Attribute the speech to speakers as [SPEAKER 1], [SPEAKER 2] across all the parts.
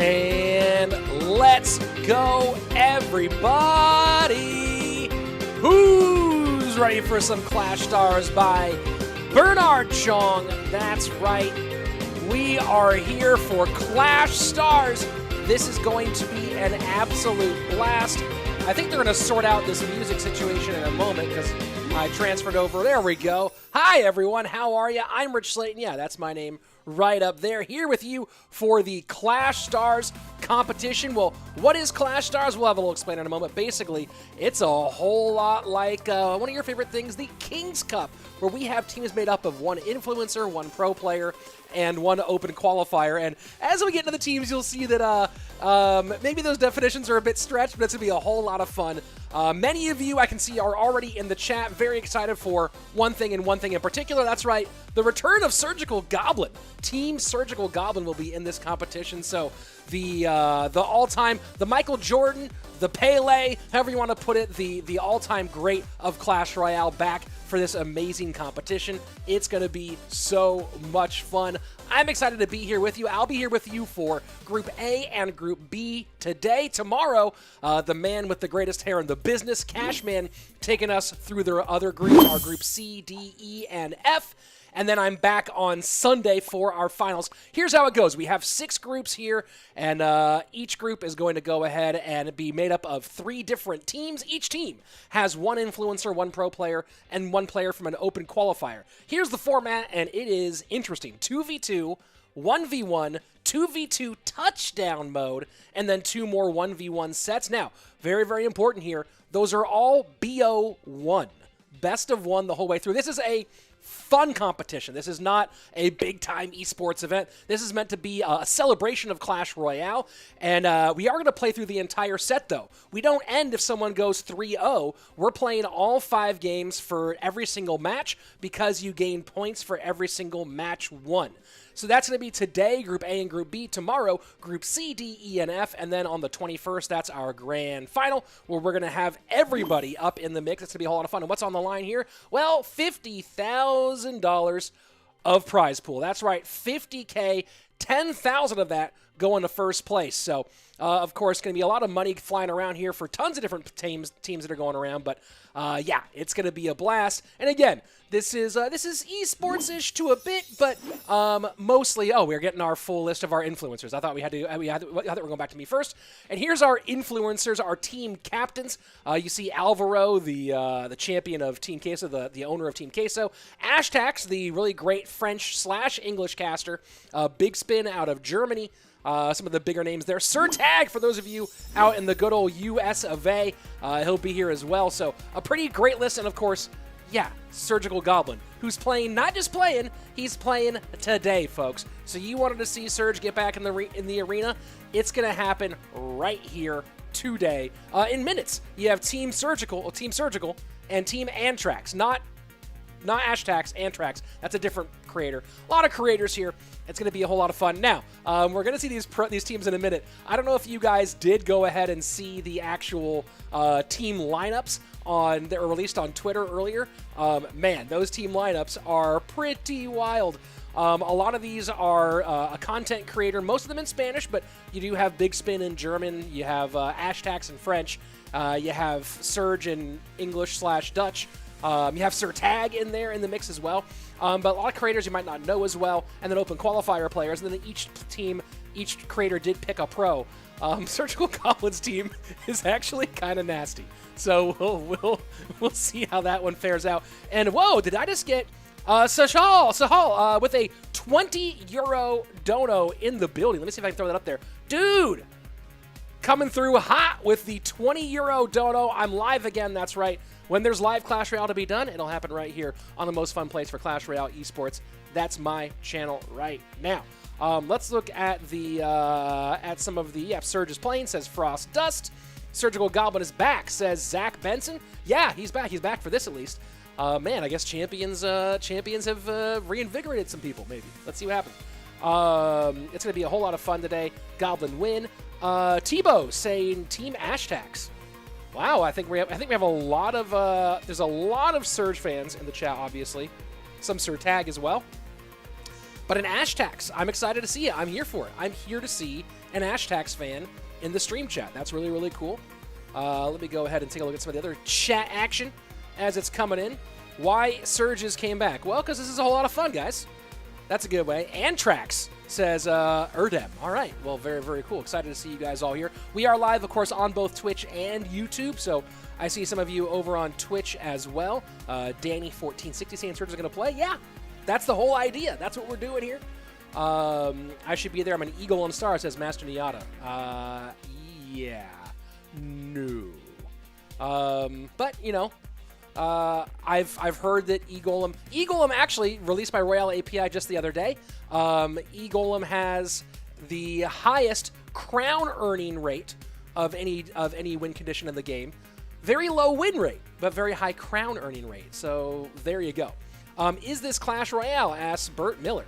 [SPEAKER 1] And let's go, everybody! Who's ready for some ClashStars by Bernard Chong? That's right. We are here for ClashStars. This is going to be an absolute blast. I think they're going to sort out this music situation in a moment because I transferred over. There we go. Hi, everyone. How are you? I'm Rich Slayton. Yeah, that's my name right up there. Here with you for the ClashStars competition. Well, what is ClashStars? We'll have a little explain in a moment. Basically, it's a whole lot like one of your favorite things, the King's Cup, where we have teams made up of one influencer, one pro player, and one open qualifier. And as we get into the teams, you'll see that maybe those definitions are a bit stretched, but it's going to be a whole lot of fun. Many of you, I can see, are already in the chat very excited for one thing and one thing in particular. That's right, the return of Surgical Goblin. Team Surgical Goblin will be in this competition. So the all-time, the Michael Jordan, the Pele, however you want to put it, the all-time great of Clash Royale back for this amazing competition. It's going to be so much fun. I'm excited to be here with you. I'll be here with you for Group A and Group B today. Tomorrow, the man with the greatest hair in the business, Cashman, taking us through their other groups, our Group C, D, E, and F. And then I'm back on Sunday for our finals. Here's how it goes. We have 6 groups here, and each group is going to go ahead and be made up of 3 different teams. Each team has one influencer, one pro player, and one player from an open qualifier. Here's the format, and it is interesting. 2v2, 1v1, 2v2 touchdown mode, and then 2 more 1v1 sets. Now, very, very important here, those are all BO1. Best of 1 the whole way through. This is a fun competition. This is not a big-time esports event. This is meant to be a celebration of Clash Royale, and we are going to play through the entire set, though. We don't end if someone goes 3-0. We're playing all 5 games for every single match because you gain points for every single match won. So that's going to be today, Group A and Group B. Tomorrow, Group C, D, E, and F. And then on the 21st, that's our grand final, where we're going to have everybody up in the mix. It's going to be a whole lot of fun. And what's on the line here? Well, $50,000 of prize pool. That's right, $50K, 10,000 of that going to first place. So, of course, going to be a lot of money flying around here for tons of different teams that are going around. But, yeah, it's going to be a blast. And, again, this is esports-ish to a bit, but mostly, we're getting our full list of our influencers. I thought we were going back to me first. And here's our influencers, our team captains. You see Alvaro, the champion of Team Queso, the owner of Team Queso. Ashtax, the really great French/English caster. Big Spin out of Germany. Some of the bigger names there. Sir Tag, for those of you out in the good old US of A, he'll be here as well. So a pretty great list, and of course, yeah, Surgical Goblin, who's playing, not just playing, he's playing today, folks. So you wanted to see Surge get back in the arena? It's going to happen right here today. In minutes, you have Team Surgical, and Team Antrax. Not Ashtax, Antrax. That's a different creator. A lot of creators here. It's going to be a whole lot of fun. Now, we're going to see these teams in a minute. I don't know if you guys did go ahead and see the actual team lineups that were released on Twitter earlier. Man, those team lineups are pretty wild. A lot of these are a content creator, most of them in Spanish, but you do have Big Spin in German, you have Ashtax in French, you have Surge in English/Dutch, you have Sir Tag in there in the mix as well. But a lot of creators you might not know as well, and then open qualifier players, and then each creator did pick a pro. Surgical Goblin's team is actually kind of nasty. So we'll see how that one fares out. And whoa, did I just get Sahal with a €20 dono in the building. Let me see if I can throw that up there. Dude, coming through hot with the €20 dono. I'm live again, that's right. When there's live Clash Royale to be done, it'll happen right here on the most fun place for Clash Royale esports. That's my channel right now. Let's look at some of the Surge is playing, says Frost Dust. Surgical Goblin is back, says Zach Benson. Yeah, he's back. He's back for this at least. Man, I guess champions have reinvigorated some people, maybe. Let's see what happens. It's going to be a whole lot of fun today. Goblin win. Tebow saying Team Ashtax. Wow, I think we have a lot of there's a lot of Surge fans in the chat, obviously. Some Sir Tag as well. But an Ashtax, I'm excited to see it. I'm here for it. I'm here to see an Ashtax fan in the stream chat. That's really, really cool. Let me go ahead and take a look at some of the other chat action as it's coming in. Why Surges came back? Well, because this is a whole lot of fun, guys. That's a good way. Antrax says, Erdem. All right. Well, very, very cool. Excited to see you guys all here. We are live, of course, on both Twitch and YouTube, so I see some of you over on Twitch as well. Danny1460 saying Surge is going to play. Yeah, that's the whole idea. That's what we're doing here. I should be there. I'm an Eagle on Star, says Master Niata. Yeah. No. But, you know, I've heard that E-Golem actually released by Royale API just the other day. E-Golem has the highest crown earning rate of any win condition in the game. Very low win rate, but very high crown earning rate. So there you go. Is this Clash Royale? Asks Bert Miller.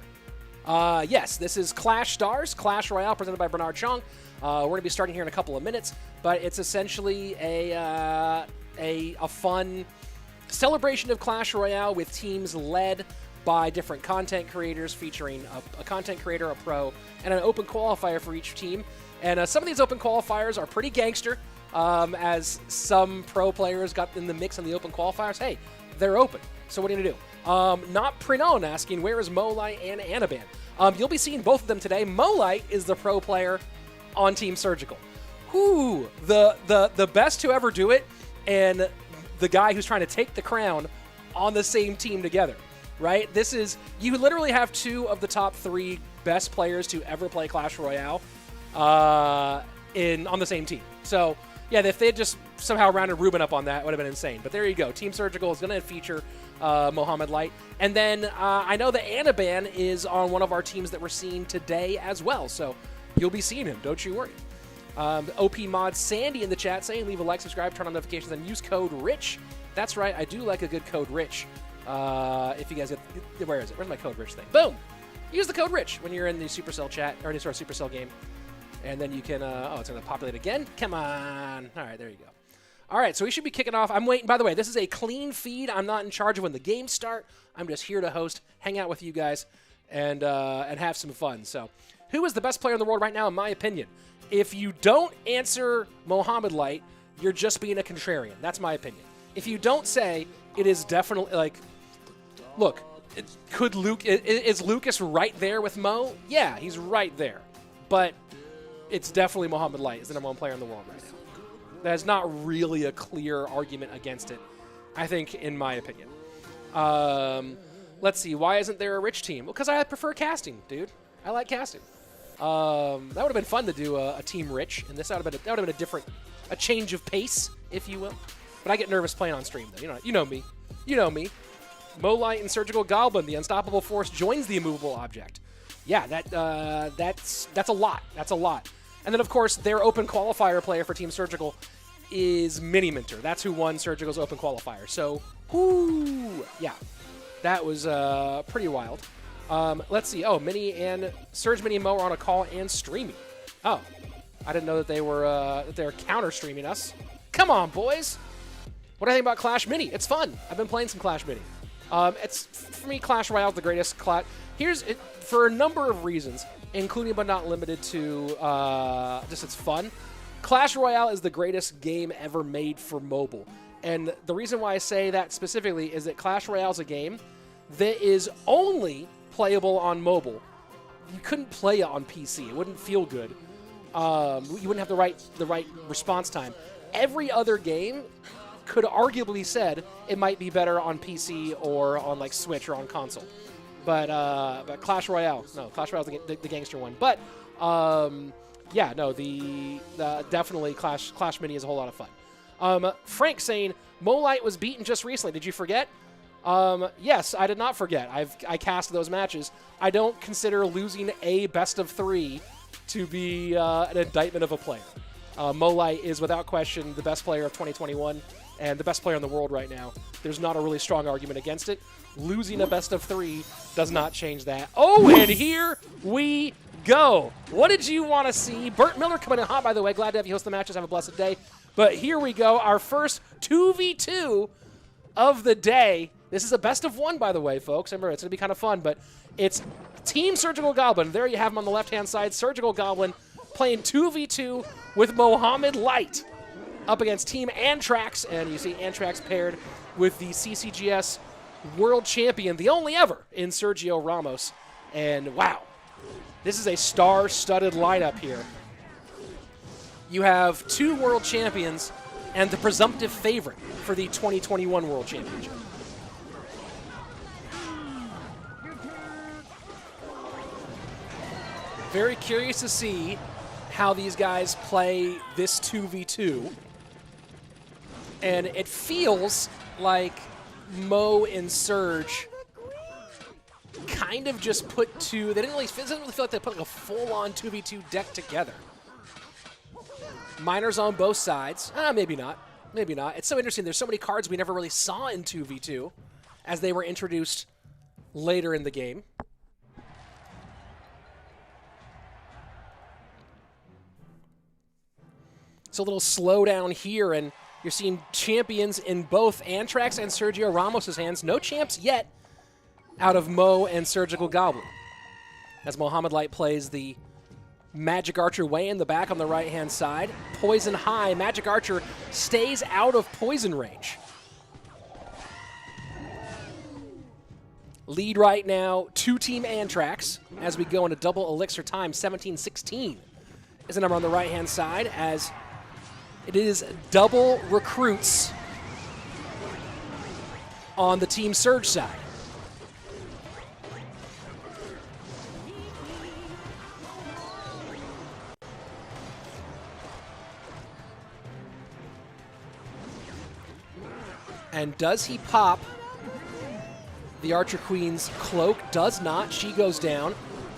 [SPEAKER 1] Yes, this is ClashStars, Clash Royale, presented by Bernard Chong. We're going to be starting here in a couple of minutes, but it's essentially a fun celebration of Clash Royale with teams led by different content creators, featuring a content creator, a pro, and an open qualifier for each team. And some of these open qualifiers are pretty gangster, as some pro players got in the mix on the open qualifiers. Hey, they're open, so what are you going to do? Not Prenon asking, where is Molite and Anaban? You'll be seeing both of them today. Molite is the pro player on Team Surgical. Whoo, the best to ever do it, and the guy who's trying to take the crown on the same team together, right? This is, you literally have two of the top 3 best players to ever play Clash Royale on the same team. So, yeah, if they had just somehow rounded Ruben up on that, it would have been insane. But there you go. Team Surgical is going to feature Mohamed Light. And then I know that Anaban is on one of our teams that we're seeing today as well. So you'll be seeing him. Don't you worry. OP Mod Sandy in the chat saying, leave a like, subscribe, turn on notifications, and use code RICH. That's right. I do like a good code RICH. If you guys get, where is it? Where's my code RICH thing? Boom. Use the code RICH when you're in the Supercell chat or any sort of Supercell game. And then you can, oh, it's going to populate again. Come on. All right, there you go. All right, so we should be kicking off. I'm waiting. By the way, this is a clean feed. I'm not in charge of when the games start. I'm just here to host, hang out with you guys, and have some fun. So who is the best player in the world right now, in my opinion? If you don't answer Mohamed Light, you're just being a contrarian. That's my opinion. If you don't say it is definitely, like, look, is Lucas right there with Mo? Yeah, he's right there. But it's definitely Mohamed Light is the #1 player in the world right now. There's not really a clear argument against it, I think, in my opinion. Let's see. Why isn't there a rich team? Well, because I prefer casting, dude. I like casting. That would have been fun to do a team rich, and this that would have been a different, a change of pace, if you will. But I get nervous playing on stream, though. You know me. You know me. Molite and Surgical Goblin, the unstoppable force joins the immovable object. Yeah, that's a lot. That's a lot. And then, of course, their open qualifier player for Team Surgical is Mini Minter. That's who won Surgical's open qualifier. So, whoo, yeah, that was pretty wild. Let's see. Oh, Mini and Surge Mini and Mo are on a call and streaming. Oh, I didn't know that they were counter streaming us. Come on, boys. What do I think about Clash Mini? It's fun. I've been playing some Clash Mini. It's, for me, Clash Royale is the greatest Clash. Here's it for a number of reasons, including but not limited to just its fun. Clash Royale is the greatest game ever made for mobile. And the reason why I say that specifically is that Clash Royale is a game that is only playable on mobile. You couldn't play it on PC. It wouldn't feel good. You wouldn't have the right response time. Every other game could arguably said it might be better on PC or on like Switch or on console. But Clash Royale, no, Clash Royale is the gangster one. But yeah, no, the definitely Clash Mini is a whole lot of fun. Frank saying Molite was beaten just recently. Did you forget? Yes, I did not forget. I cast those matches. I don't consider losing a best of 3 to be an indictment of a player. Molite is without question the best player of 2021 and the best player in the world right now. There's not a really strong argument against it. Losing a best of 3 does not change that. Oh, and here we go. What did you want to see? Bert Miller coming in hot, by the way. Glad to have you host the matches. Have a blessed day. But here we go. Our first 2v2 of the day. This is a best of 1, by the way, folks. Remember, it's going to be kind of fun, but it's Team Surgical Goblin. There you have him on the left-hand side. Surgical Goblin playing 2v2 with Mohamed Light up against Team Antrax, and you see Antrax paired with the CCGS World Champion, the only ever in Sergio Ramos. And wow, this is a star-studded lineup here. You have 2 World Champions and the presumptive favorite for the 2021 World Championship. Very curious to see how these guys play this 2v2. And it feels like Mo and Surge kind of just put two, they didn't really, it doesn't really feel like they put like a full-on 2v2 deck together. Miners on both sides. Maybe not. Maybe not. It's so interesting. There's so many cards we never really saw in 2v2 as they were introduced later in the game. It's a little slowdown here, and you're seeing champions in both Antrax and Sergio Ramos' hands. No champs yet out of Mo and Surgical Goblin. As Mohamed Light plays the Magic Archer way in the back on the right-hand side. Poison high. Magic Archer stays out of poison range. Lead right now to Team Antrax as we go into double elixir time. 17-16 is the number on the right-hand side as it is double recruits on the Team Surge side. And does he pop the Archer Queen's cloak? Does not. She goes down.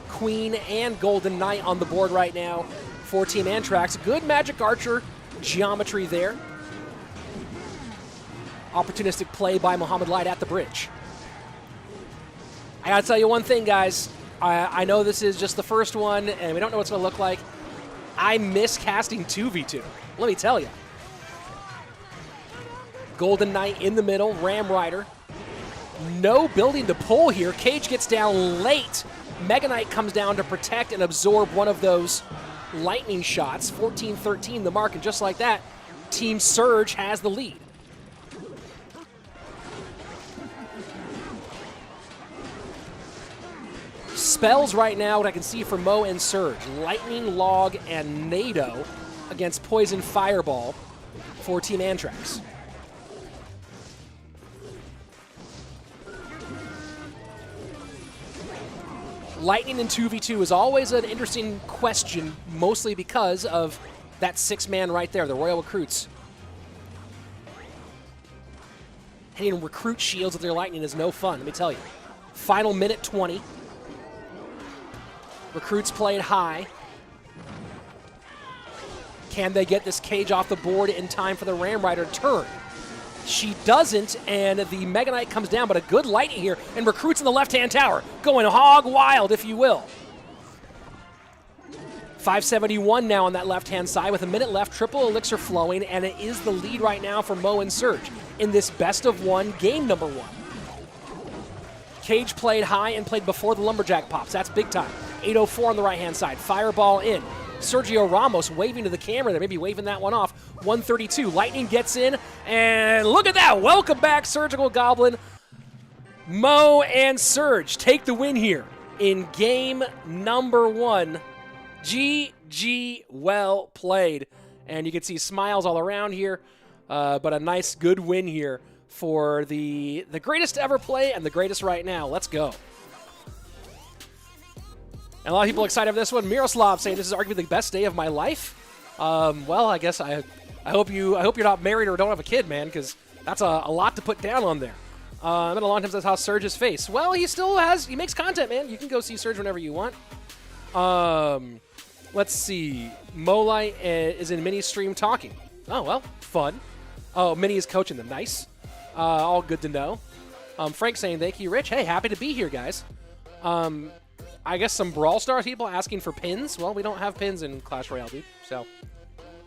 [SPEAKER 1] Queen and Golden Knight on the board right now for Team Antrax. Good Magic Archer geometry there. Opportunistic play by Mohamed Light at the bridge. I gotta tell you one thing, guys. I know this is just the first one, and we don't know what it's gonna look like. I miss casting 2v2. Let me tell you. Golden Knight in the middle, Ram Rider. No building to pull here. Cage gets down late. Mega Knight comes down to protect and absorb one of those lightning shots. 14-13 the mark, and just like that, Team Surge has the lead. Spells right now, what I can see for Mo and Surge. Lightning, Log, and NATO against Poison Fireball for Team Antrax. Lightning in 2v2 is always an interesting question, mostly because of that 6-man right there, the Royal Recruits. Hitting recruit shields with their lightning is no fun, let me tell you. Final minute 20. Recruits played high. Can they get this Cage off the board in time for the Ram Rider turn? She doesn't, and the Mega Knight comes down, but a good lightning here, and Recruits in the left-hand tower, going hog wild, if you will. 571 now on that left-hand side with a minute left, triple elixir flowing, and it is the lead right now for Mo and Surge in this best-of-1 game number 1. Cage played high and played before the Lumberjack pops. That's big time. 804 on the right-hand side. Fireball in. Sergio Ramos waving to the camera there, maybe waving that one off. 132. Lightning gets in, and look at that. Welcome back, Surgical Goblin. Mo and Surge take the win here in game number 1. GG, well played. And you can see smiles all around here, but a nice, good win here for the greatest to ever play and the greatest right now. Let's go. And a lot of people excited for this one. Miroslav saying this is arguably the best day of my life. Well, I guess I hope you're not married or don't have a kid, man, because that's a lot to put down on there. And a long time that's how Surge is faced. Well, he makes content, man. You can go see Surge whenever you want. Let's see. Molite is in Mini stream talking. Oh, well, fun. Oh, Mini is coaching them. Nice. All good to know. Frank saying thank you, Rich. Hey, happy to be here, guys. I guess some Brawl Stars people asking for pins. Well, we don't have pins in Clash Royale, dude. So,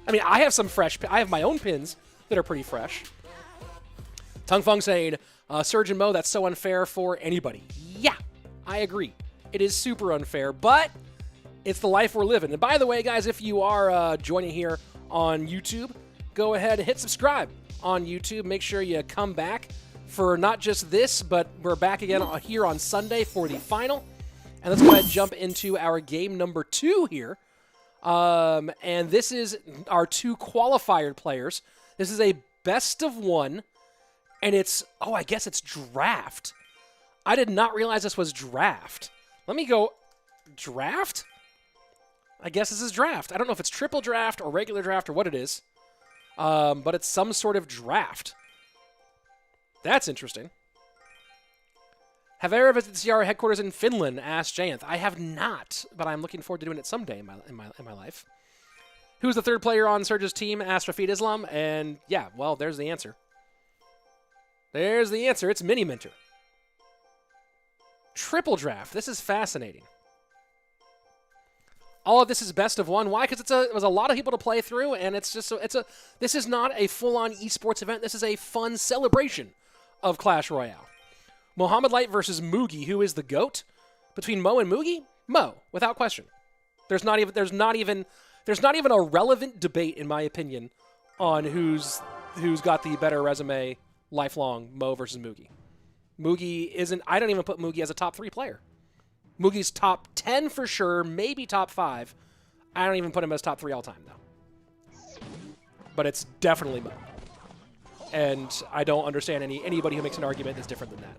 [SPEAKER 1] I mean, I have some fresh. I have my own pins that are pretty fresh. Tung Fung saying, Surge and Mo, that's so unfair for anybody. Yeah, I agree. It is super unfair, but It's the life we're living. And by the way, guys, if you are joining here on YouTube, go ahead and hit subscribe on YouTube. Make sure you come back for not just this, but we're back again here on Sunday for the final. And let's go ahead and jump into our game number 2 here. And this is our 2 qualifier players. This is a best of 1, and it's, oh, I guess it's draft. I did not realize this was draft. Let me go, draft? I guess this is draft. I don't know if it's triple draft or regular draft or what it is, but it's some sort of draft. That's interesting. Have I ever visited the CR headquarters in Finland? Asked Jayanth. I have not, but I'm looking forward to doing it someday in my life. Who's the 3rd player on Surge's team? Asked Rafid Islam, and yeah, well, there's the answer. There's the answer. It's Mini Minter. Triple draft. This is fascinating. All of this is best of 1. Why? Because it was a lot of people to play through, and it's just this is not a full-on esports event. This is a fun celebration of Clash Royale. Mohamed Light versus Moogie. Who is the GOAT? Between Mo and Moogie? Mo, without question. There's not even a relevant debate, in my opinion, on who's got the better resume lifelong, Mo versus Moogie. Moogie isn't. I don't even put Moogie as a top 3 player. Moogie's top 10 for sure, maybe top 5. I don't even put him as top 3 all time though. But it's definitely Mo. And I don't understand anybody who makes an argument that's different than that.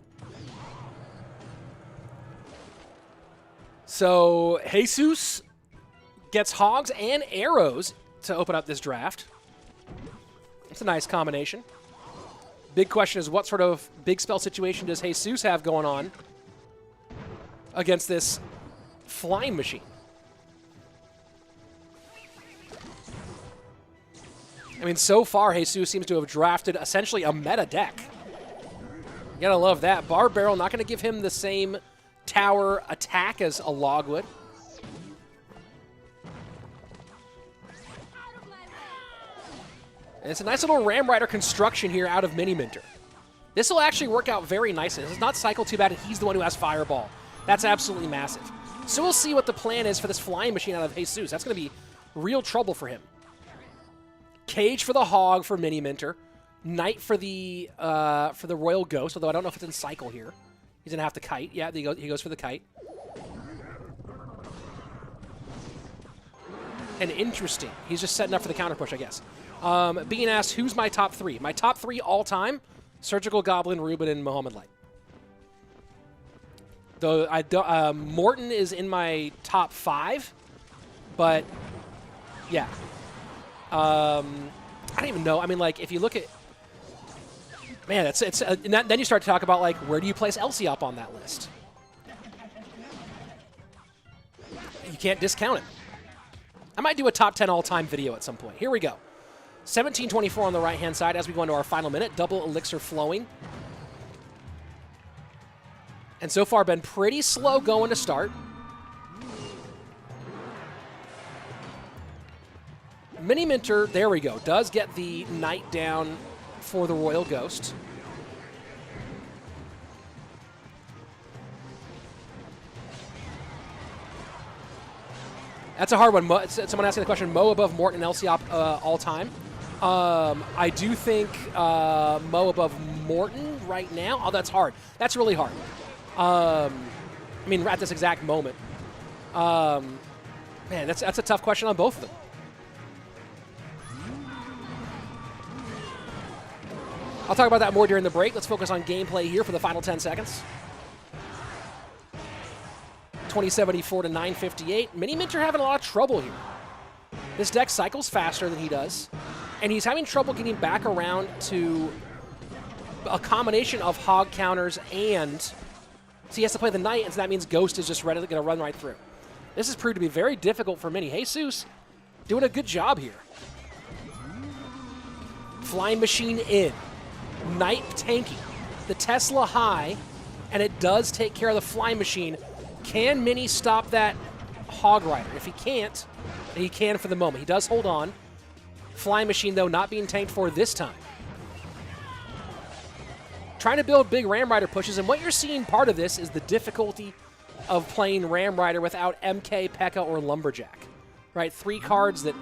[SPEAKER 1] So Jesus gets hogs and arrows to open up this draft. It's a nice combination. Big question is, what sort of big spell situation does Jesus have going on against this flying machine? I mean, so far, Jesus seems to have drafted essentially a meta deck. You gotta love that. Barb Barrel not gonna give him the same tower attack as a log would. And it's a nice little Ram Rider construction here out of Mini Minter. This will actually work out very nicely. This is not cycle too bad, and he's the one who has Fireball. That's absolutely massive. So we'll see what the plan is for this flying machine out of Jesus. That's going to be real trouble for him. Cage for the Hog for Mini Minter. Knight for the Royal Ghost, although I don't know if it's in cycle here. He's going to have to kite. Yeah, he goes for the kite. And interesting. He's just setting up for the counter push, I guess. Being asked, who's my top 3? My top 3 all time, Surgical, Goblin, Ruben, and Mohamed Light. Though Morton is in my top 5, but yeah. I don't even know. I mean, like, if you look at, man, then you start to talk about, like, where do you place Elsiop on that list? You can't discount it. I might do a top 10 all-time video at some point. Here we go. 17:24 on the right-hand side as we go into our final minute. Double elixir flowing. And so far been pretty slow going to start. Mini Minter, there we go, does get the Knight down for the Royal Ghost. That's a hard one. Someone asking the question, Mo above Morton and Elsiop all time. I do think Mo above Morton right now. Oh, that's hard. That's really hard. I mean, at this exact moment. Man, that's a tough question on both of them. I'll talk about that more during the break. Let's focus on gameplay here for the final 10 seconds. 2074 to 958. Mini Minter having a lot of trouble here. This deck cycles faster than he does, and he's having trouble getting back around to a combination of hog counters, and so he has to play the Knight, and so that means Ghost is just ready to run right through. This has proved to be very difficult for Mini. Jesus doing a good job here. Flying Machine in. Knight tanky. The Tesla high, and it does take care of the Flying Machine. Can Mini stop that Hog Rider? If he can't, he can for the moment. He does hold on. Flying Machine, though, not being tanked for this time. Trying to build big Ram Rider pushes, and what you're seeing part of this is the difficulty of playing Ram Rider without MK, P.E.K.K.A, or Lumberjack. Right? 3 cards that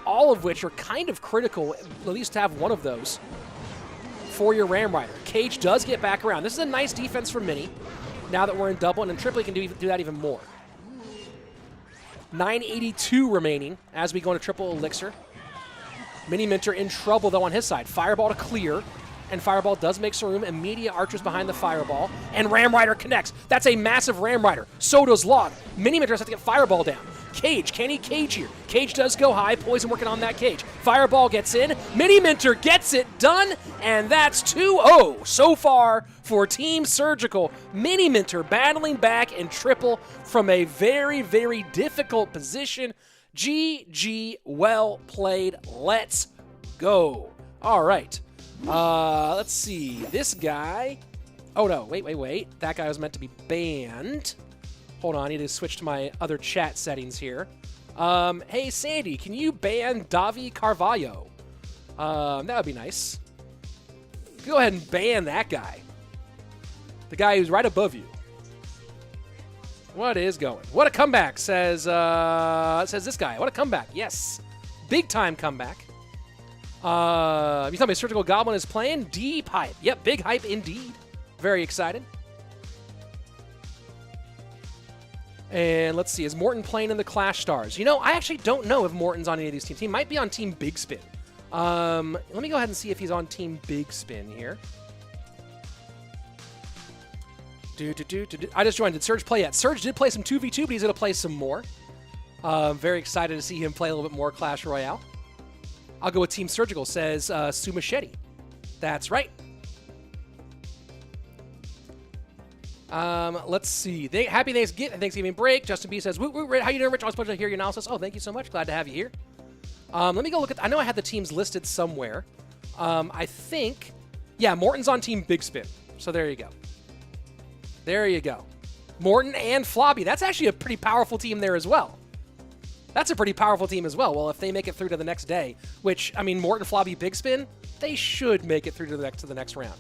[SPEAKER 1] all of which are kind of critical, at least to have one of those for your Ram Rider. Cage does get back around. This is a nice defense for Mini. Now that we're in double, and Triple can do that even more. 982 remaining as we go into triple elixir. Mini Minter in trouble, though, on his side. Fireball to clear, and Fireball does make some room. Immediate archers behind the Fireball, and Ram Rider connects. That's a massive Ram Rider. So does Log. Mini Minter has to get Fireball down. Cage, can he cage here? Cage does go high. Poison working on that Cage. Fireball gets in. Mini Minter gets it done, and that's 2-0 so far for Team Surgical. Mini Minter battling back in triple from a very, very difficult position. GG, well played. Let's go. All right. Let's see. This guy. Oh, no. Wait. That guy was meant to be banned. Hold on, I need to switch to my other chat settings here. Hey, Sandy, can you ban Davi Carvalho? That would be nice. Go ahead and ban that guy. The guy who's right above you. What is going? What a comeback, says this guy. What a comeback. Yes. Big time comeback. You tell me Surgical Goblin is playing? Deep hype. Yep, big hype indeed. Very excited. And let's see, is Morton playing in the ClashStars? You know, I actually don't know if Morton's on any of these teams. He might be on Team Big Spin. Let me go ahead and see if he's on Team Big Spin here. I just joined. Did Surge play yet? Surge did play some 2v2, but he's going to play some more. Very excited to see him play a little bit more Clash Royale. I'll go with Team Surgical, says Sue Machete. That's right. Let's see. Happy Thanksgiving break. Justin B says, how you doing, Rich? Always a pleasure to hear your analysis. Oh, thank you so much. Glad to have you here. Let me go look at... I know I had the teams listed somewhere. I think... Yeah, Morton's on Team Big Spin. So there you go. There you go. Morton and Floppy. That's actually a pretty powerful team there as well. That's a pretty powerful team as well. Well, if they make it through to the next day, which, I mean, Morton, Floppy, Big Spin, they should make it through to the next round.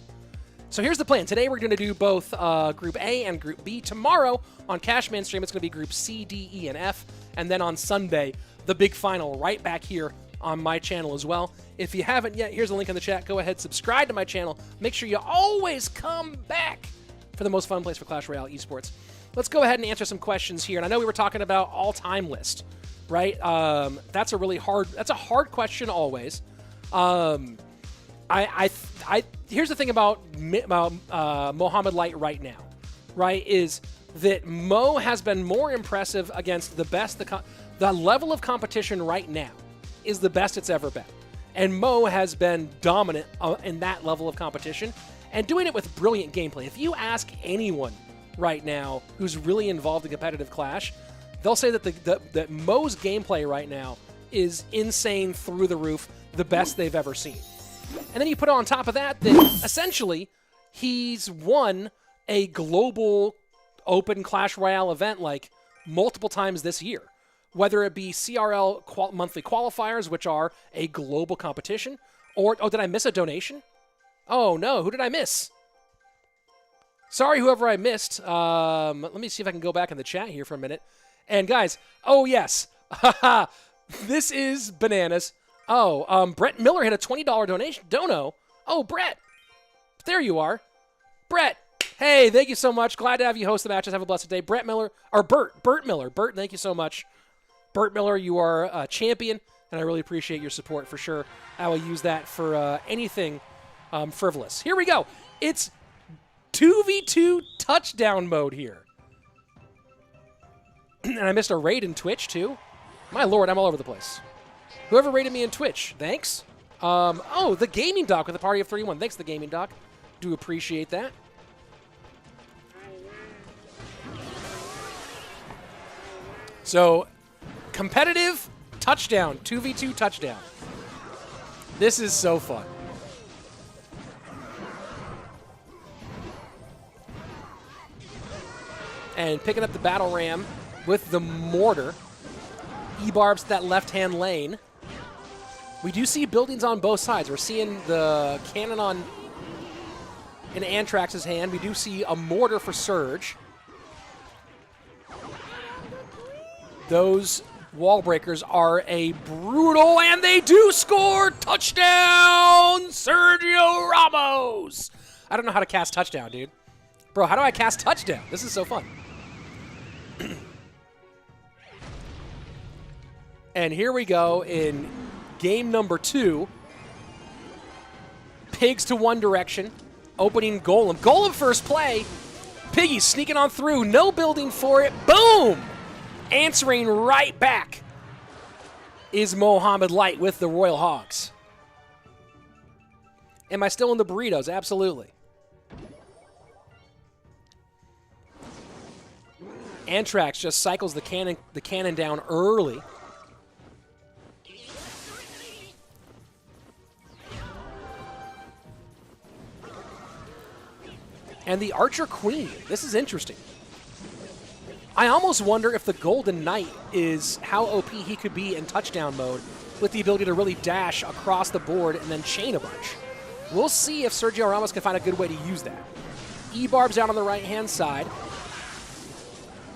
[SPEAKER 1] So here's the plan. Today we're going to do both Group A and Group B. Tomorrow on Cashman Stream, it's going to be Group C, D, E, and F. And then on Sunday, the big final right back here on my channel as well. If you haven't yet, here's a link in the chat. Go ahead, subscribe to my channel. Make sure you always come back for the most fun place for Clash Royale esports. Let's go ahead and answer some questions here. And I know we were talking about all-time list, right? That's a hard question always. Here's the thing about Mohamed Light right now, right, is that Mo has been more impressive against the best. The level of competition right now is the best it's ever been. And Mo has been dominant in that level of competition and doing it with brilliant gameplay. If you ask anyone right now who's really involved in competitive Clash, they'll say that that Mo's gameplay right now is insane, through the roof, the best they've ever seen. And then you put on top of that essentially he's won a global open Clash Royale event like multiple times this year, whether it be CRL monthly qualifiers, which are a global competition, or, oh, did I miss a donation? Oh no, who did I miss? Sorry, whoever I missed. Let me see if I can go back in the chat here for a minute. And guys, oh yes, this is bananas. Oh, Brett Miller hit a $20 donation. Dono. Oh, Brett. There you are. Brett. Hey, thank you so much. Glad to have you host the matches. Have a blessed day. Brett Miller, or Bert Miller. Bert, thank you so much. Bert Miller, you are a champion, and I really appreciate your support for sure. I will use that for anything frivolous. Here we go. It's 2v2 touchdown mode here. And I missed a raid in Twitch, too. My lord, I'm all over the place. Whoever rated me in Twitch, thanks. Oh, the Gaming Doc with a party of 31. Thanks, the Gaming Doc. Do appreciate that. So, competitive touchdown, 2v2 touchdown. This is so fun. And picking up the Battle Ram with the Mortar. E-Barbs to that left-hand lane. We do see buildings on both sides. We're seeing the cannon in Antrax's hand. We do see a Mortar for Surge. Those wall breakers are a brutal, and they do score! Touchdown, Sergio Ramos! I don't know how to cast touchdown, dude. Bro, how do I cast touchdown? This is so fun. And here we go in game number 2. Pigs to one direction. Opening Golem. Golem first play. Piggy sneaking on through. No building for it. Boom! Answering right back is Mohamed Light with the Royal Hogs. Am I still in the burritos? Absolutely. Antrax just cycles the cannon down early. And the Archer Queen. This is interesting. I almost wonder if the Golden Knight is how OP he could be in touchdown mode with the ability to really dash across the board and then chain a bunch. We'll see if Sergio Ramos can find a good way to use that. E-Barb's down on the right-hand side.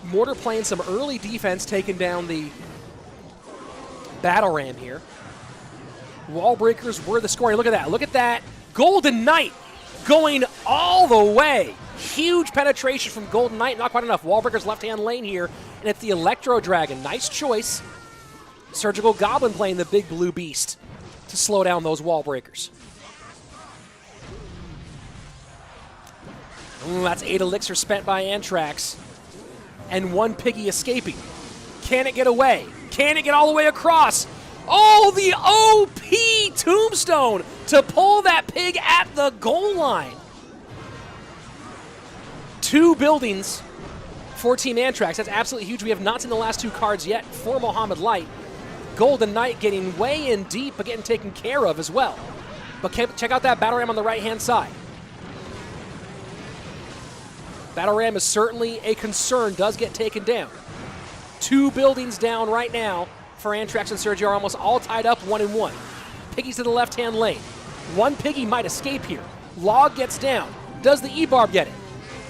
[SPEAKER 1] Mortar playing some early defense, taking down the Battle Ram here. Wall breakers were the scoring. Look at that. Look at that. Golden Knight going all the way. Huge penetration from Golden Knight. Not quite enough. Wallbreaker's left-hand lane here. And it's the Electro Dragon. Nice choice. Surgical Goblin playing the big blue beast to slow down those Wallbreakers. That's 8 elixir spent by Antrax. And 1 Piggy escaping. Can it get away? Can it get all the way across? Oh, the OP tombstone to pull that pig at the goal line. 2 buildings for Team Antrax. That's absolutely huge. We have not seen the last 2 cards yet for Mohamed Light. Golden Knight getting way in deep, but getting taken care of as well. But check out that Battle Ram on the right-hand side. Battle Ram is certainly a concern, does get taken down. 2 buildings down right now for Antrax and Sergio Ramos, all tied up 1-1. Piggy's to the left-hand lane. 1 Piggy might escape here. Log gets down. Does the E-Barb get it?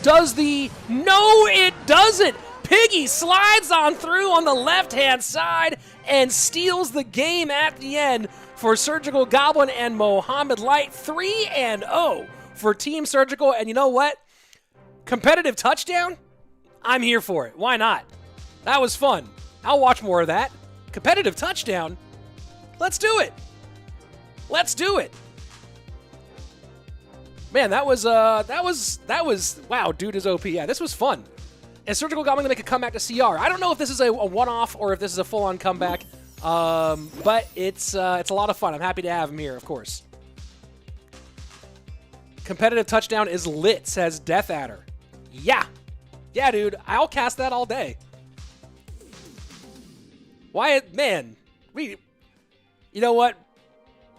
[SPEAKER 1] Does the... No, it doesn't! Piggy slides on through on the left-hand side and steals the game at the end for Surgical Goblin and Mohamed Light. 3-0 for Team Surgical, and you know what? Competitive touchdown? I'm here for it. Why not? That was fun. I'll watch more of that. Competitive touchdown? Let's do it. Let's do it. Man, that was, wow, dude is OP. Yeah, this was fun. Is Surgical Goblin going to make a comeback to CR? I don't know if this is a one-off or if this is a full-on comeback, but it's a lot of fun. I'm happy to have him here, of course. Competitive touchdown is lit, says Death Adder. Yeah. Yeah, dude, I'll cast that all day. Why, man, you know what?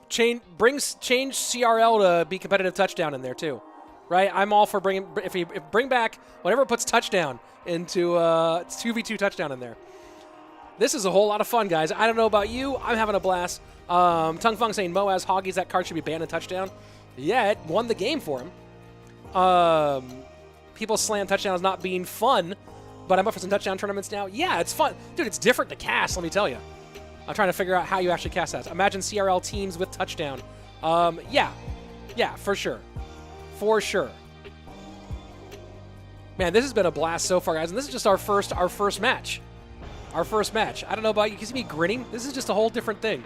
[SPEAKER 1] Change CRL to be competitive touchdown in there too, right? I'm all for bring back whatever puts touchdown into 2v2 touchdown in there. This is a whole lot of fun, guys. I don't know about you. I'm having a blast. Tung Fung saying Moaz Hoggies, that card should be banned in touchdown. Yeah, it won the game for him. People slam touchdowns not being fun, but I'm up for some touchdown tournaments now. Yeah, it's fun. Dude, it's different to cast, let me tell you. I'm trying to figure out how you actually cast that. Imagine CRL teams with touchdown. Yeah, for sure. For sure. Man, this has been a blast so far, guys, and this is just our first match. Our first match. I don't know about you. You can see me grinning. This is just a whole different thing.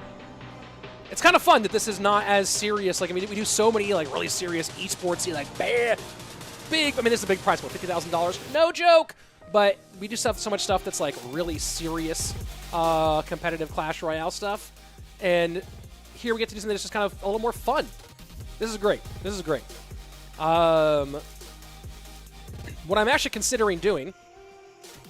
[SPEAKER 1] It's kind of fun that this is not as serious. Like, I mean, we do so many, like, really serious esportsy, like, big. I mean, this is a big prize pool, $50,000. No joke. But we do so much stuff that's, like, really serious competitive Clash Royale stuff. And here we get to do something that's just kind of a little more fun. This is great. This is great. What I'm actually considering doing,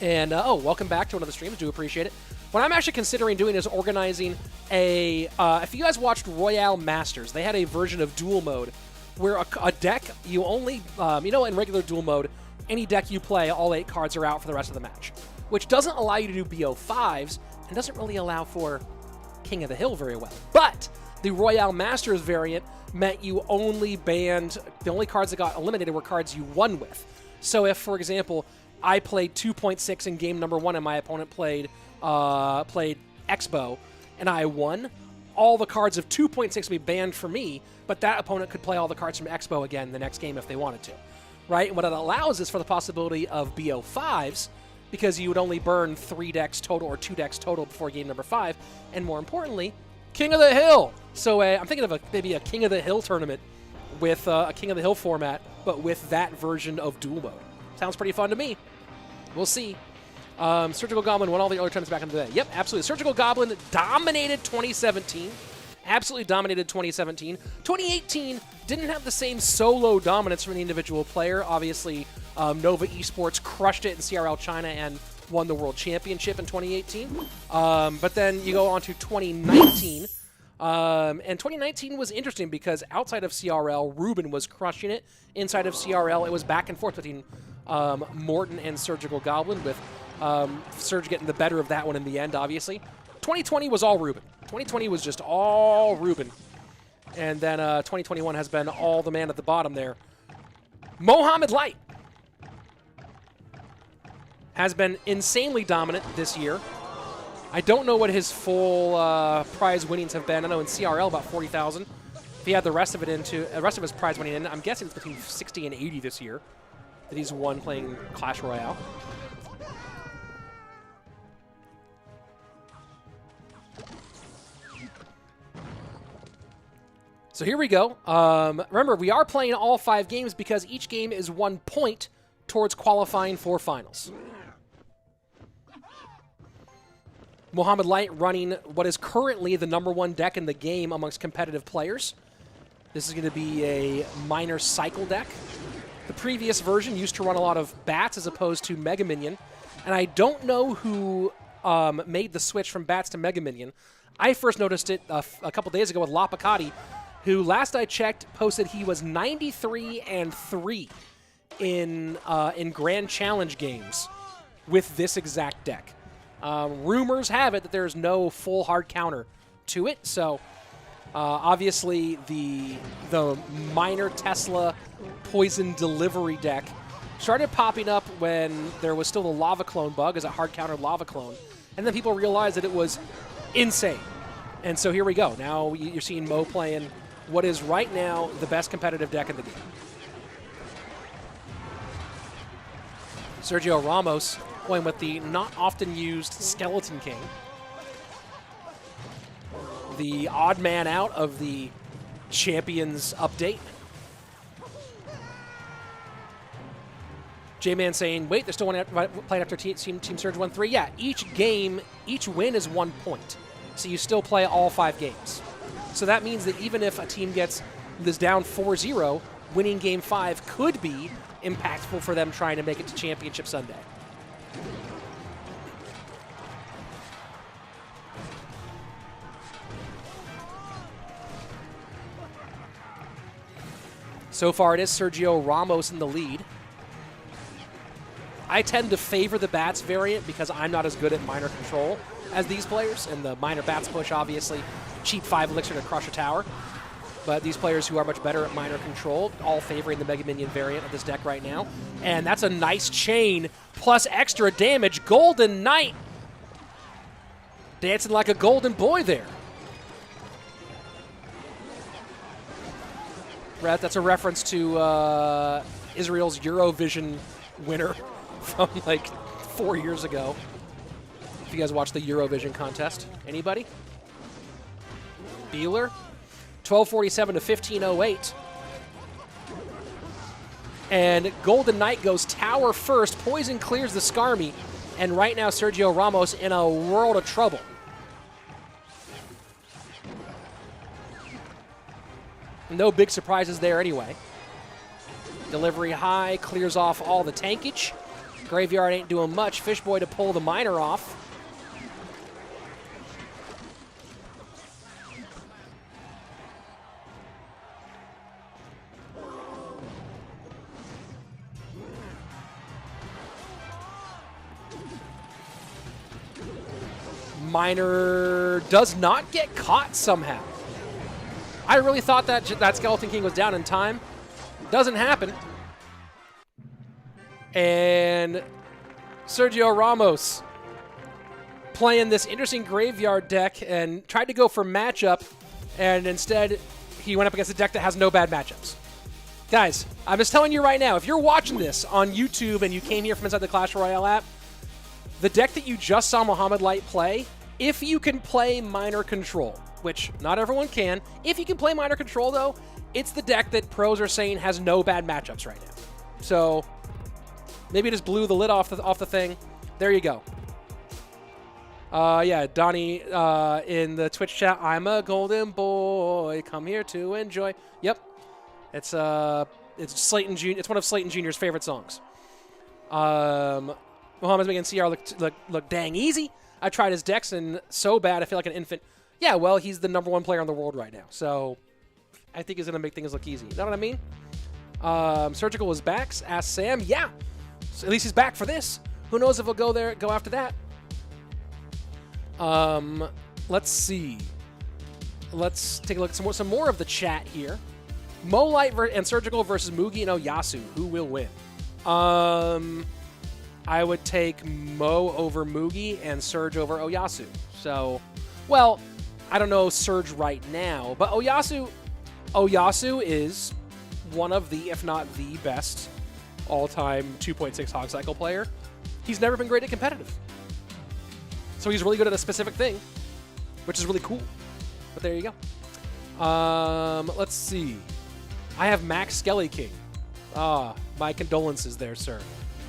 [SPEAKER 1] and, welcome back to one of the streams. Do appreciate it. What I'm actually considering doing is organizing a, if you guys watched Royale Masters, they had a version of duel mode where a deck, you only, in regular duel mode, any deck you play, all 8 cards are out for the rest of the match, which doesn't allow you to do BO5s and doesn't really allow for King of the Hill very well. But the Royale Masters variant meant you only banned, the only cards that got eliminated were cards you won with. So if, for example, I played 2.6 in game number 1 and my opponent played played Expo, and I won, all the cards of 2.6 would be banned for me, but that opponent could play all the cards from Expo again the next game if they wanted to, right? And what it allows is for the possibility of BO5s, because you would only burn 3 decks total or 2 decks total before game number 5, and more importantly, King of the Hill. So I'm thinking of maybe a King of the Hill tournament with a King of the Hill format, but with that version of duel mode. Sounds pretty fun to me. We'll see. Surgical Goblin won all the other tournaments back in the day. Yep, absolutely. Surgical Goblin dominated 2017. Absolutely dominated 2017. 2018 didn't have the same solo dominance from the individual player. Obviously, Nova Esports crushed it in CRL China and won the World Championship in 2018. But then you go on to 2019. And 2019 was interesting because outside of CRL, Ruben was crushing it. Inside of CRL, it was back and forth between Morton and Surgical Goblin, with Surge getting the better of that one in the end, obviously. 2020 was all Ruben. 2020 was just all Ruben. And then 2021 has been all the man at the bottom there. Mohamed Light has been insanely dominant this year. I don't know what his full prize winnings have been. I know in CRL about 40,000. If he had the rest of his prize winning in, I'm guessing it's between 60 and 80 this year that he's won playing Clash Royale. So here we go. Remember, we are playing all 5 games because each game is 1 point towards qualifying for finals. Mohamed Light running what is currently the #1 deck in the game amongst competitive players. This is going to be a minor cycle deck. The previous version used to run a lot of bats as opposed to Mega Minion, and I don't know who made the switch from bats to Mega Minion. I first noticed it a couple days ago with Lapacati, who last I checked posted he was 93-3 in Grand Challenge games with this exact deck. Rumors have it that there's no full hard counter to it, so obviously the minor Tesla poison delivery deck started popping up when there was still the lava clone bug as a hard counter lava clone, and then people realized that it was insane. And so here we go. Now you're seeing Mo playing what is right now the best competitive deck in the game. Sergio Ramos going with the not often used Skeleton King. The odd man out of the Champions update. J-Man saying, wait, they're still playing after Team Surge 1-3. Yeah, each game, each win is 1 point. So you still play all 5 games. So that means that even if a team is down 4-0, winning Game 5 could be impactful for them trying to make it to Championship Sunday. So far, it is Sergio Ramos in the lead. I tend to favor the bats variant because I'm not as good at minor control as these players, and the minor bats push, obviously, cheap 5 elixir to crush a tower. But these players who are much better at minor control, all favoring the Mega Minion variant of this deck right now. And that's a nice chain, plus extra damage. Golden Knight dancing like a golden boy there. That's a reference to Israel's Eurovision winner from like 4 years ago. If you guys watched the Eurovision contest. Anybody? Beeler? 1247 to 1508. And Golden Knight goes tower first. Poison clears the Skarmy. And right now, Sergio Ramos in a world of trouble. No big surprises there anyway. Delivery high, clears off all the tankage. Graveyard ain't doing much. Fishboy to pull the miner off. Miner does not get caught somehow. I really thought that Skeleton King was down in time. Doesn't happen. And Sergio Ramos playing this interesting graveyard deck and tried to go for matchup, and instead he went up against a deck that has no bad matchups. Guys, I'm just telling you right now, if you're watching this on YouTube and you came here from inside the Clash Royale app, the deck that you just saw Mohamed Light play, if you can play Minor Control, which not everyone can, if you can play Minor Control though, it's the deck that pros are saying has no bad matchups right now. So maybe it just blew the lid off the thing. There you go. Yeah, Donnie in the Twitch chat, I'm a golden boy, come here to enjoy. Yep. It's Slayton Jr. It's one of Slayton Jr.'s favorite songs. Mohamed's making CR look dang easy. I tried his decks and so bad I feel like an infant. Yeah, well, he's the #1 player in the world right now, so I think he's gonna make things look easy. You know what I mean? Surgical is back. Ask Sam. Yeah, so at least he's back for this. Who knows if he'll go after that? Let's see. Let's take a look at some more of the chat here. Mo Light and Surgical versus Mugi and Oyasu. Who will win? I would take Mo over Mugi and Surge over Oyasu. So, well, I don't know Surge right now, but Oyasu is one of the, if not the best all-time 2.6 Hog Cycle player. He's never been great at competitive. So he's really good at a specific thing, which is really cool. But there you go. Let's see. I have Max Skelly King. My condolences there, sir.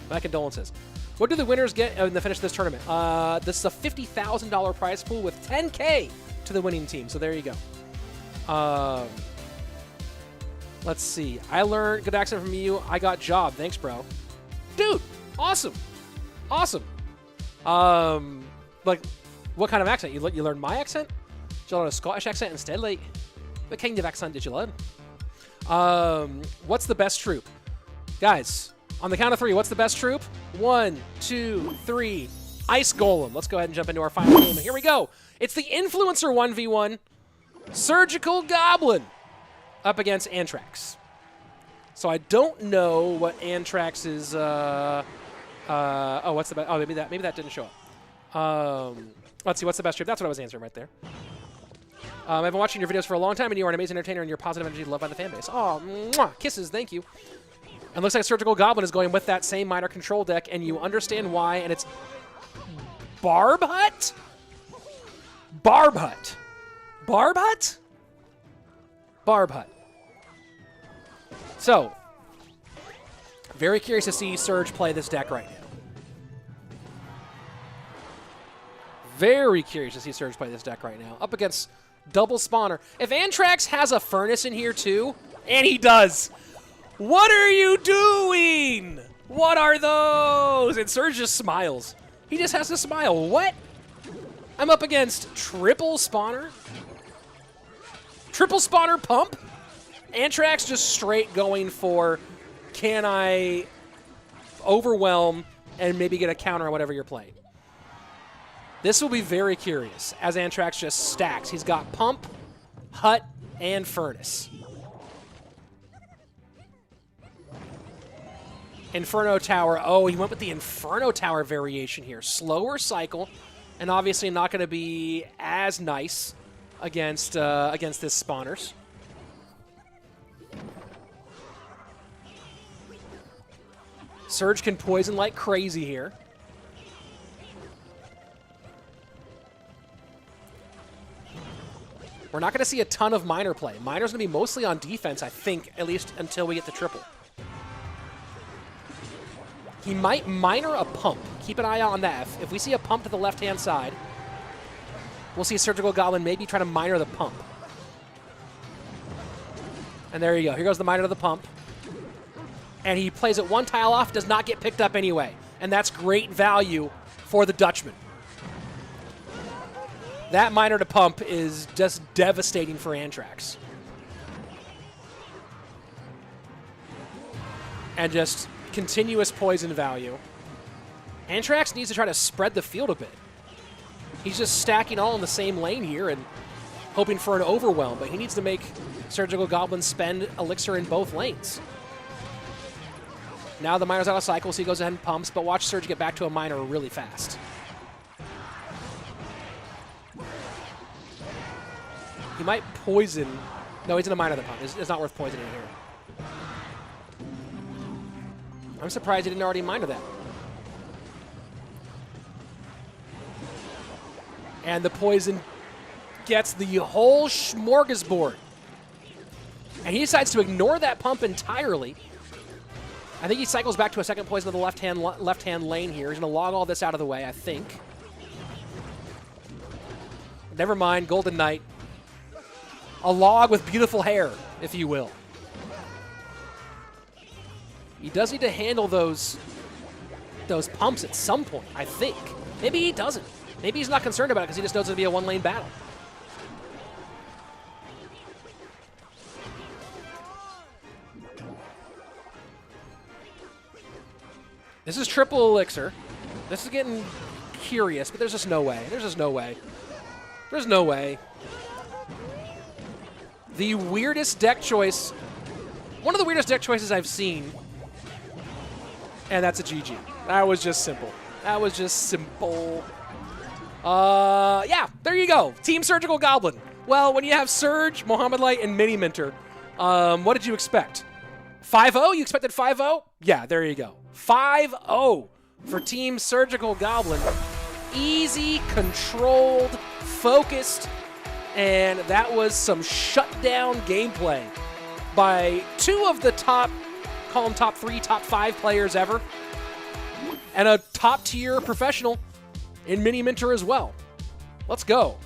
[SPEAKER 1] My condolences. What do the winners get in the finish of this tournament? This is a $50,000 prize pool with $10K to the winning team. So there you go. Let's see. I learned good accent from you. I got job. Thanks, bro. Dude, awesome. Awesome. Like, what kind of accent? You learned my accent? Did you learn a Scottish accent instead? Like, what kind of accent did you learn? What's the best troop? Guys, on the count of 3, what's the best troop? 1, 2, 3. Ice Golem. Let's go ahead and jump into our final game. Here we go. It's the Influencer 1v1. Surgical Goblin up against Antrax. So I don't know what Antrax is. What's the best? Oh, maybe that didn't show up. Let's see. What's the best troop? That's what I was answering right there. I've been watching your videos for a long time, and you are an amazing entertainer, and you're positive energy loved by the fan base. Oh, mwah, kisses. Thank you. And looks like Surgical Goblin is going with that same Minor Control deck, and you understand why, and it's Barb Hut? Barb Hut. Barb Hut? Barb Hut. So, very curious to see Surge play this deck right now. Very curious to see Surge play this deck right now. Up against double spawner. If Antrax has a furnace in here too, and he does, what are you doing? What are those? And Surge just smiles. He just has to smile. What? I'm up against triple spawner? Triple spawner pump? Antrax just straight going for, can I overwhelm and maybe get a counter on whatever you're playing? This will be very curious as Antrax just stacks. He's got pump, hut, and furnace. Inferno Tower. Oh, he went with the Inferno Tower variation here. Slower cycle, and obviously not going to be as nice against this spawners. Surge can poison like crazy here. We're not going to see a ton of Miner play. Miner's going to be mostly on defense, I think, at least until we get the triple. He might Miner a pump. Keep an eye out on that. If we see a pump to the left-hand side, we'll see Surgical Goblin maybe try to Miner the pump. And there you go. Here goes the Miner to the pump. And he plays it one tile off, does not get picked up anyway. And that's great value for the Dutchman. That Miner to pump is just devastating for Antrax. And just continuous poison value. Antrax needs to try to spread the field a bit. He's just stacking all in the same lane here and hoping for an overwhelm, but he needs to make Surgical Goblin spend Elixir in both lanes. Now the Miner's out of cycle, so he goes ahead and pumps, but watch Surge get back to a Miner really fast. He might poison. No, he's going to mine the pump. It's not worth poisoning here. I'm surprised he didn't already mine that. And the poison gets the whole smorgasbord. And he decides to ignore that pump entirely. I think he cycles back to a second poison to the left-hand lane here. He's going to log all this out of the way, I think. Never mind, Golden Knight. A log with beautiful hair, if you will. He does need to handle those pumps at some point, I think. Maybe he doesn't. Maybe he's not concerned about it because he just knows it'll be a one-lane battle. This is triple elixir. This is getting curious, but there's just no way. There's just no way. There's no way. The weirdest deck choice, one of the weirdest deck choices I've seen, and that's a GG. That was just simple. That was just simple. Yeah, there you go. Team Surgical Goblin. Well, when you have Surge, Mohamed Light, and Mini Minter, what did you expect? 5-0? You expected 5-0? Yeah, there you go. 5-0 for Team Surgical Goblin. Easy, controlled, focused, and that was some shutdown gameplay by two of the top, call them top 3, top 5 players ever, and a top-tier professional in Mini Minter as well. Let's go.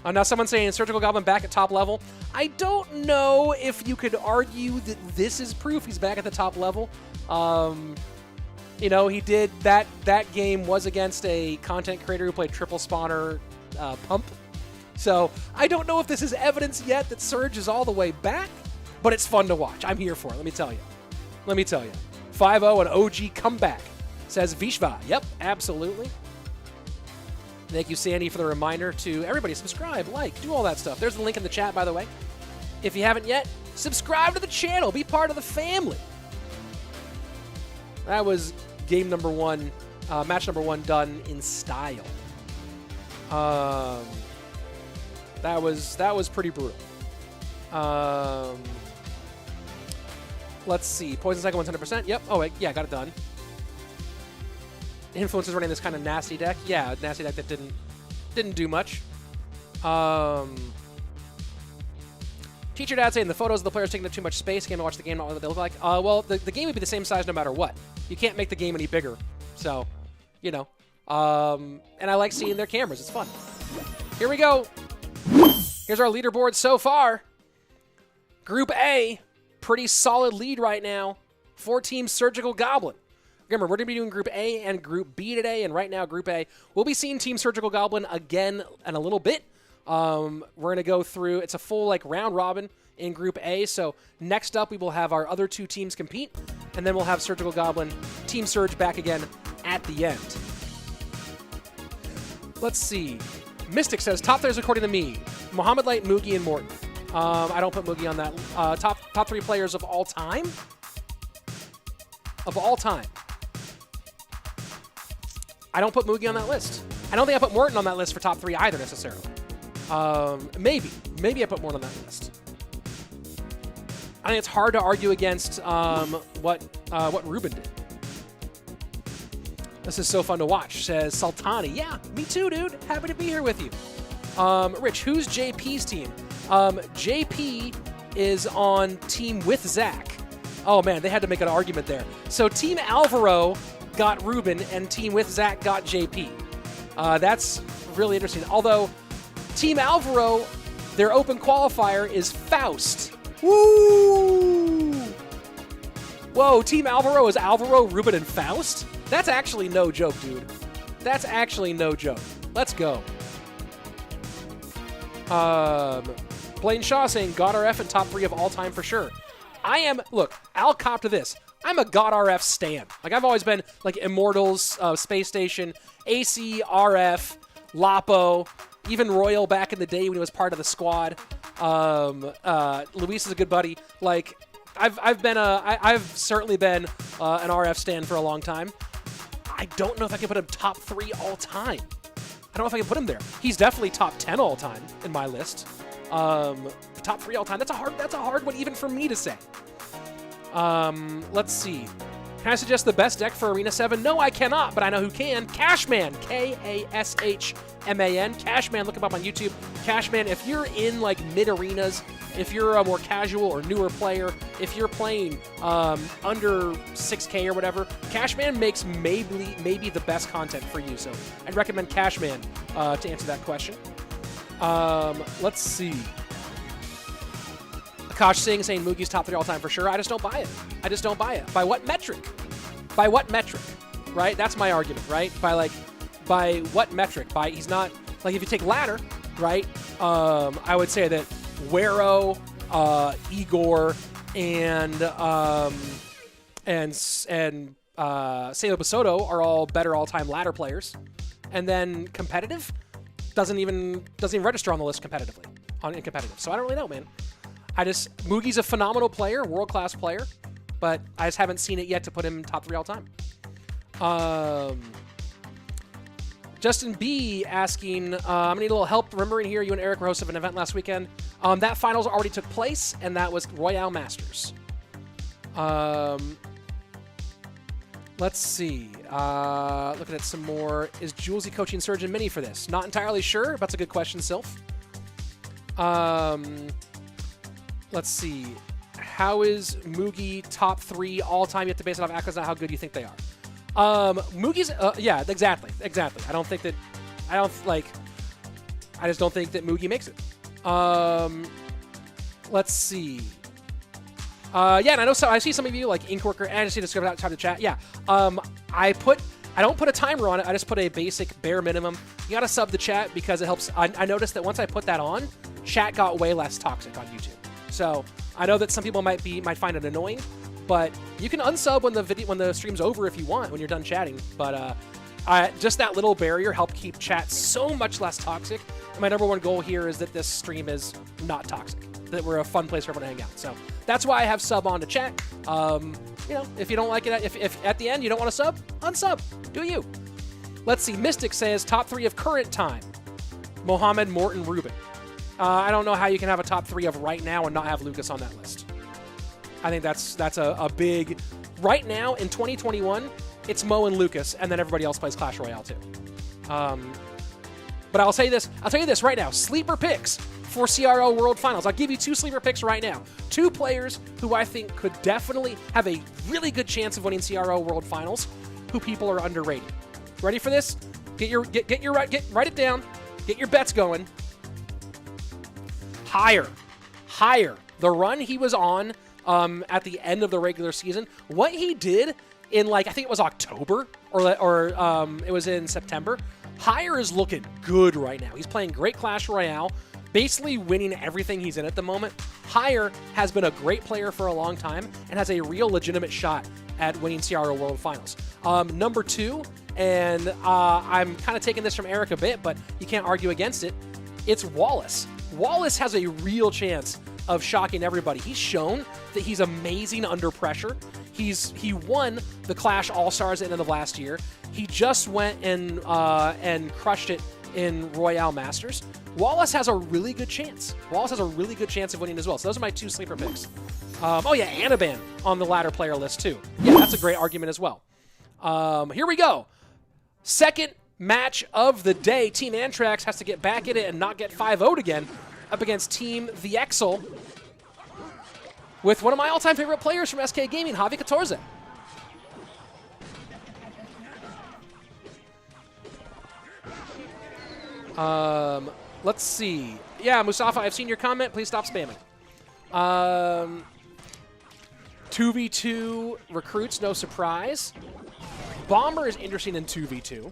[SPEAKER 1] Now someone's saying Surgical Goblin back at top level. I don't know if you could argue that this is proof he's back at the top level. You know, he did that game was against a content creator who played triple spawner pump. So I don't know if this is evidence yet that Surge is all the way back, but it's fun to watch. I'm here for it, let me tell you. Let me tell you. 5-0 and OG comeback, says Vishva. Yep, absolutely. Thank you, Sandy, for the reminder to everybody. Subscribe, like, do all that stuff. There's the link in the chat, by the way. If you haven't yet, subscribe to the channel. Be part of the family. That was game number 1, match number 1 done in style. That was pretty brutal. Let's see. Poison Cycle 100%. Yep. Oh, wait. Yeah, got it done. Influence is running this kind of nasty deck. Yeah, nasty deck that didn't do much. Teacher Dad saying the photos of the players taking up too much space. Can't watch the game, not what they look like. Well, the game would be the same size no matter what. You can't make the game any bigger. So, you know. And I like seeing their cameras. It's fun. Here we go. Here's our leaderboard so far. Group A, pretty solid lead right now for Team Surgical Goblin. Remember, we're going to be doing Group A and Group B today, and right now, Group A, we'll be seeing Team Surgical Goblin again in a little bit. We're going to go through, it's a full round robin in Group A, so next up we will have our other 2 teams compete, and then we'll have Surgical Goblin, Team Surge back again at the end. Let's see. Mystic says, top players according to me, Mohamed Light, Moogie, and Morton. I don't put Moogie on that. Top 3 players of all time? Of all time. I don't put Moogie on that list. I don't think I put Morton on that list for top 3 either, necessarily. Maybe I put Morton on that list. I think it's hard to argue against what Ruben did. This is so fun to watch, says Sultani. Yeah, me too, dude. Happy to be here with you. Rich, who's JP's team? JP is on team with Zach. Oh, man, they had to make an argument there. So Team Alvaro got Ruben, and Team with Zach got JP. That's really interesting. Although, Team Alvaro, their open qualifier is Faust. Woo! Whoa, Team Alvaro is Alvaro, Ruben, and Faust? That's actually no joke, dude. That's actually no joke. Let's go. Blaine Shaw saying God RF in top 3 of all time for sure. Look, I'll cop to this. I'm a God RF stan. I've always been Immortals, Space Station, AC, RF, Lapo, even Royal back in the day when he was part of the squad. Luis is a good buddy. I've certainly been an RF stan for a long time. I don't know if I can put him top 3 all time. I don't know if I can put him there. He's definitely top 10 all time in my list. Top 3 all time. That's a hard one even for me to say. Let's see. Can I suggest the best deck for Arena 7? No, I cannot, but I know who can. Cashman, K-A-S-H-M-A-N. Cashman, look him up on YouTube. Cashman, if you're in like mid-arenas, if you're a more casual or newer player, if you're playing under 6K or whatever, Cashman makes maybe the best content for you. So I'd recommend Cashman to answer that question. Let's see. Akash Singh saying Mugi's top 3 all time for sure. I just don't buy it. I just don't buy it. By what metric? By what metric? Right? That's my argument, right? By what metric? He's not, like if you take ladder, right? I would say that Wero, Igor, and Seiyo Basoto are all better all-time ladder players. And then competitive doesn't even register on the list competitively, in competitive. So I don't really know, man. Mugi's a phenomenal player, world-class player, but I just haven't seen it yet to put him top 3 all time. Justin B asking, I need a little help remembering here. You and Eric were hosts of an event last weekend. That finals already took place, and that was Royale Masters. Let's see. Looking at some more. Is Julesy coaching Surgeon Mini for this? Not entirely sure. That's a good question, Sylph. Let's see. How is Mugi top 3 all time? You have to base it off accolades, not how good you think they are. Mugi's, yeah, exactly. I just don't think that Mugi makes it. Let's see. Yeah, and I know I see some of you like Inkworker, and I just see this go out to chat. Yeah. I don't put a timer on it. I just put a basic bare minimum. You gotta sub the chat because it helps. I noticed that once I put that on, chat got way less toxic on YouTube. So I know that some people might find it annoying, but you can unsub when the stream's over if you want, when you're done chatting. But just that little barrier helped keep chat so much less toxic. And my number one goal here is that this stream is not toxic, that we're a fun place for everyone to hang out. So that's why I have sub on to chat. You know, if you don't like it, if at the end you don't want to sub, unsub. Do you? Let's see. Mystic says top 3 of current time: Mohamed, Morton, Ruben. I don't know how you can have a top 3 of right now and not have Lucas on that list. I think that's a big... Right now, in 2021, it's Mo and Lucas, and then everybody else plays Clash Royale too. But I'll tell you this right now. Sleeper picks for CRO World Finals. I'll give you 2 sleeper picks right now. 2 players who I think could definitely have a really good chance of winning CRO World Finals, who people are underrated. Ready for this? Write it down. Get your bets going. Higher. The run he was on at the end of the regular season, what he did in, like, I think it was October or it was in September. Higher is looking good right now. He's playing great Clash Royale, basically winning everything he's in at the moment. Higher has been a great player for a long time and has a real legitimate shot at winning CRO World Finals. Number 2, and I'm kind of taking this from Eric a bit, but you can't argue against it, it's Wallace. Wallace has a real chance of shocking everybody. He's shown that he's amazing under pressure. He won the Clash All-Stars at the end of last year. He just went and crushed it in Royale Masters. Wallace has a really good chance. Wallace has a really good chance of winning as well. So those are my 2 sleeper picks. Oh yeah, Anaban on the ladder player list too. Yeah, that's a great argument as well. Here we go. Second match of the day. Team Antrax has to get back in it and not get 5-0'd again up against Team The Exel with one of my all-time favorite players from SK Gaming, Javi14. Let's see. Yeah, Mustafa, I've seen your comment. Please stop spamming. 2v2 recruits, no surprise. Bomber is interesting in 2v2.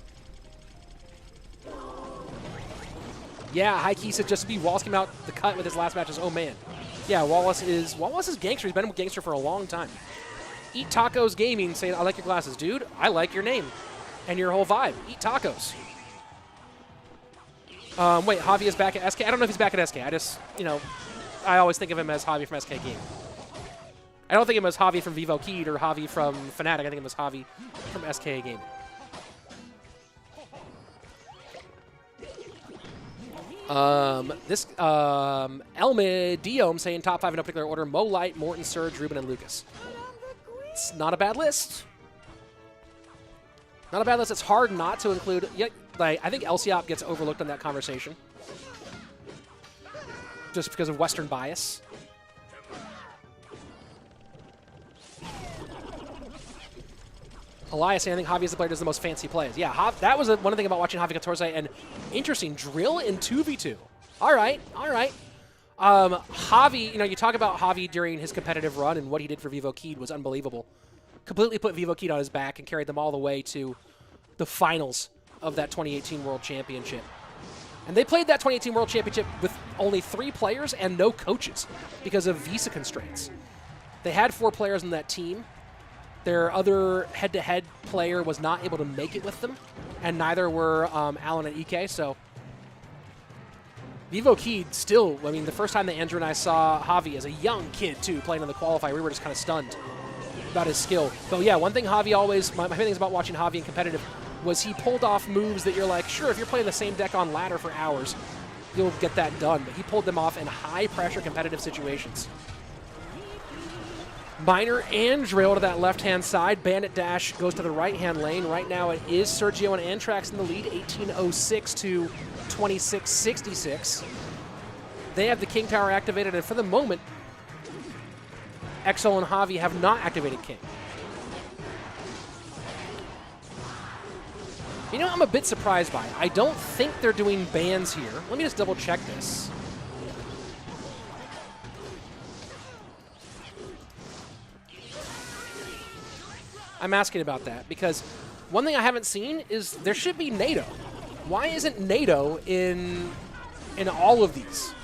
[SPEAKER 1] Yeah, High Key said just be Wallace came out the cut with his last matches. Oh man. Yeah, Wallace is gangster. He's been with gangster for a long time. Eat Tacos Gaming saying, I like your glasses. Dude, I like your name and your whole vibe. Eat tacos. Wait, Javi is back at SK? I don't know if he's back at SK. I just, you know, I always think of him as Javi from SK Gaming. I don't think of him as Javi from Vivo Keyed or Javi from Fnatic. I think of him as Javi from SK Gaming. This Elme Diom saying top 5 in no particular order: Mo Light, Morton, Surge, Ruben, and Lucas. It's not a bad list. Not a bad list. It's hard not to include. Yeah, like I think Elsiop gets overlooked in that conversation, just because of Western bias. Elias, I think Javi is the player that does the most fancy plays. Yeah, that was one thing about watching Javi14, and interesting, drill in 2v2. All right, all right. Javi, you know, you talk about Javi during his competitive run, and what he did for Vivo Keed was unbelievable. Completely put Vivo Keed on his back and carried them all the way to the finals of that 2018 World Championship. And they played that 2018 World Championship with only 3 players and no coaches because of visa constraints. They had 4 players on that team. Their other head-to-head player was not able to make it with them, and neither were Alan and Ike. So Vivo Keed still, I mean, the first time that Andrew and I saw Javi as a young kid, too, playing on the qualifier, we were just kind of stunned about his skill. But yeah, one thing Javi always, my favorite things about watching Javi in competitive was he pulled off moves that you're like, sure, if you're playing the same deck on ladder for hours, you'll get that done. But he pulled them off in high-pressure competitive situations. Miner and drill to that left-hand side. Bandit Dash goes to the right-hand lane. Right now it is Sergio and Antrax in the lead, 1806 to 2666. They have the King Tower activated, and for the moment, Exo and Javi have not activated King. You know, I'm a bit surprised by it. I don't think they're doing bans here. Let me just double-check this. I'm asking about that because one thing I haven't seen is there should be NATO. Why isn't NATO in all of these?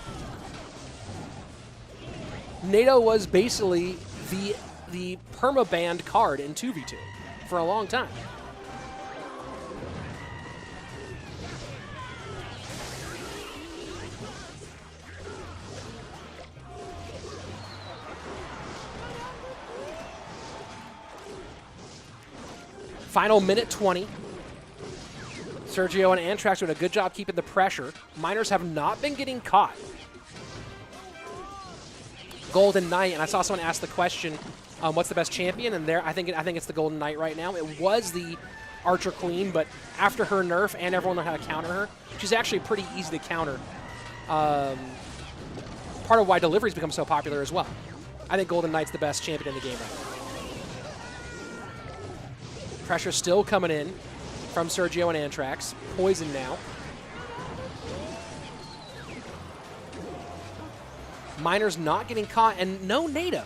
[SPEAKER 1] NATO was basically the perma-banned card in 2v2 for a long time. Final minute 20. Sergio and Antrax doing a good job keeping the pressure. Miners have not been getting caught. Golden Knight, and I saw someone ask the question, what's the best champion? And there, I think it's the Golden Knight right now. It was the Archer Queen, but after her nerf and everyone learned how to counter her, she's actually pretty easy to counter. Part of why deliveries become so popular as well. I think Golden Knight's the best champion in the game right now. Pressure still coming in from Sergio and Antrax. Poison now. Miners not getting caught, and no NATO.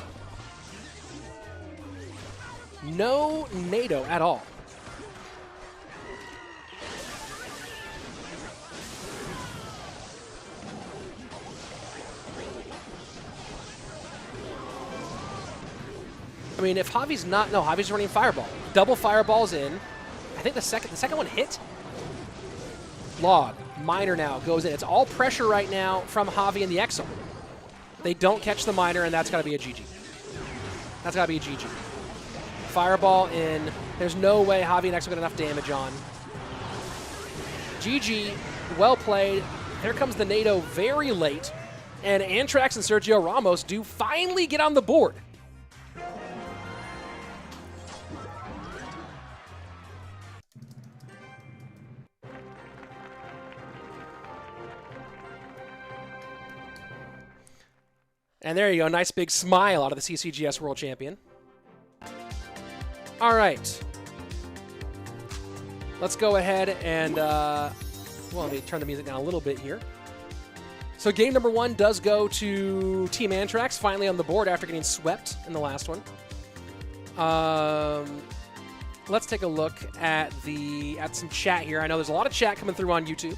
[SPEAKER 1] No NATO at all. I mean, if Javi's not, no, Javi's running Fireball. Double Fireballs in. I think the second one hit. Log. Miner now goes in. It's all pressure right now from Javi and the Exo. They don't catch the Miner, and that's got to be a GG. That's got to be a GG. Fireball in. There's no way Javi and Exo get enough damage on. GG. Well played. There comes the NATO very late. And Antrax and Sergio Ramos do finally get on the board. And there you go, nice big smile out of the CCGS World Champion. All right. Let's go ahead and, well, let me turn the music down a little bit here. So game number 1 does go to Team Antrax, finally on the board after getting swept in the last one. Let's take a look at some chat here. I know there's a lot of chat coming through on YouTube.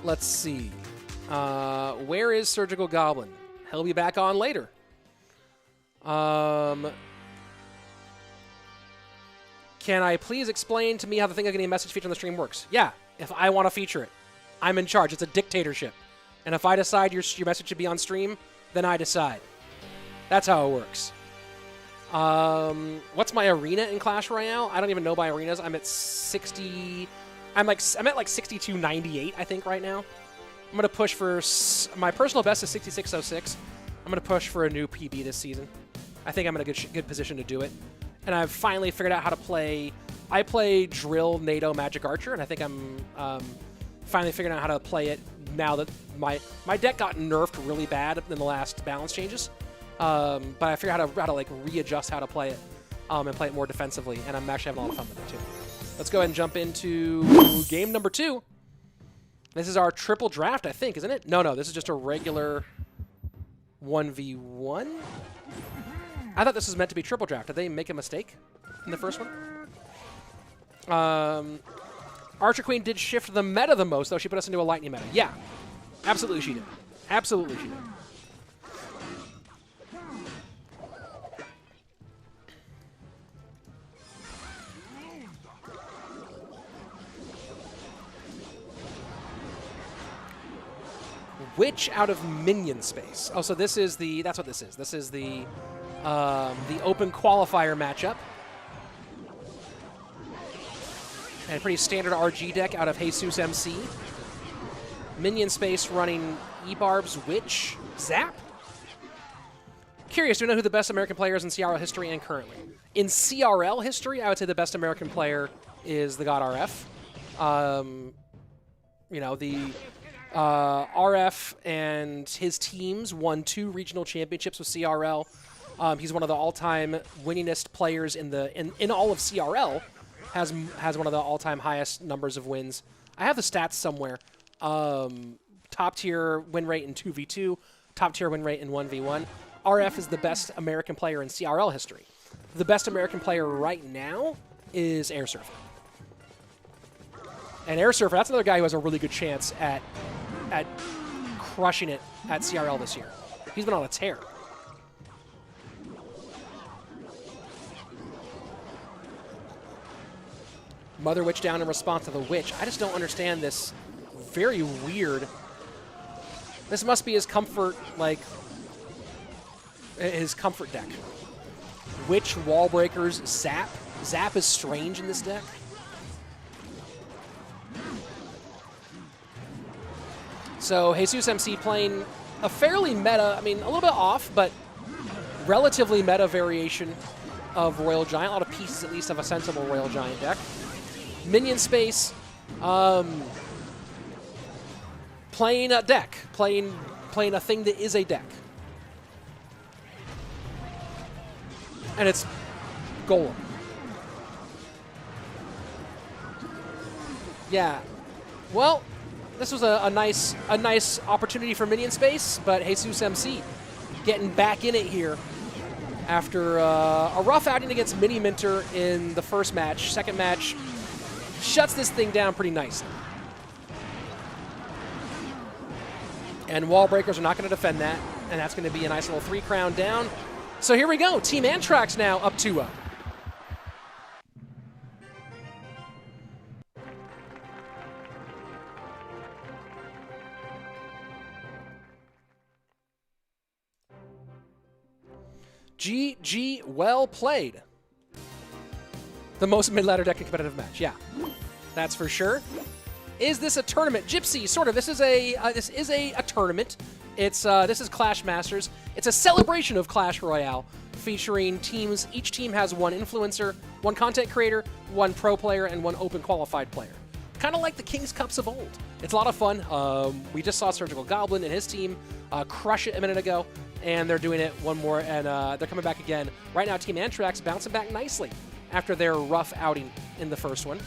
[SPEAKER 1] Let's see. Where is Surgical Goblin? He'll be back on later. Can I please explain to me how the thing of getting a message feature on the stream works? Yeah, if I want to feature it. I'm in charge. It's a dictatorship. And if I decide your message should be on stream, then I decide. That's how it works. What's my arena in Clash Royale? I don't even know my arenas. I'm at 60. I'm at like 62.98, I think, right now. I'm gonna push for my personal best is 66.06. I'm gonna push for a new PB this season. I think I'm in a good position to do it. And I've finally figured out how to play. I play Drill, NATO, Magic Archer, and I think I'm finally figuring out how to play it now that my deck got nerfed really bad in the last balance changes. But I figured out how to like readjust how to play it and play it more defensively, and I'm actually having a lot of fun with it too. Let's go ahead and jump into game number 2. This is our triple draft, I think, isn't it? No, this is just a regular 1v1. I thought this was meant to be triple draft. Did they make a mistake in the first one? Archer Queen did shift the meta the most, though. She put us into a lightning meta. Yeah, absolutely she did. Absolutely she did. Witch out of minion space. Oh, so this is the, that's what this is. This is the open qualifier matchup. And a pretty standard RG deck out of Jesus MC. Minion space running E-Barb's Witch Zap. Curious, do you know who the best American player is in CRL history and currently? In CRL history, I would say the best American player is the God RF. You know, the RF and his teams won 2 regional championships with CRL. He's one of the all-time winningest players in all of CRL. Has one of the all-time highest numbers of wins. I have the stats somewhere. Top tier win rate in 2v2, top tier win rate in 1v1. RF is the best American player in CRL history. The best American player right now is Air Surfer. And Air Surfer, that's another guy who has a really good chance at crushing it at CRL this year. He's been on a tear. Mother Witch down in response to the Witch. I just don't understand this very weird. This must be his comfort, like, his comfort deck. Witch, Wall Breakers, Zap. Zap is strange in this deck. So Jesus MC playing a fairly meta, I mean, a little bit off, but relatively meta variation of Royal Giant. A lot of pieces, at least, of a sensible Royal Giant deck. Minion space, playing a deck, playing a thing that is a deck. And it's Golem. Yeah. Well, this was a nice opportunity for minion space, but Jesus MC getting back in it here after a rough outing against Mini Minter in the first match. Second match shuts this thing down pretty nicely. And Wall Breakers are not going to defend that, and that's going to be a nice little 3 crown down. So here we go. Team Antrax now up 2-0. GG, well played. The most mid-ladder deck in competitive match, yeah. That's for sure. Is this a tournament? Gypsy, sort of. This is a tournament. It's this is Clash Masters. It's a celebration of Clash Royale, featuring teams. Each team has 1 influencer, 1 content creator, 1 pro player, and 1 open qualified player. Kind of like the King's Cups of old. It's a lot of fun. We just saw Surgical Goblin and his team crush it a minute ago, and they're doing it one more, and they're coming back again. Right now, Team Antrax bouncing back nicely after their rough outing in the first one.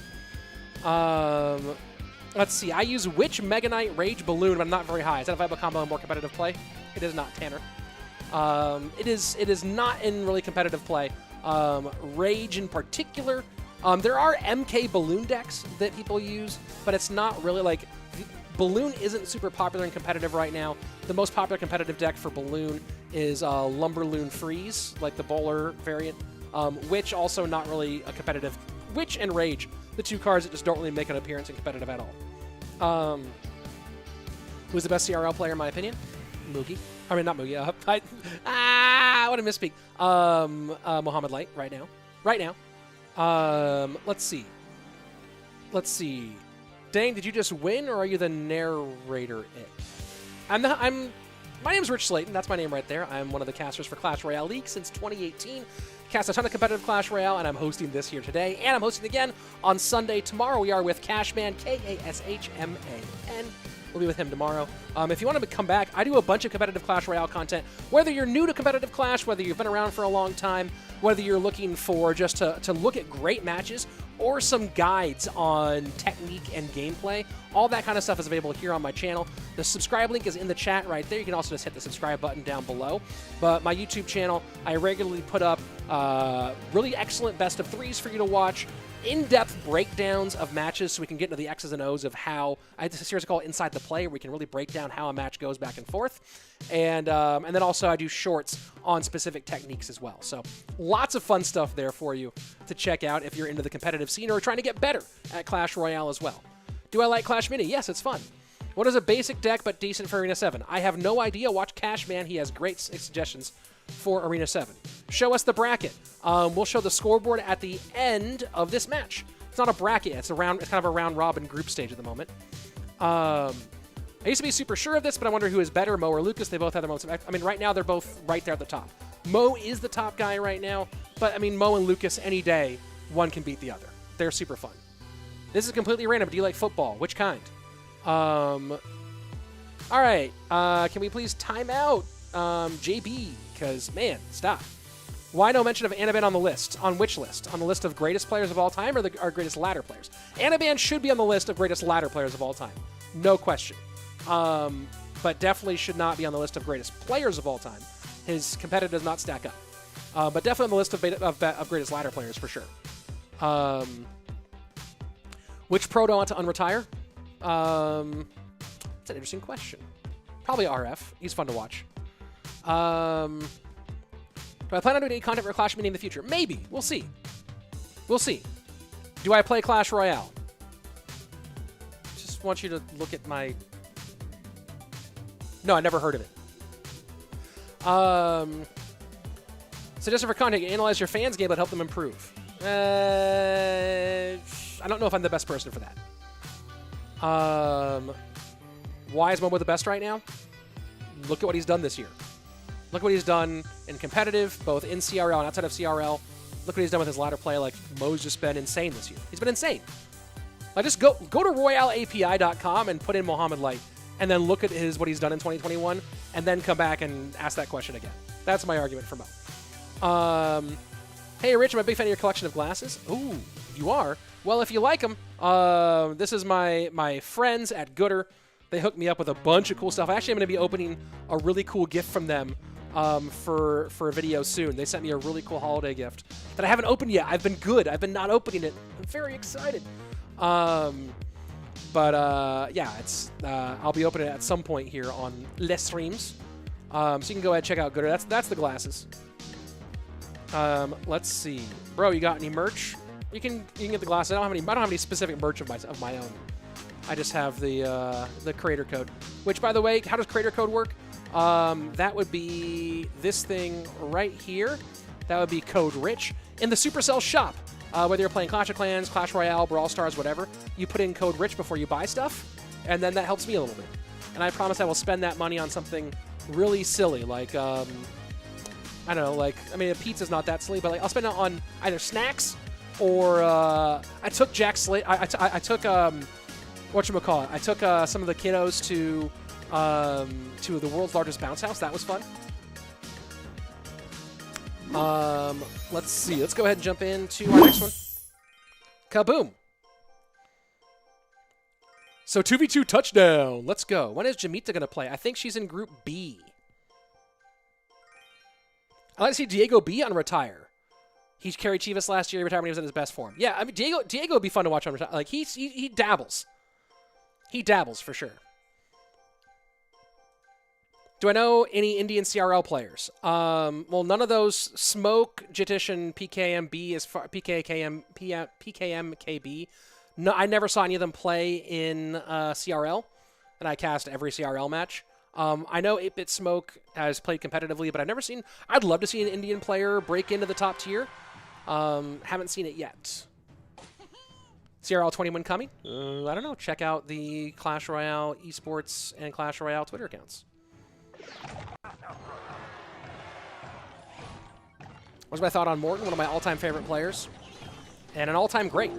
[SPEAKER 1] Let's see. I use Witch, Mega Knight, Rage, Balloon, but I'm not very high. Is that a viable combo in more competitive play? It is not, Tanner. It is not in really competitive play. Rage in particular. There are MK Balloon decks that people use, but it's not really like... Balloon isn't super popular in competitive right now. The most popular competitive deck for Balloon is Lumberloon Freeze, like the bowler variant. Witch also not really a competitive. Witch and Rage, the 2 cards that just don't really make an appearance in competitive at all. Who's the best CRL player in my opinion? Moogie. I mean, not Moogie. What a misspeak. Mohamed Light right now. Right now. Let's see. Let's see. Dang, did you just win, or are you the narrator? My name's Rich Slayton. That's my name right there. I'm one of the casters for Clash Royale League since 2018. Cast a ton of competitive Clash Royale, and I'm hosting this here today. And I'm hosting again on Sunday. Tomorrow we are with Cashman, K-A-S-H-M-A-N. We'll be with him tomorrow. If you want to come back, I do a bunch of competitive Clash Royale content. Whether you're new to competitive Clash, whether you've been around for a long time, whether you're looking for just to look at great matches, or some guides on technique and gameplay, all that kind of stuff is available here on my channel. The subscribe link is in the chat right there. You can also just hit the subscribe button down below. But my YouTube channel, I regularly put up really excellent best of threes for you to watch, in-depth breakdowns of matches so we can get into the X's and O's of how, I have a series called Inside the Play where we can really break down how a match goes back and forth. And then also I do shorts on specific techniques as well. So lots of fun stuff there for you to check out if you're into the competitive scene or trying to get better at Clash Royale as well. Do I like Clash Mini? Yes, it's fun. What is a basic deck but decent for Arena 7? I have no idea. Watch Cashman. He has great suggestions for Arena 7. Show us the bracket. We'll show the scoreboard at the end of this match. It's not a bracket. It's kind of a round-robin group stage at the moment. I used to be super sure of this, but I wonder who is better, Mo or Lucas. They both have their moments. I mean, right now, they're both right there at the top. Mo is the top guy right now, but, I mean, Mo and Lucas, any day, one can beat the other. They're super fun. This is completely random. Do you like football? Which kind? All right. Can we please time out JB? Because, man, stop. Why no mention of Anaban on the list? On which list? On the list of greatest players of all time or our greatest ladder players? Anaban should be on the list of greatest ladder players of all time. No question. But definitely should not be on the list of greatest players of all time. His competitive does not stack up. But definitely on the list of greatest ladder players for sure. Which pro do I want to unretire? That's an interesting question. Probably RF. He's fun to watch. Do I plan on doing any content for Clash Mini in the future? Maybe. We'll see. We'll see. Do I play Clash Royale? Just want you to look at my... No, I never heard of it. Suggestion for content, analyze your fans' game, but help them improve. I don't know if I'm the best person for that. Why is Momo the best right now? Look at what he's done this year. Look what he's done in competitive, both in CRL and outside of CRL. Look what he's done with his ladder play. Like, Mo's just been insane this year. He's been insane. Like, just go to royaleapi.com and put in Mohamed Light, and then look at what he's done in 2021, and then come back and ask that question again. That's my argument for Mo. Hey, Rich, I'm a big fan of your collection of glasses. Ooh, you are? Well, if you like them, this is my friends at Gooder. They hooked me up with a bunch of cool stuff. Actually, I'm going to be opening a really cool gift from them for a video soon. They sent me a really cool holiday gift that I haven't opened yet. I've been good. I've been not opening it. I'm very excited. Yeah, it's I'll be opening it at some point here on Les Streams. So you can go ahead and check out Gooder. That's the glasses. Let's see, bro. You got any merch? You can get the glasses. I don't have any specific merch of my own. I just have the creator code. Which, by the way, how does creator code work? That would be this thing right here. That would be code RICH. In the Supercell shop, whether you're playing Clash of Clans, Clash Royale, Brawl Stars, whatever, you put in code RICH before you buy stuff, and then that helps me a little bit. And I promise I will spend that money on something really silly, like, I don't know, like, I mean, a pizza's not that silly, but like, I'll spend it on either snacks or, I took Jack Slate, I took, whatchamacallit, I took some of the kiddos to the world's largest bounce house. That was fun. Let's see. Let's go ahead and jump into our next one. Kaboom. So 2v2 touchdown. Let's go. When is Jamita going to play? I think she's in Group B. I'd like to see Diego B on retire. He carried Chivas last year. He retired when he was in his best form. Yeah, I mean, Diego would be fun to watch on retire. Like, he dabbles. He dabbles for sure. Do I know any Indian CRL players? Well, none of those. Smoke, Jitish, and PKMB as far PKMKB. No, I never saw any of them play in CRL, and I cast every CRL match. I know 8-Bit Smoke has played competitively, but I'd love to see an Indian player break into the top tier. Haven't seen it yet. CRL 21 coming? I don't know. Check out the Clash Royale esports and Clash Royale Twitter accounts. What's my thought on Morton? One of my all-time favorite players. And an all-time great.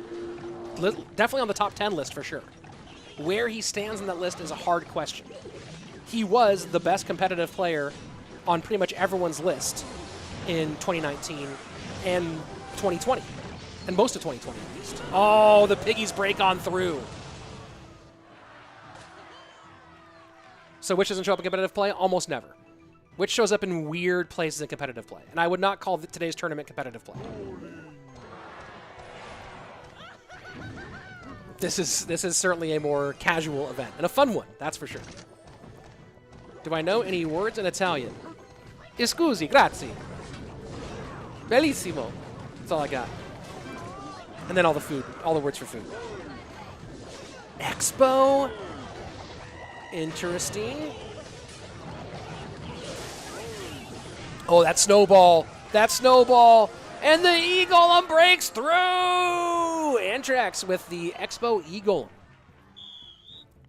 [SPEAKER 1] Definitely on the top 10 list for sure. Where he stands in that list is a hard question. He was the best competitive player on pretty much everyone's list in 2019 and 2020. And most of 2020 at least. Oh, the piggies break on through. So which doesn't show up in competitive play? Almost never. Which shows up in weird places in competitive play. And I would not call today's tournament competitive play. This is certainly a more casual event. And a fun one, that's for sure. Do I know any words in Italian? Scusi, grazie. Bellissimo. That's all I got. And then all the food, all the words for food. Expo. Interesting. Oh, that snowball. That snowball. And the Eagle breaks through. Antrax with the Expo Eagle.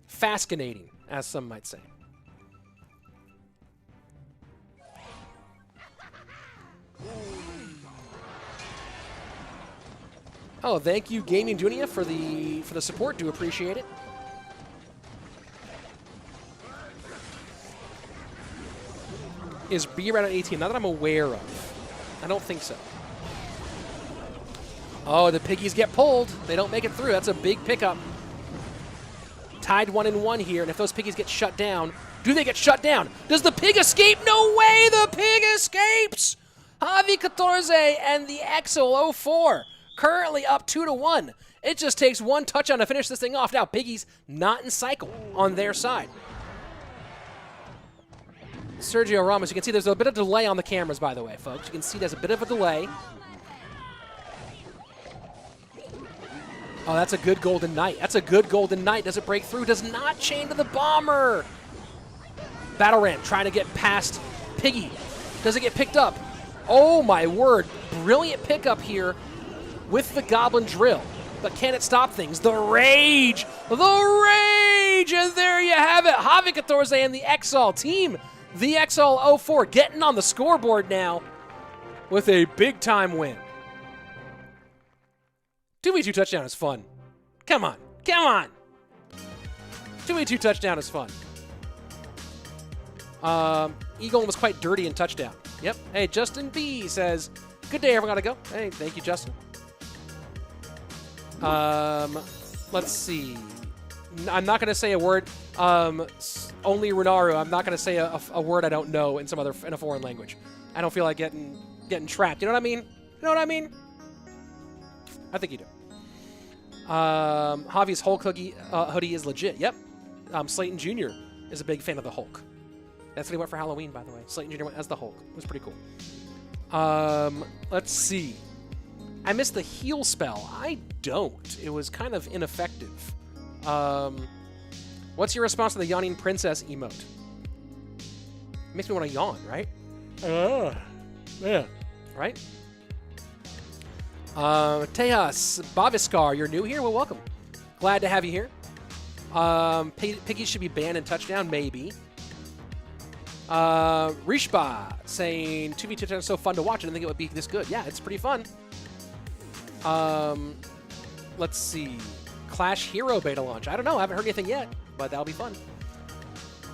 [SPEAKER 1] Fascinating, as some might say. Oh, thank you, Gaming Junior, for the support. Do appreciate it. Is B around an 18? Not that I'm aware of. I don't think so. Oh, the piggies get pulled. They don't make it through. That's a big pickup. Tied 1-1 here, and if those piggies get shut down, do they get shut down? Does the pig escape? No way! The pig escapes! Javi14 and the XO04. Currently up 2-1. It just takes one touchdown to finish this thing off. Now, piggies not in cycle on their side. Sergio Ramos, you can see there's a bit of delay on the cameras, by the way, folks. You can see there's a bit of a delay. Oh, that's a good Golden Knight. That's a good Golden Knight. Does it break through? Does not chain to the bomber. Battle Ram trying to get past Piggy. Does it get picked up? Oh, my word. Brilliant pickup here with the Goblin drill. But can it stop things? The rage! The rage! And there you have it. Javi14 and the XL team. The XL04 getting on the scoreboard now with a big-time win. 2v2 touchdown is fun. Come on. Come on. 2v2 touchdown is fun. Eagle was quite dirty in touchdown. Yep. Hey, Justin B says, good day, everyone. Gotta go. Hey, thank you, Justin. Let's see. I'm not going to say a word. Only Renaru. I'm not going to say a word I don't know in in a foreign language. I don't feel like getting trapped. You know what I mean? You know what I mean? I think you do. Javi's Hulk hoodie is legit. Yep. Slayton Jr. is a big fan of the Hulk. That's what he went for Halloween, by the way. Slayton Jr. went as the Hulk. It was pretty cool. Let's see. I missed the heal spell. I don't. It was kind of ineffective. What's your response to the yawning princess emote? Makes me want to yawn, right? Yeah. Right? Tejas Baviskar, you're new here? Well, welcome. Glad to have you here. Piggies should be banned in touchdown, maybe. Rishba saying 2v2 touchdown is so fun to watch. I didn't think it would be this good. Yeah, it's pretty fun. Let's see. Clash Hero beta launch. I don't know. I haven't heard anything yet, but that'll be fun.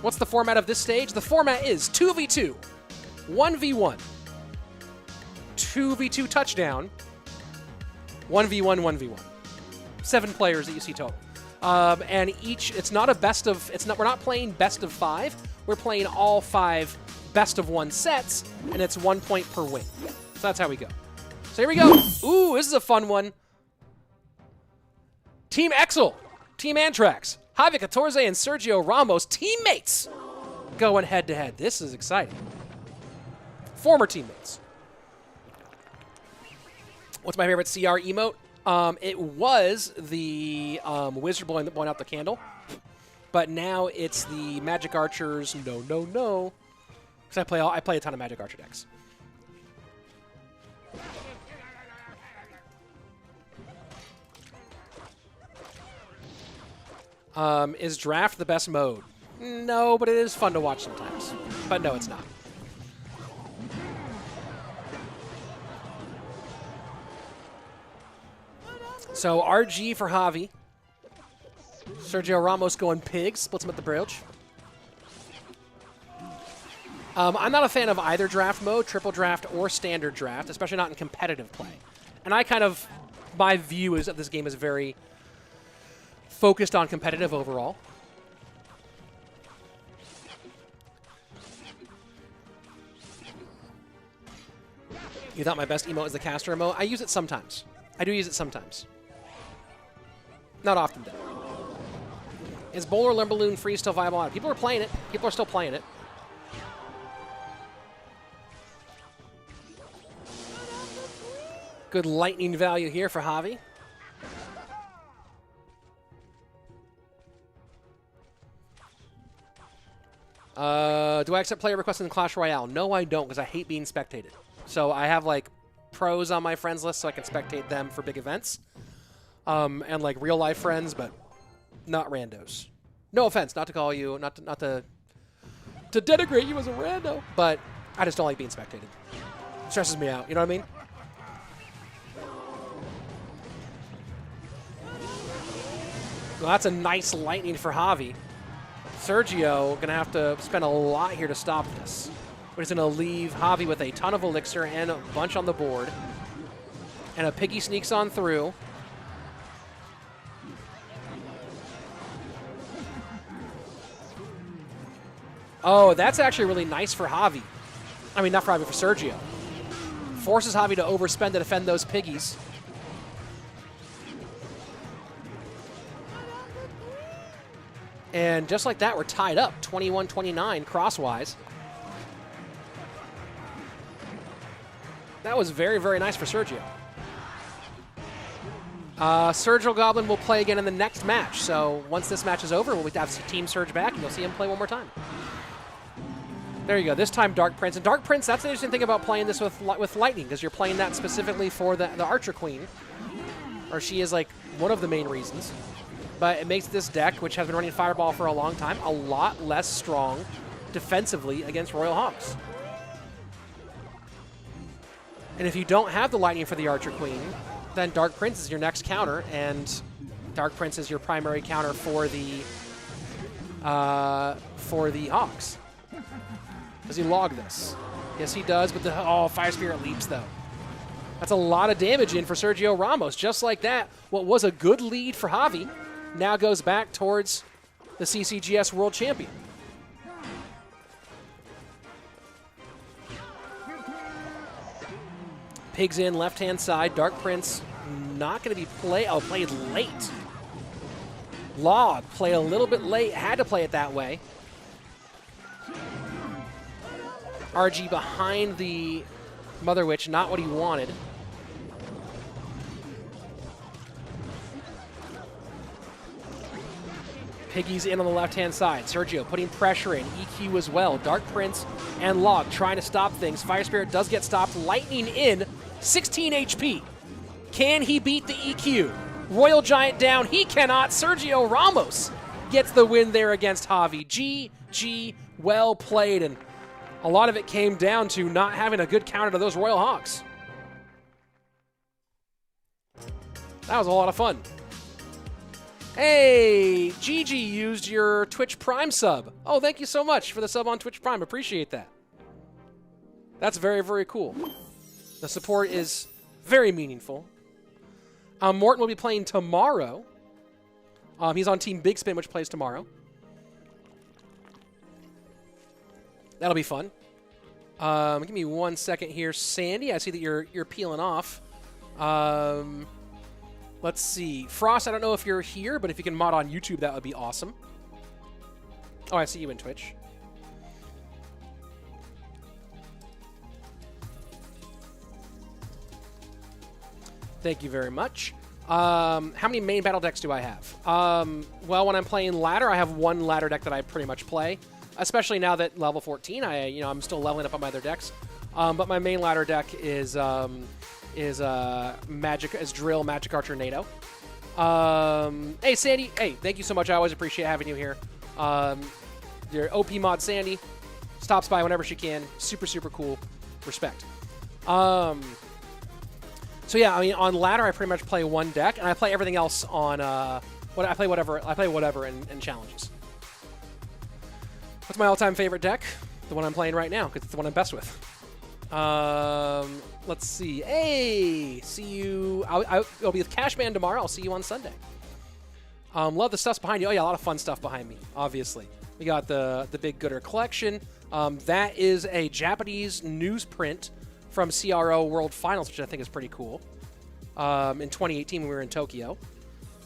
[SPEAKER 1] What's the format of this stage? The format is 2v2, 1v1, 2v2 touchdown, 1v1, 1v1. 7 players that you see total. And it's not a best of, we're not playing best of 5. We're playing all 5 best of 1 sets, and it's 1 point per win. So that's how we go. So here we go. Ooh, this is a fun one. Team Exel, Team Antrax, Javi14 and Sergio Ramos, teammates, going head-to-head. This is exciting. Former teammates. What's my favorite CR emote? It was the wizard blowing out the candle. but now it's the Magic Archers. No, no, no. Because I play a ton of Magic Archer decks. Is draft the best mode? No, but it is fun to watch sometimes. But no, it's not. So RG for Javi. Sergio Ramos going pigs, splits him at the bridge. I'm not a fan of either draft mode, triple draft or standard draft, especially not in competitive play. And I kind of, my view is that this game is very focused on competitive overall. You thought my best emote is the caster emote? I use it sometimes. I do use it sometimes. Not often, though. Is Bowler Limberloon Free still viable? People are playing it. People are still playing it. Good lightning value here for Javi. Do I accept player requests in Clash Royale? No, I don't, because I hate being spectated. So I have, like, pros on my friends list so I can spectate them for big events. And, like, real-life friends, but not randos. No offense, not to call you, not to denigrate you as a rando, but I just don't like being spectated. It stresses me out, you know what I mean? Well, that's a nice lightning for Javi. Sergio going to have to spend a lot here to stop this. But he's going to leave Javi with a ton of elixir and a bunch on the board. And a piggy sneaks on through. Oh, that's actually really nice for Javi. I mean, not for Javi, for Sergio. Forces Javi to overspend to defend those piggies. And just like that, we're tied up, 21-29 crosswise. That was very, very nice for Sergio. Sergio Goblin will play again in the next match. So once this match is over, we'll have Team Surge back, and you'll see him play one more time. There you go. This time, Dark Prince. And Dark Prince, that's the interesting thing about playing this with Lightning, because you're playing that specifically for the Archer Queen. Or she is, like, one of the main reasons. But it makes this deck, which has been running Fireball for a long time, a lot less strong defensively against Royal Hawks. And if you don't have the Lightning for the Archer Queen, then Dark Prince is your next counter, and Dark Prince is your primary counter for the Hawks. Does he log this? Yes, he does, but Fire Spirit leaps, though. That's a lot of damage in for Sergio Ramos. Just like that, what was a good lead for Javi now goes back towards the CCGS World Champion. Pigs in, left-hand side. Dark Prince not going to be played late. Log played a little bit late, had to play it that way. RG behind the Mother Witch, not what he wanted. Piggy's in on the left-hand side. Sergio putting pressure in. EQ as well. Dark Prince and Log trying to stop things. Fire Spirit does get stopped. Lightning in. 16 HP. Can he beat the EQ? Royal Giant down. He cannot. Sergio Ramos gets the win there against Javi. GG. Well played. And a lot of it came down to not having a good counter to those Royal Hawks. That was a lot of fun. Hey, Gigi used your Twitch Prime sub. Oh, thank you so much for the sub on Twitch Prime. Appreciate that. That's very, very cool. The support is very meaningful. Morton will be playing tomorrow. He's on Team Big Spin, which plays tomorrow. That'll be fun. Give me 1 second here. Sandy, I see that you're peeling off. Let's see. Frost, I don't know if you're here, but if you can mod on YouTube, that would be awesome. Oh, I see you in Twitch. Thank you very much. How many main battle decks do I have? Well, when I'm playing ladder, I have one ladder deck that I pretty much play. Especially now that level 14, I'm still leveling up on my other decks. But my main ladder deck is Drill, Magic Archer, NATO. Hey Sandy, hey, thank you so much. I always appreciate having you here. Your OP mod Sandy stops by whenever she can. Super, super cool. Respect. So yeah, I mean, on ladder I pretty much play one deck, and I play everything else on I play whatever in challenges. What's my all-time favorite deck? The one I'm playing right now, because it's the one I'm best with. Let's see. Hey, see you. I'll be with Cashman tomorrow. I'll see you on Sunday. Love the stuff's behind you. Oh yeah, a lot of fun stuff behind me. Obviously, we got the Big Gooder collection. That is a Japanese newsprint from CRO World Finals, which I think is pretty cool. In 2018 when we were in Tokyo.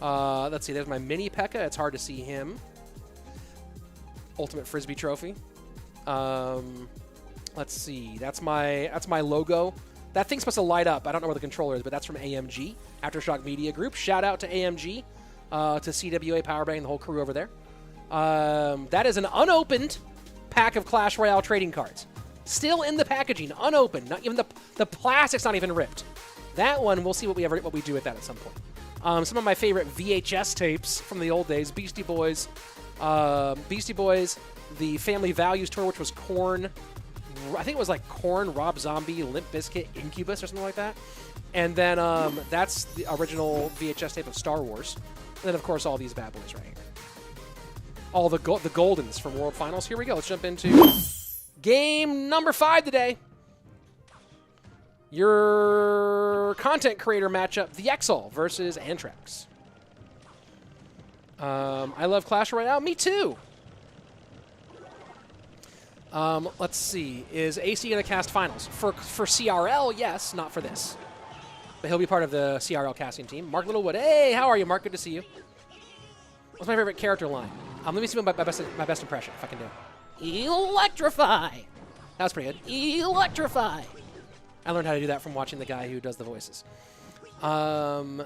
[SPEAKER 1] Let's see. There's my mini P.E.K.K.A. It's hard to see him. Ultimate Frisbee Trophy. Let's see. That's my logo. That thing's supposed to light up. I don't know where the controller is, but that's from AMG, Aftershock Media Group. Shout out to AMG, to CWA Powerbank and the whole crew over there. That is an unopened pack of Clash Royale trading cards. Still in the packaging, unopened. Not even the plastic's not even ripped. That one, we'll see what we do with that at some point. Some of my favorite VHS tapes from the old days: Beastie Boys, the Family Values tour, which was Korn. I think it was like Korn, Rob Zombie, Limp Bizkit, Incubus, or something like that. And then that's the original VHS tape of Star Wars. And then, of course, all these bad boys right here. All the Goldens from World Finals. Here we go. Let's jump into game number 5 today. Your content creator matchup, the Exol versus Antrax. I love Clash Royale. Me too. Let's see. Is AC going to cast finals? For CRL, yes, not for this. But he'll be part of the CRL casting team. Mark Littlewood. Hey, how are you, Mark? Good to see you. What's my favorite character line? Let me see my best impression, if I can do it. Electrify! That was pretty good. Electrify! I learned how to do that from watching the guy who does the voices. Oh,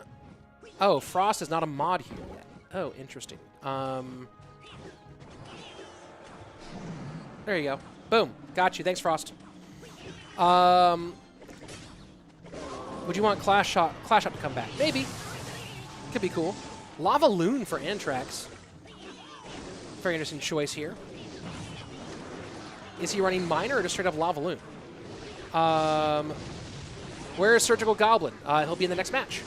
[SPEAKER 1] Frost is not a mod here yet. Oh, interesting. There you go. Boom. Got you. Thanks, Frost. Would you want Clash Shot to come back? Maybe. Could be cool. Lava Loon for Antrax. Very interesting choice here. Is he running Miner or just straight up Lava Loon? Where is Surgical Goblin? He'll be in the next match.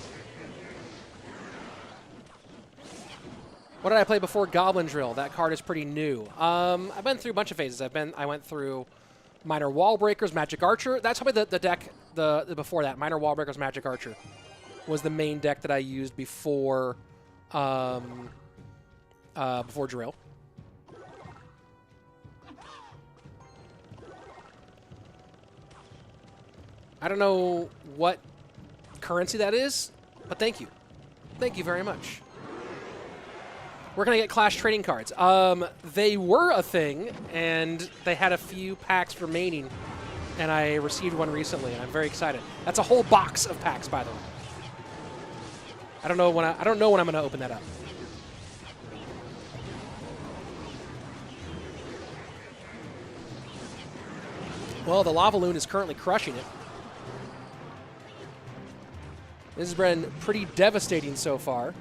[SPEAKER 1] What did I play before Goblin Drill? That card is pretty new. I've been through a bunch of phases. I went through Minor Wall Breakers, Magic Archer. That's probably the deck before that. Minor Wall Breakers, Magic Archer was the main deck that I used before Drill. I don't know what currency that is, but thank you. Thank you very much. We're going to get Clash trading cards. They were a thing, and they had a few packs remaining, and I received one recently, and I'm very excited. That's a whole box of packs, by the way. I don't know when I'm going to open that up. Well, the Lava Loon is currently crushing it. This has been pretty devastating so far.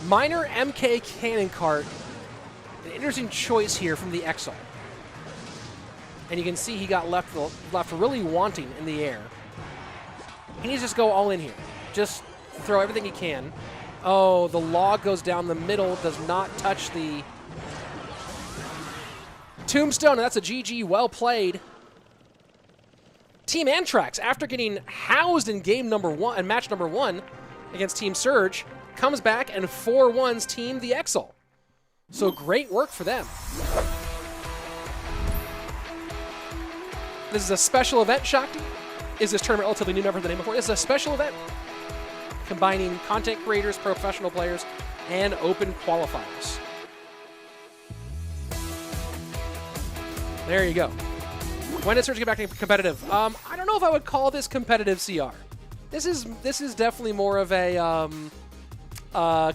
[SPEAKER 1] Minor MK Cannon Cart. An interesting choice here from the Exol. And you can see he got left really wanting in the air. He needs to just go all in here. Just throw everything he can. Oh, the log goes down the middle, does not touch the Tombstone, and that's a GG. Well played. Team Antrax, after getting housed in game number 1 and match number 1 against Team Surge, comes back and 4-1s Team the Exol. So great work for them. This is a special event, Shakti. is this tournament relatively new, never heard the name before. It's a special event combining content creators, professional players, and open qualifiers. There you go. When did Surge get back to competitive? I don't know if I would call this competitive CR. This is definitely more of a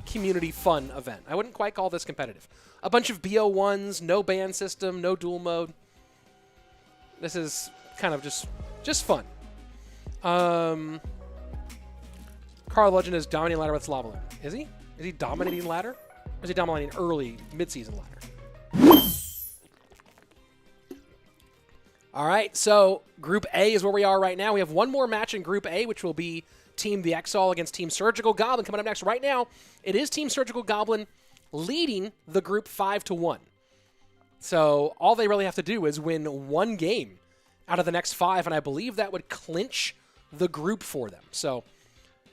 [SPEAKER 1] community fun event. I wouldn't quite call this competitive. A bunch of BO1s, no ban system, no duel mode. This is kind of just fun. Carl Legend is dominating ladder with Lava Balloon. Is he? Is he dominating ladder? Or is he dominating early, mid-season ladder? All right, so Group A is where we are right now. We have one more match in Group A, which will be Team the Exile against Team Surgical Goblin coming up next. Right now, it is Team Surgical Goblin leading the group 5-1. So all they really have to do is win one game out of the next 5, and I believe that would clinch the group for them. So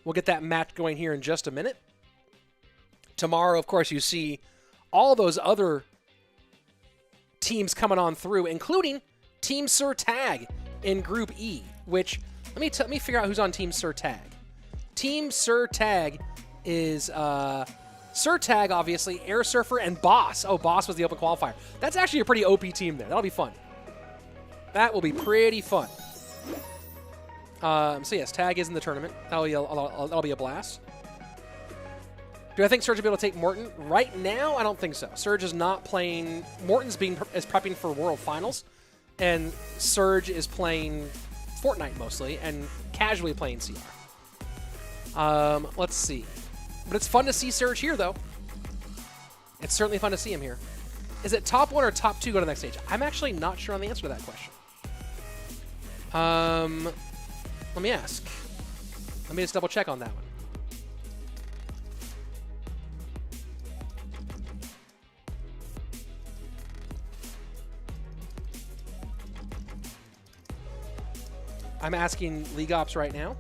[SPEAKER 1] we'll get that match going here in just a minute. Tomorrow, of course, you see all those other teams coming on through, including Team Sir Tag in Group E, which, let me figure out who's on Team Sir Tag. Team Sir Tag is Sir Tag, obviously, Air Surfer, and Boss. Oh, Boss was the open qualifier. That's actually a pretty OP team there. That'll be fun. That will be pretty fun. So yes, Tag is in the tournament. That'll be a blast. Do I think Surge will be able to take Morton? Right now, I don't think so. Surge is not playing. Morton's is prepping for World Finals, and Surge is playing Fortnite mostly and casually playing CR. Let's see. But it's fun to see Surge here, though. It's certainly fun to see him here. Is it top 1 or top 2 go to the next stage? I'm actually not sure on the answer to that question. Let me ask. Let me just double check on that one. I'm asking League Ops right now.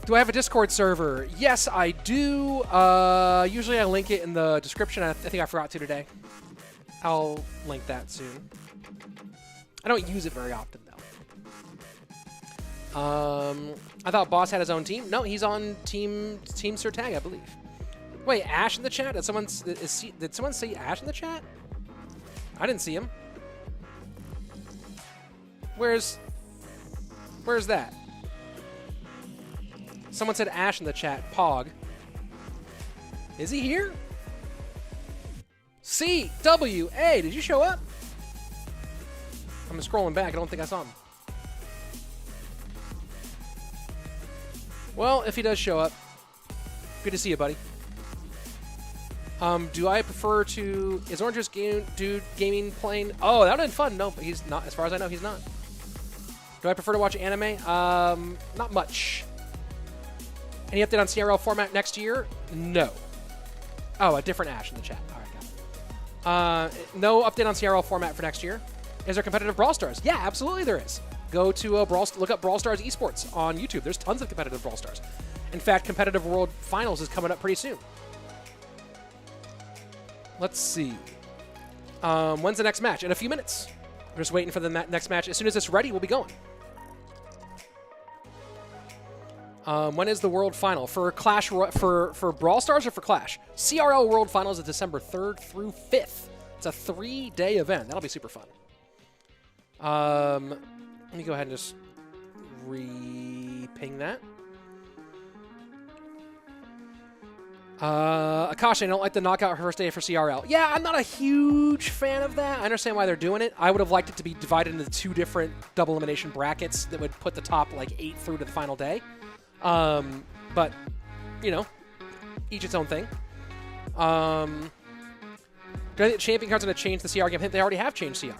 [SPEAKER 1] Do I have a Discord server? Yes, I do. Usually I link it in the description. I think I forgot to today. I'll link that soon. I don't use it very often, though. I thought Boss had his own team. No, he's on Team Sir Tag, I believe. Wait, Ash in the chat? Did someone say Ash in the chat? I didn't see him. Where's that? Someone said Ash in the chat. Pog. Is he here? CWA, did you show up? I'm scrolling back. I don't think I saw him. Well, if he does show up, good to see you, buddy. Do I prefer to... Is Orange Juice Dude Gaming playing... Oh, that would have been fun. No, but he's not. As far as I know, he's not. Do I prefer to watch anime? Not much. Any update on CRL format next year? No. Oh, a different Ash in the chat. All right, got it. No update on CRL format for next year. Is there competitive Brawl Stars? Yeah, absolutely there is. Go to look up Brawl Stars Esports on YouTube. There's tons of competitive Brawl Stars. In fact, competitive World Finals is coming up pretty soon. Let's see. When's the next match? In a few minutes. We're just waiting for the next match. As soon as it's ready, we'll be going. When is the World Final? For Clash for Brawl Stars or for Clash? CRL World Finals is December 3rd through 5th. It's a 3-day event. That'll be super fun. Let me go ahead and just re-ping that. Akashi, I don't like the knockout first day for CRL. Yeah, I'm not a huge fan of that. I understand why they're doing it. I would have liked it to be divided into 2 different double elimination brackets that would put the top, 8 through to the final day. But, you know, each its own thing. Do I think champion cards are going to change the CR game? I think they already have changed CR.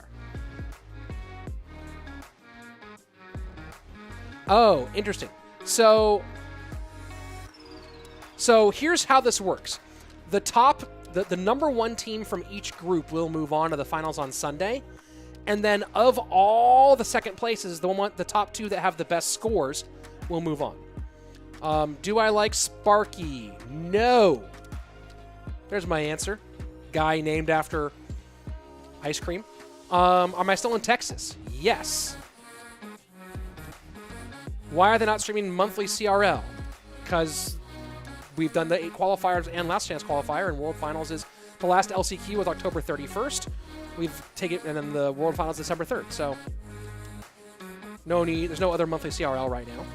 [SPEAKER 1] Oh, interesting. So here's how this works. The number 1 team from each group will move on to the finals on Sunday. And then of all the second places, the top 2 that have the best scores will move on. Do I like Sparky? No. There's my answer. Guy named after ice cream. Am I still in Texas? Yes. Why are they not streaming monthly CRL? Because we've done the 8 qualifiers and last chance qualifier, and World Finals is the last LCQ with October 31st. We've taken it, and then the World Finals December 3rd. So no need. There's no other monthly CRL right now.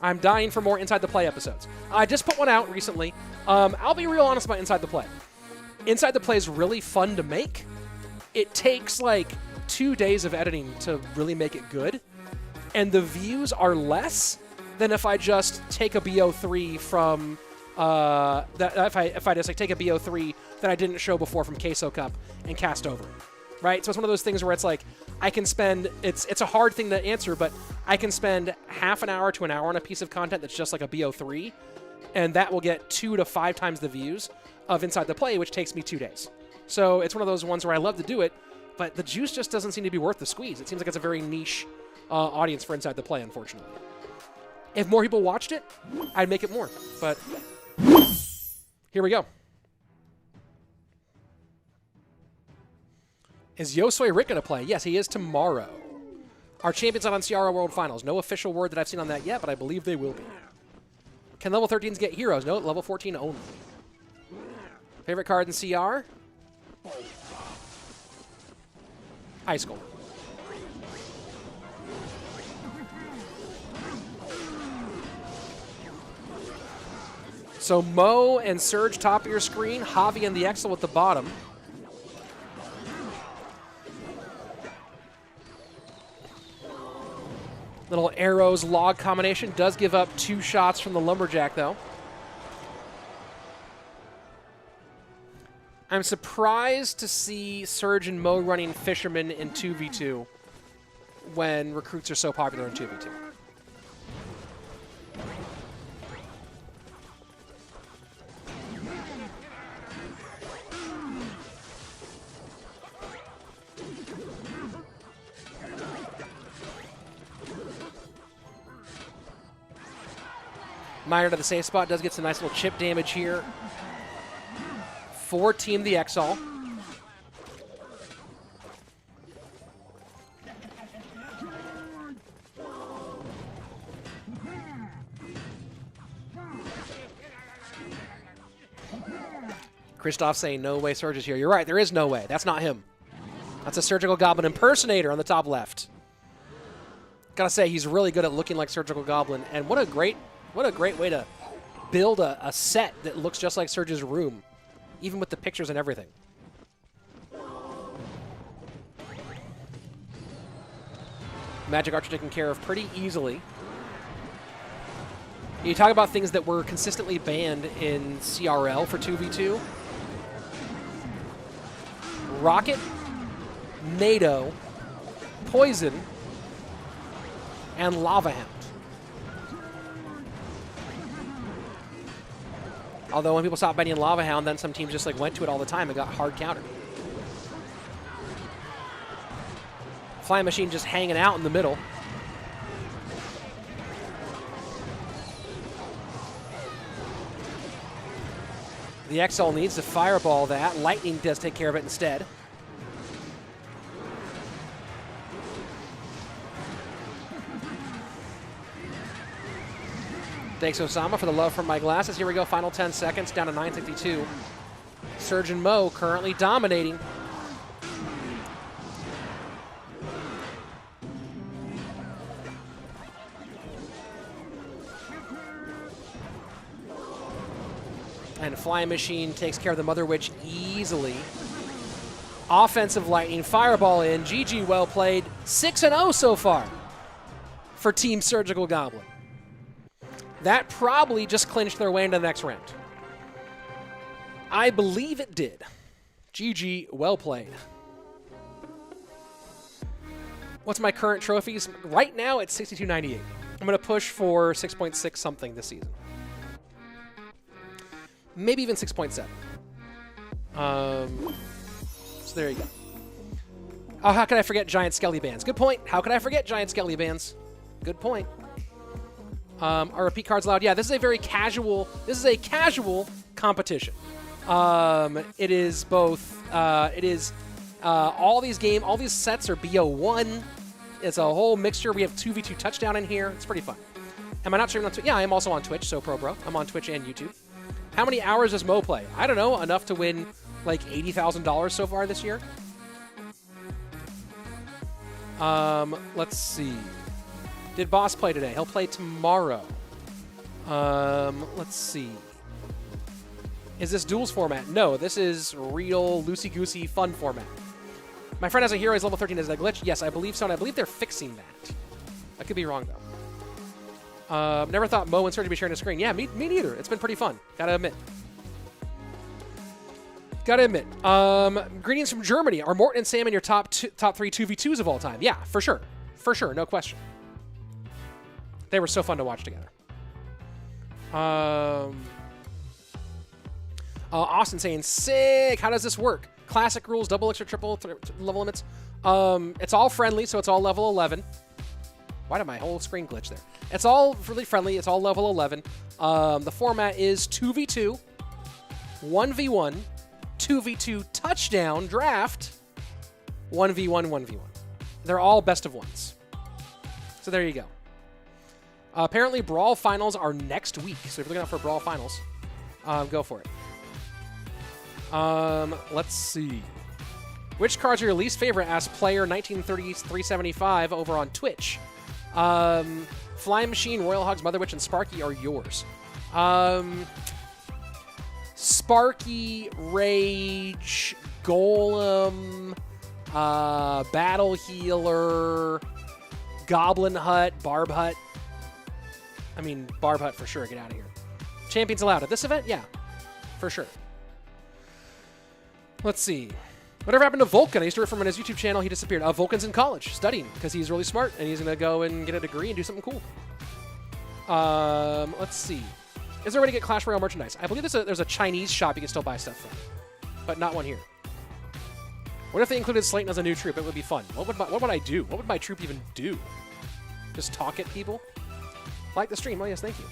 [SPEAKER 1] I'm dying for more Inside the Play episodes. I just put one out recently. I'll be real honest about Inside the Play. Inside the Play is really fun to make. It takes like 2 days of editing to really make it good. And the views are less than if I just take a BO3 from if I just like take a BO3 that I didn't show before from Queso Cup and cast over it, right? So it's one of those things where it's like I can spend it's a hard thing to answer, but I can spend half an hour to an hour on a piece of content that's just like a BO3, and that will get 2 to 5 times the views of Inside the Play, which takes me 2 days. So it's one of those ones where I love to do it, but the juice just doesn't seem to be worth the squeeze. It seems like it's a very niche audience for Inside the Play, unfortunately. If more people watched it, I'd make it more. But here we go. Is Yosoi Rick going to play? Yes, he is tomorrow. Our champion's not on CRO World Finals. No official word that I've seen on that yet, but I believe they will be. Can level 13s get heroes? No, level 14 only. Favorite card in CR? Ice Golem. So Mo and Surge top of your screen, Javi and the Excel at the bottom. Little arrows log combination does give up 2 shots from the Lumberjack though. I'm surprised to see Surge and Mo running Fisherman in 2v2 when recruits are so popular in 2v2. Miner to the safe spot, does get some nice little chip damage here for Team the Exalt. Christoph saying no way Surge is here. You're right, there is no way. That's not him. That's a Surgical Goblin impersonator on the top left. Gotta say, he's really good at looking like Surgical Goblin, and what a great way to build a set that looks just like Surge's room, even with the pictures and everything. Magic Archer taken care of pretty easily. You talk about things that were consistently banned in CRL for 2v2. Rocket, NATO, Poison, and Lava Hound. Although when people stopped banning Lava Hound, then some teams just like went to it all the time and got hard countered. Flying Machine just hanging out in the middle. The XL needs to fireball that. Lightning does take care of it instead. Thanks, Osama, for the love from my glasses. Here we go, final 10 seconds, down to 9:52. Surge and Mo currently dominating. And Flying Machine takes care of the Mother Witch easily. Offensive Lightning, Fireball in. GG, well played. 6-0 so far for Team Surgical Goblin. That probably just clinched their way into the next round. I believe it did. GG, well played. What's my current trophies? Right now, it's 62.98. I'm going to push for 6.6 something this season. Maybe even 6.7. So there you go. Oh, how could I forget Giant Skelly Bands? Good point. How could I forget Giant Skelly Bands? Good point. Are repeat cards allowed? Yeah, this is a very casual. This is a casual competition. It is both. All these sets are BO1. It's a whole mixture. We have 2v2 touchdown in here. It's pretty fun. Am I not streaming on Twitch? Yeah, I am also on Twitch, so bro. I'm on Twitch and YouTube. How many hours does Mo play? I don't know, enough to win like $80,000 so far this year. Let's see. Did Boss play today? He'll play tomorrow. Let's see. Is this duels format? No, this is real loosey-goosey fun format. My friend has a hero. He's level 13. Is that a glitch? Yes, I believe so, and I believe they're fixing that. I could be wrong, though. Never thought Mo and Serge would be sharing a screen. Yeah, me neither. It's been pretty fun. Gotta admit. Greetings from Germany. Are Morton and Sam in your top 3 2v2s of all time? Yeah, for sure. For sure, no question. They were so fun to watch together. Austin saying, sick. How does this work? Classic rules, double extra, triple level limits. It's all friendly, so it's all level 11. Why did my whole screen glitch there? It's all really friendly. It's all level 11. The format is 2v2, 1v1, 2v2 touchdown, draft, 1v1, 1v1. They're all best of ones. So there you go. Apparently, Brawl Finals are next week. So if you're looking out for Brawl Finals, go for it. Let's see. Which cards are your least favorite? Asked player 193375 over on Twitch. Flying Machine, Royal Hogs, Mother Witch, and Sparky are yours. Sparky, Rage, Golem, Battle Healer, Goblin Hut, Barb Hut. I mean, Barb Hut for sure. Get out of here. Champions allowed at this event? Yeah, for sure. Let's see. Whatever happened to Vulcan? I used to refer him on his YouTube channel. He disappeared. Vulcan's in college studying because he's really smart and he's going to go and get a degree and do something cool. Let's see. Is there a way to get Clash Royale merchandise? I believe there's a Chinese shop you can still buy stuff from, but not one here. What if they included Slayton as a new troop? It would be fun. What would I do? What would my troop even do? Just talk at people? Like the stream. Oh, yes, thank you.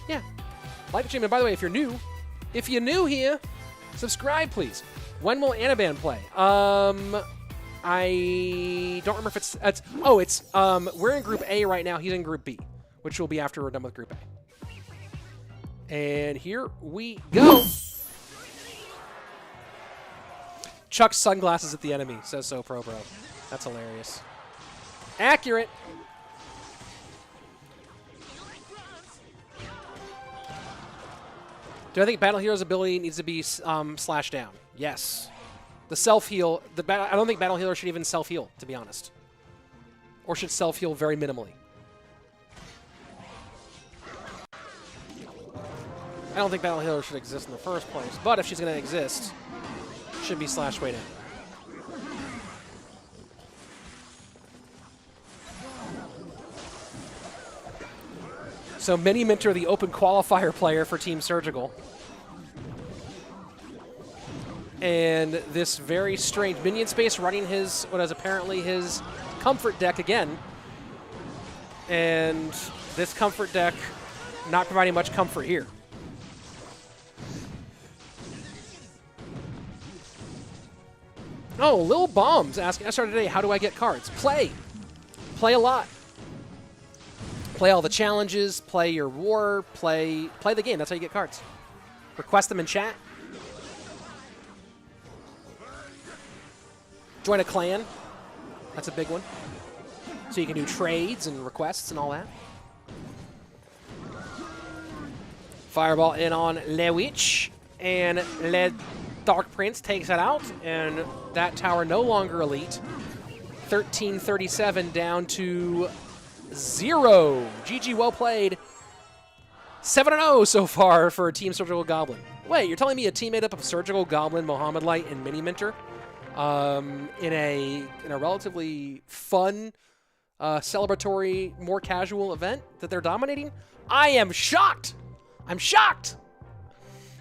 [SPEAKER 1] Yeah. Like the stream. And by the way, if you're new here, subscribe, please. When will Anaban play? I don't remember if it's we're in Group A right now. He's in Group B, which will be after we're done with Group A. And here we go. Chuck sunglasses at the enemy, says so pro bro. That's hilarious. Accurate. Do I think Battle Hero's ability needs to be slashed down? Yes. The self-heal, I don't think Battle Healer should even self-heal, to be honest. Or should self-heal very minimally. I don't think Battle Healer should exist in the first place, but if she's going to exist, it should be slashed way down. So Mini Minter, the open qualifier player for Team Surgical. And this very strange minion space running what is apparently his comfort deck again. And this comfort deck not providing much comfort here. Oh, Lil Bombs asking, I started today, how do I get cards? Play. Play a lot. Play all the challenges, play your war, play the game. That's how you get cards. Request them in chat. Join a clan. That's a big one. So you can do trades and requests and all that. Fireball in on Lewich. And Le Dark Prince takes it out. And that tower no longer elite. 1337 down to 0. GG, well played. 7-0 so far for Team Surgical Goblin. Wait, you're telling me a team made up of Surgical Goblin, Mohamed Light, and Mini Minter in a relatively fun, celebratory, more casual event that they're dominating? I am shocked. I'm shocked.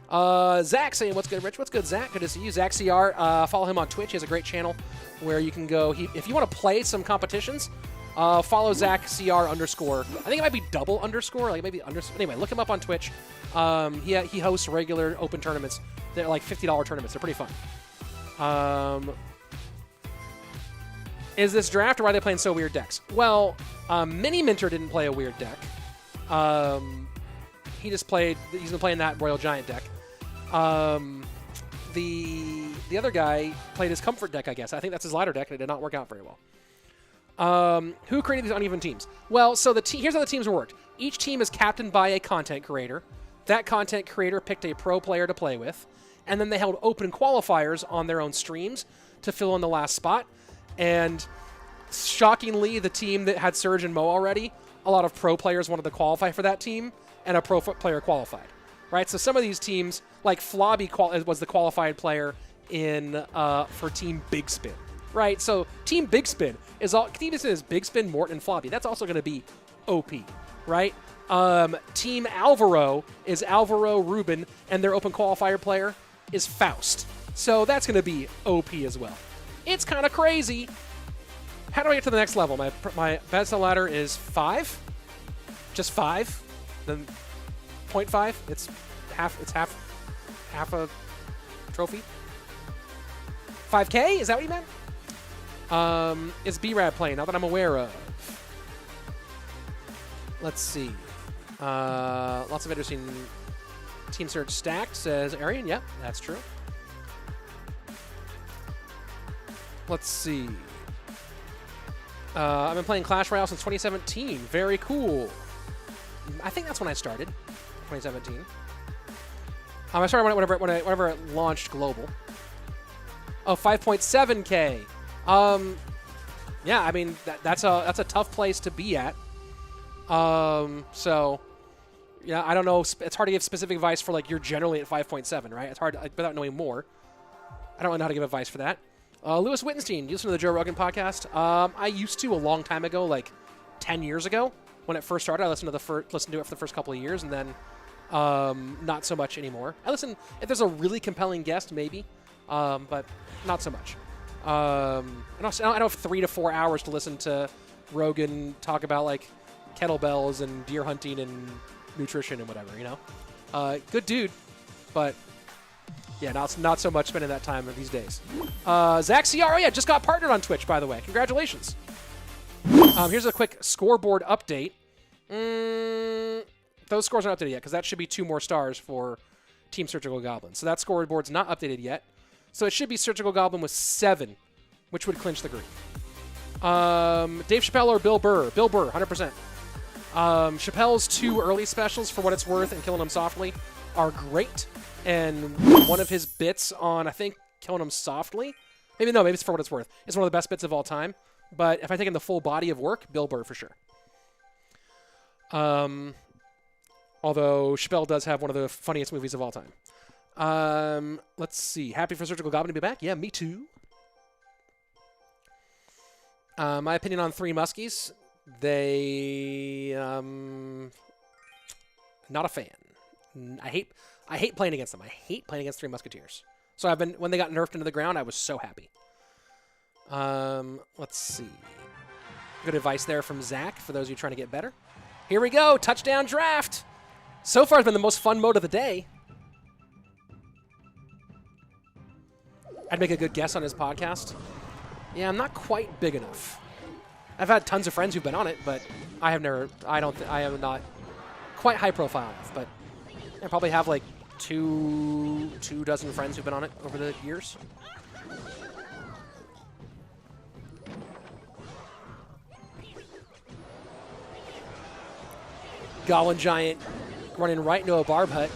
[SPEAKER 1] Zach saying, what's good, Rich? What's good, Zach? Good to see you. Zach CR, follow him on Twitch. He has a great channel where you can go. If you want to play some competitions, follow Zach CR _. I think it might be double underscore, like maybe underscore. Anyway, look him up on Twitch. He hosts regular open tournaments. They're like $50 tournaments. They're pretty fun. Is this draft or why are they playing so weird decks? Well, Mini Minter didn't play a weird deck. He's been playing that Royal Giant deck. The other guy played his Comfort deck, I guess. I think that's his ladder deck, and it did not work out very well. Who created these uneven teams? Well, so here's how the teams worked. Each team is captained by a content creator. That content creator picked a pro player to play with, and then they held open qualifiers on their own streams to fill in the last spot. And shockingly, the team that had Surge and Mo already, a lot of pro players wanted to qualify for that team, and a pro player qualified. Right? So some of these teams, like Flobby was the qualified player for Team Big Spin. Right? So Team Big Spin is Big Spin, Morton, and Flobby. That's also going to be OP. Right? Team Alvaro is Alvaro, Ruben, and their open qualifier player is Faust. So that's going to be OP as well. It's kind of crazy. How do I get to the next level? My best ladder is 5. Just 5. Then 0.5. It's half a trophy. 5K? Is that what you meant? Is B-Rad playing? Not that I'm aware of. Let's see. Lots of interesting Team Surge stacked, says Arian. Yep, that's true. Let's see. I've been playing Clash Royale since 2017. Very cool. I think that's when I started. 2017. I started whenever it launched global. Oh, 5.7K. Yeah, I mean that's a tough place to be at. So yeah, I don't know. It's hard to give specific advice for like you're generally at 5.7, right? It's hard without knowing more. I don't really know how to give advice for that. Lewis Wittenstein, you listen to the Joe Rogan podcast? I used to a long time ago, like 10 years ago when it first started. I listened to it for the first couple of years, and then not so much anymore. I listen if there's a really compelling guest, maybe, but not so much. I don't have 3 to 4 hours to listen to Rogan talk about like kettlebells and deer hunting and nutrition and whatever, you know. Good dude, but yeah, not so much spending that time these days. Zach Ciaro, yeah, just got partnered on Twitch, by the way. Congratulations. Here's a quick scoreboard update. Those scores aren't updated yet because that should be 2 more stars for Team Surgical Goblin. So that scoreboard's not updated yet. So it should be Surgical Goblin with 7, which would clinch the group. Dave Chappelle or Bill Burr? Bill Burr, 100%. Chappelle's 2 early specials, For What It's Worth and Killing Him Softly, are great. And one of his bits on, I think, Killing Him Softly, maybe it's For What It's Worth, it's one of the best bits of all time. But if I take in the full body of work, Bill Burr for sure. Although Chappelle does have one of the funniest movies of all time. Let's see. Happy for Surgical Goblin to be back? Yeah, me too. My opinion on Three Muskies, they... not a fan. I hate playing against them. I hate playing against Three Musketeers. So when they got nerfed into the ground, I was so happy. Let's see. Good advice there from Zach for those of you trying to get better. Here we go. Touchdown draft. So far, it's been the most fun mode of the day. I'd make a good guess on his podcast. Yeah, I'm not quite big enough. I've had tons of friends who've been on it, but I am not quite high profile enough, but I probably have like two dozen friends who've been on it over the years. Goblin Giant running right into a barb hut.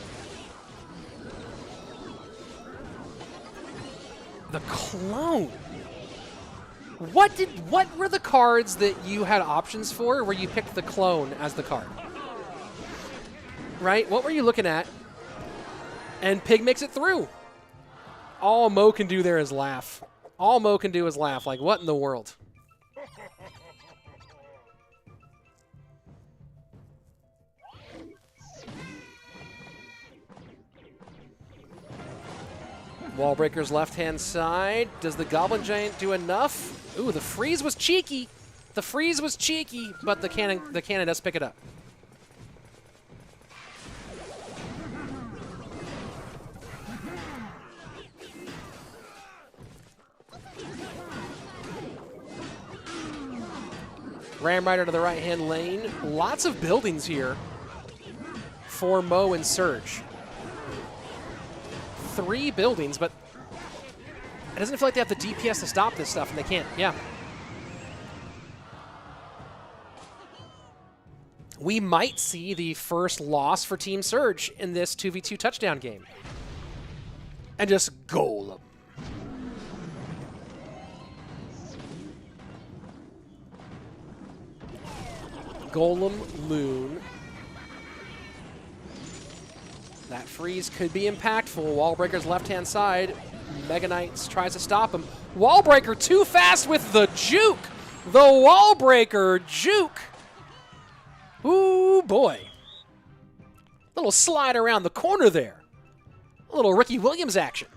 [SPEAKER 1] The clone. What were the cards that you had options for where you picked the clone as the card? Right? What were you looking at? And Pig makes it through. All Mo can do there is laugh. All Mo can do is laugh. Like, what in the world? Wallbreaker's left-hand side. Does the Goblin Giant do enough? Ooh, the freeze was cheeky. The freeze was cheeky, but the cannon does pick it up. Ram Rider to the right-hand lane. Lots of buildings here for Mo and Surge. 3 buildings, but it doesn't feel like they have the DPS to stop this stuff, and they can't. Yeah. We might see the first loss for Team Surge in this 2v2 touchdown game. And just Golem. Golem, Loon. That freeze could be impactful. Wallbreaker's left-hand side. Mega Knights tries to stop him. Wallbreaker too fast with the juke. The Wallbreaker juke. Ooh, boy. Little slide around the corner there. A little Ricky Williams action.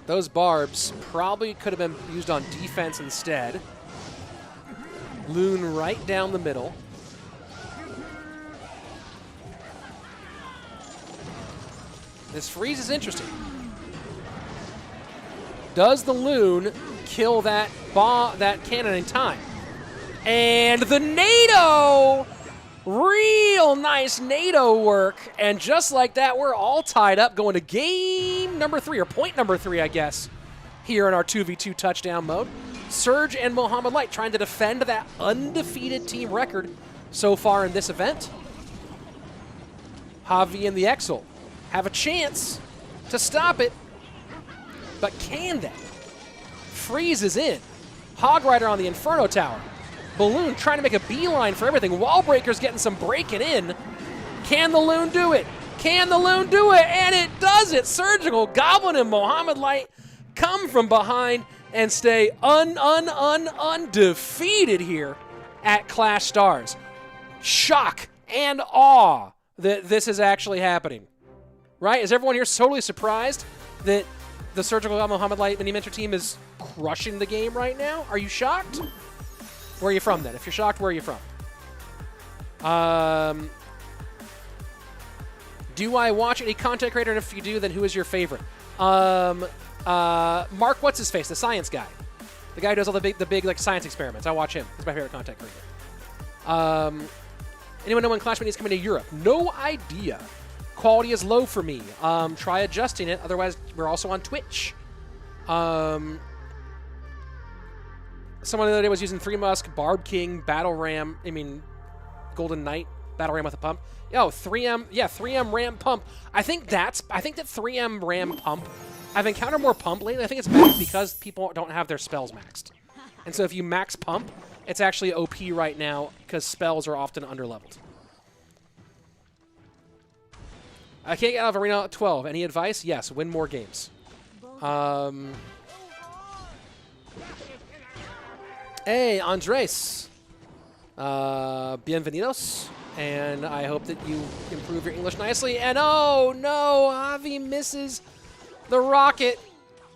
[SPEAKER 1] Those barbs probably could have been used on defense instead. Loon right down the middle. This freeze is interesting. Does the Loon kill that cannon in time? And the NATO! Real nice NATO work. And just like that, we're all tied up going to game number 3, or point number 3, I guess, here in our 2v2 touchdown mode. Surge and Mohamed Light trying to defend that undefeated team record so far in this event. Javi and the Exel have a chance to stop it, but can they? Freeze is in. Hog Rider on the Inferno Tower. Balloon trying to make a beeline for everything. Wallbreaker's getting some breaking in. Can the Loon do it? Can the Loon do it? And it does it. Surgical, Goblin, and Mohamed Light come from behind and stay undefeated here at ClashStars. Shock and awe that this is actually happening. Right? Is everyone here totally surprised that the Surgical Mohamed Light Mini Mentor team is crushing the game right now? Are you shocked? Where are you from then? If you're shocked, where are you from? Do I watch any content creator? And if you do, then who is your favorite? Mark, what's his face? The science guy. The guy who does all the big like science experiments. I watch him. He's my favorite content creator. Anyone know when Clash Mini is coming to Europe? No idea. Quality is low for me. Try adjusting it. Otherwise, we're also on Twitch. Someone the other day was using 3 Musk, Barb King, Battle Ram, Golden Knight, Battle Ram with a pump. Yo, 3M, yeah, 3M Ram pump. I think that 3M Ram pump, I've encountered more pump lately. I think it's back because people don't have their spells maxed. And so if you max pump, it's actually OP right now because spells are often underleveled. I can't get out of Arena 12. Any advice? Yes, win more games. Hey, Andres. Bienvenidos. And I hope that you improve your English nicely. And oh, no, Javi misses the rocket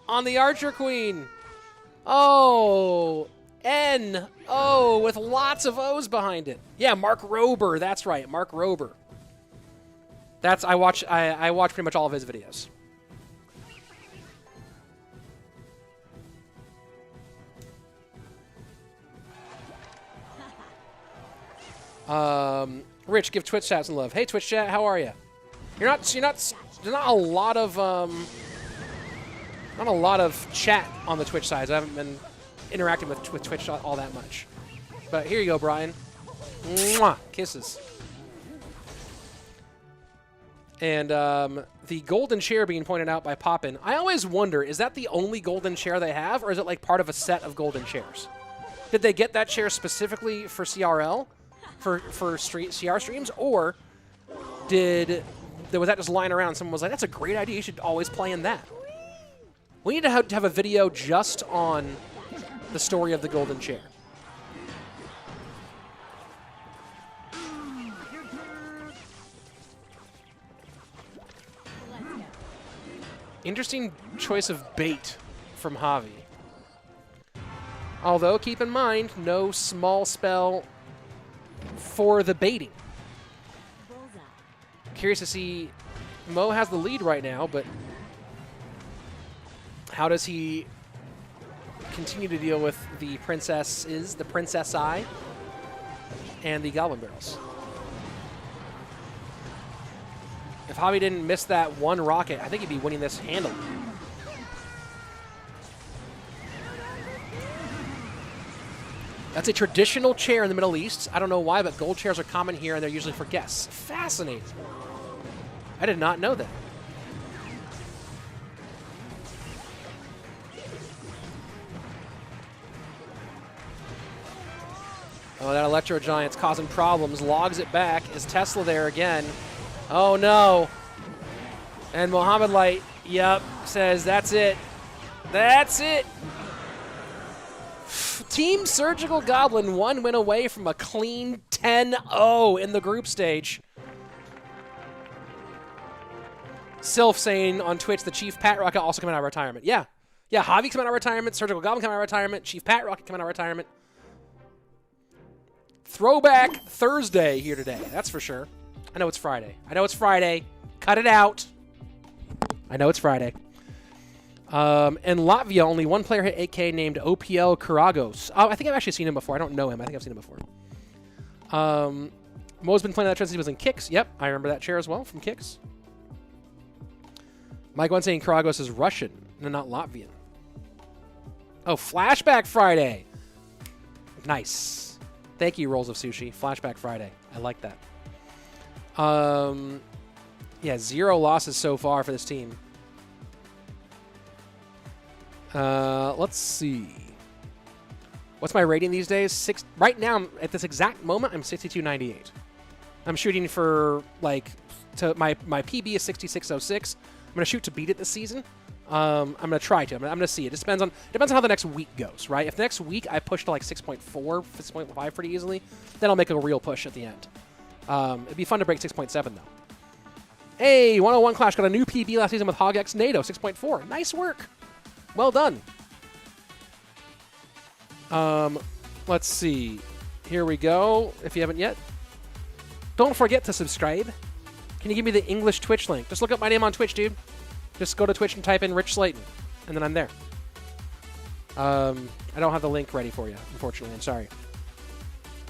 [SPEAKER 1] on the Archer Queen. Oh, N-O with lots of O's behind it. Yeah, Mark Rober. That's right, Mark Rober. I watch pretty much all of his videos. Rich, give Twitch chat some love. Hey, Twitch chat, how are you? There's not a lot of chat on the Twitch side. I haven't been interacting with Twitch all that much. But here you go, Brian. Mwah! Kisses. And the golden chair being pointed out by Poppin. I always wonder, is that the only golden chair they have, or is it like part of a set of golden chairs? Did they get that chair specifically for CRL, for CR streams, or was that just lying around and someone was like, that's a great idea, you should always play in that? We need to have a video just on the story of the golden chair. Interesting choice of bait from Javi. Although, keep in mind, no small spell for the baiting. Curious to see Mo has the lead right now, but how does he continue to deal with the princesses, the princess-eye, and the goblin barrels? If Javi didn't miss that one rocket, I think he'd be winning this handily. That's a traditional chair in the Middle East. I don't know why, but gold chairs are common here, and they're usually for guests. Fascinating. I did not know that. Oh, that Electro Giant's causing problems. Logs it back. Is Tesla there again? Oh, no. And Mohamed Light, yep, says that's it. That's it. Team Surgical Goblin 1 win away from a clean 10-0 in the group stage. Sylph saying on Twitch the Chief Pat Rocket also coming out of retirement. Yeah. Yeah, Javi coming out of retirement, Surgical Goblin coming out of retirement, Chief Pat Rocket coming out of retirement. Throwback Thursday here today, that's for sure. I know it's Friday. I know it's Friday. Cut it out. I know it's Friday. In Latvia, only one player hit 8K named OPL Karagos. Oh, I think I've actually seen him before. I don't know him. I think I've seen him before. Mo's been playing that since he was in Kicks. Yep, I remember that chair as well from Kicks. Mike one saying Karagos is Russian, no, not Latvian. Oh, Flashback Friday. Nice. Thank you, Rolls of Sushi. Flashback Friday. I like that. Yeah, 0 losses so far for this team. Let's see. What's my rating these days? Right now, at this exact moment, I'm 62.98. I'm shooting for, like, my PB is 66.06. I'm going to shoot to beat it this season. I'm going to try to. I'm going to see. It depends on how the next week goes, right? If the next week I push to, like, 6.4, 6.5 pretty easily, then I'll make a real push at the end. It'd be fun to break 6.7, though. Hey, 101 Clash got a new PB last season with HogX NATO, 6.4. Nice work. Well done. Let's see. Here we go. If you haven't yet, don't forget to subscribe. Can you give me the English Twitch link? Just look up my name on Twitch, dude. Just go to Twitch and type in Rich Slayton, and then I'm there. I don't have the link ready for you, unfortunately. I'm sorry.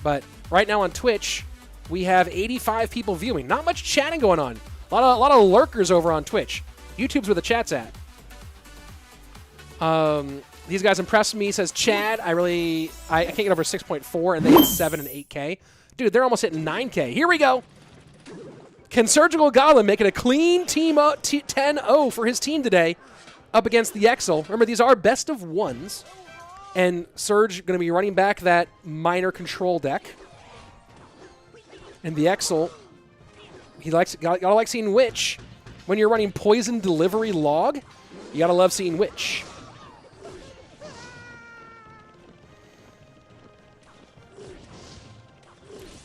[SPEAKER 1] But right now on Twitch, we have 85 people viewing. Not much chatting going on. A lot of lurkers over on Twitch. YouTube's where the chat's at. These guys impressed me, says Chad. I can't get over 6.4, and they hit 7 and 8K. Dude, they're almost hitting 9K. Here we go. Can Surgical Goblin make it a clean team 10-0 for his team today up against the Exel? Remember, these are best of ones, and Surge going to be running back that minor control deck. And the Exel, gotta like seeing Witch. When you're running Poison Delivery Log, you gotta love seeing Witch.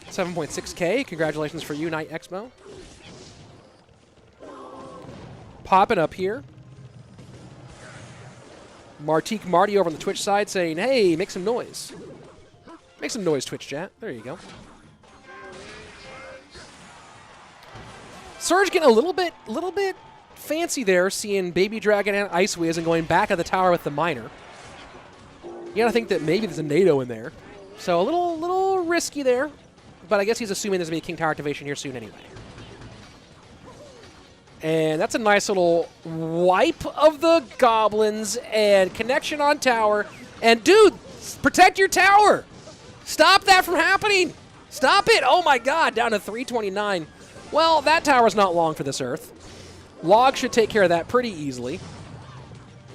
[SPEAKER 1] $7.6K. Congratulations for you, Night Expo. Popping up here. Martique Marty over on the Twitch side saying, hey, make some noise. Make some noise, Twitch chat. There you go. Surge getting a little bit fancy there, seeing Baby Dragon and Ice Wiz and going back at the tower with the miner. You gotta think that maybe there's a NATO in there. So a little risky there. But I guess he's assuming there's going to be a King Tower activation here soon anyway. And that's a nice little wipe of the Goblins and connection on tower. And, dude, protect your tower. Stop that from happening. Stop it. Oh, my God, down to 329. Well, that tower's not long for this Earth. Log should take care of that pretty easily.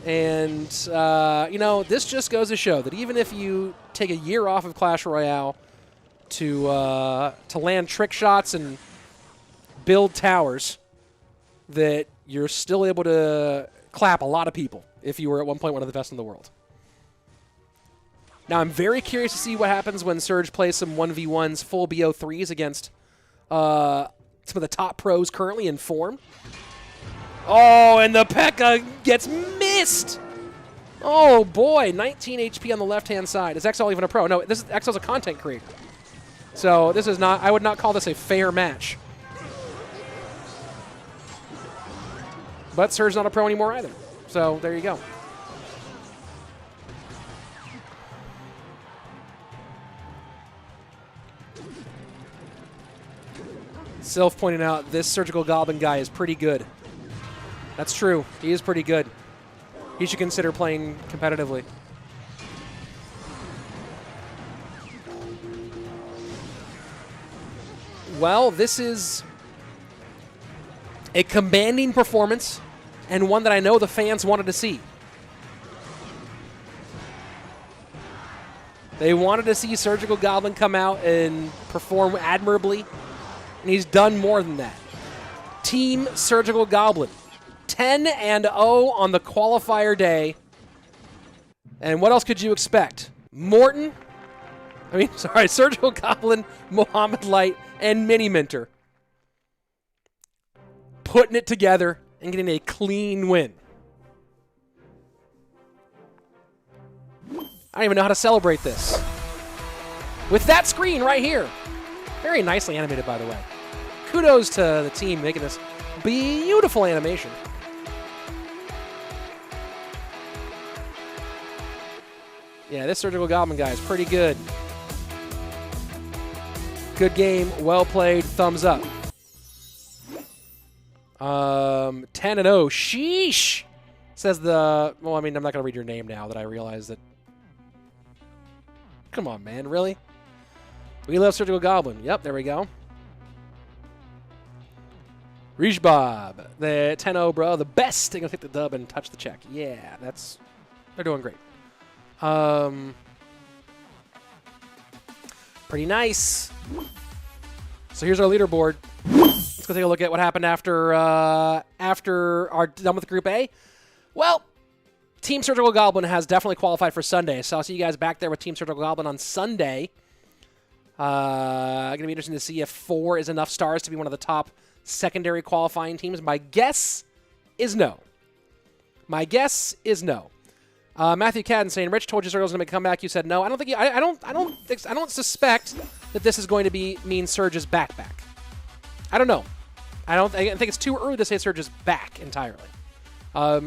[SPEAKER 1] And, you know, this just goes to show that even if you take a year off of Clash Royale to land trick shots and build towers, that you're still able to clap a lot of people if you were at one point one of the best in the world. Now, I'm very curious to see what happens when Surge plays some 1v1s full BO3s against some of the top pros currently in form. Oh, and the P.E.K.K.A. gets missed! Oh, boy. 19 HP on the left-hand side. Is XL even a pro? No, XL's a content creator. So this is not, I would not call this a fair match. But Surge's not a pro anymore either. So there you go. Sylph pointing out this Surgical Goblin guy is pretty good. That's true. He is pretty good. He should consider playing competitively. Well, this is a commanding performance and one that I know the fans wanted to see. They wanted to see Surgical Goblin come out and perform admirably, and he's done more than that. Team Surgical Goblin, 10-0 on the qualifier day. And what else could you expect? Surgical Goblin, Mohamed Light, and Mini Minter putting it together and getting a clean win. I don't even know how to celebrate this. With that screen right here. Very nicely animated, by the way. Kudos to the team making this beautiful animation. Yeah, this Surgical Goblin guy is pretty good. Good game, well played, thumbs up. 10-0, sheesh! Says the, well, I mean, I'm not going to read your name now that I realize that. Come on, man, really? We love Surgical Goblin. Yep, there we go. Rish Bob, the 10-0, bro, the best. They're going to take the dub and touch the check. Yeah, they're doing great. Pretty nice. So here's our leaderboard. Let's go take a look at what happened after our done with Group A. Well, Team Surgical Goblin has definitely qualified for Sunday, so I'll see you guys back there with Team Surgical Goblin on Sunday. Going to be interesting to see if 4 is enough stars to be one of the top secondary qualifying teams. My guess is no. Matthew Cadden saying, "Rich told you Surge was going to come back. You said no. I don't think. I don't suspect that this is going to mean Surge's back. I don't know. I think it's too early to say Surge is back entirely.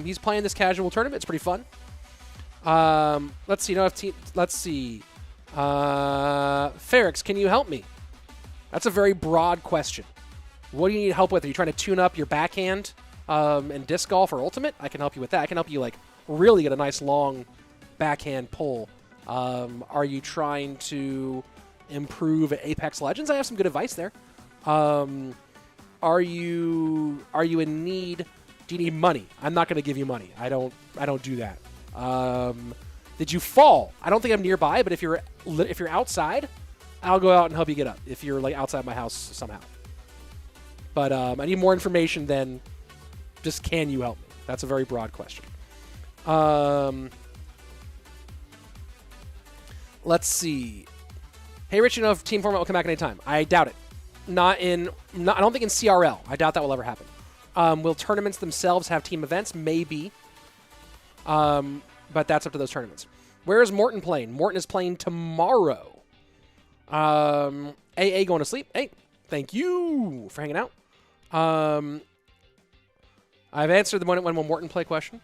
[SPEAKER 1] He's playing this casual tournament. It's pretty fun. Let's see. Let's see. Ferrix, can you help me? That's a very broad question. What do you need help with? Are you trying to tune up your backhand in disc golf or ultimate? I can help you with that. I can help you really get a nice long backhand pull. Are you trying to improve at Apex Legends? I have some good advice there. Are you in need? Do you need money? I'm not going to give you money. I don't do that. Did you fall? I don't think I'm nearby, but if you're outside, I'll go out and help you get up. If you're outside my house somehow. But I need more information than just can you help me? That's a very broad question. Let's see. Hey, Rich, you know if team format will come back anytime? I doubt it. I don't think in CRL. I doubt that will ever happen. Will tournaments themselves have team events? Maybe. But that's up to those tournaments. Where is Morton playing? Morton is playing tomorrow. AA going to sleep. Hey, thank you for hanging out. I've answered the when will Morton play question.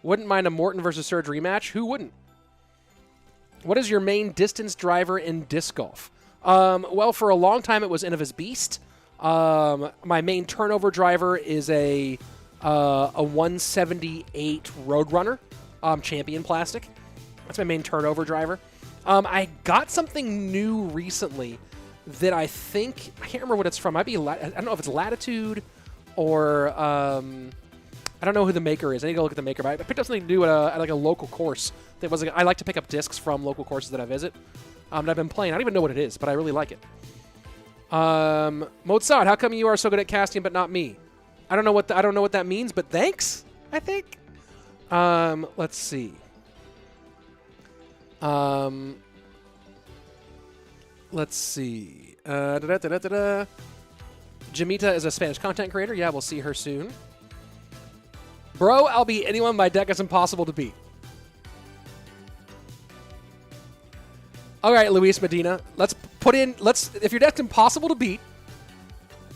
[SPEAKER 1] Wouldn't mind a Morton versus Surge rematch. Who wouldn't? What is your main distance driver in disc golf? Well, for a long time it was Innova's Beast. My main turnover driver is a 178 Roadrunner Champion Plastic. That's my main turnover driver. I got something new recently that I think, I can't remember what it's from. I don't know if it's Latitude or I don't know who the maker is. I need to go look at the maker. But I picked up something new at a local course. That was I like to pick up discs from local courses that I visit. And I've been playing. I don't even know what it is, but I really like it. Mozart, how come you are so good at casting but not me? I don't know what that means, but thanks, I think. Let's see. Let's see. Jamita is a Spanish content creator. Yeah, we'll see her soon. Bro, I'll beat anyone. My deck is impossible to beat. All right, Luis Medina. If your deck's impossible to beat,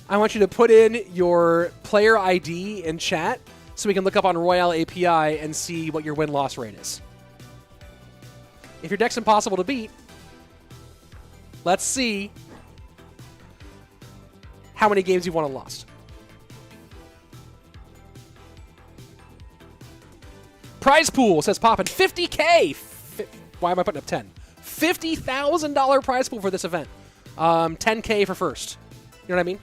[SPEAKER 1] I want you to put in your player ID in chat so we can look up on Royale API and see what your win-loss rate is. If your deck's impossible to beat, let's see how many games you've won and lost. Prize pool, says Poppin'. 50K. Why am I putting up 10? $50,000 prize pool for this event. 10K for first. You know what I mean?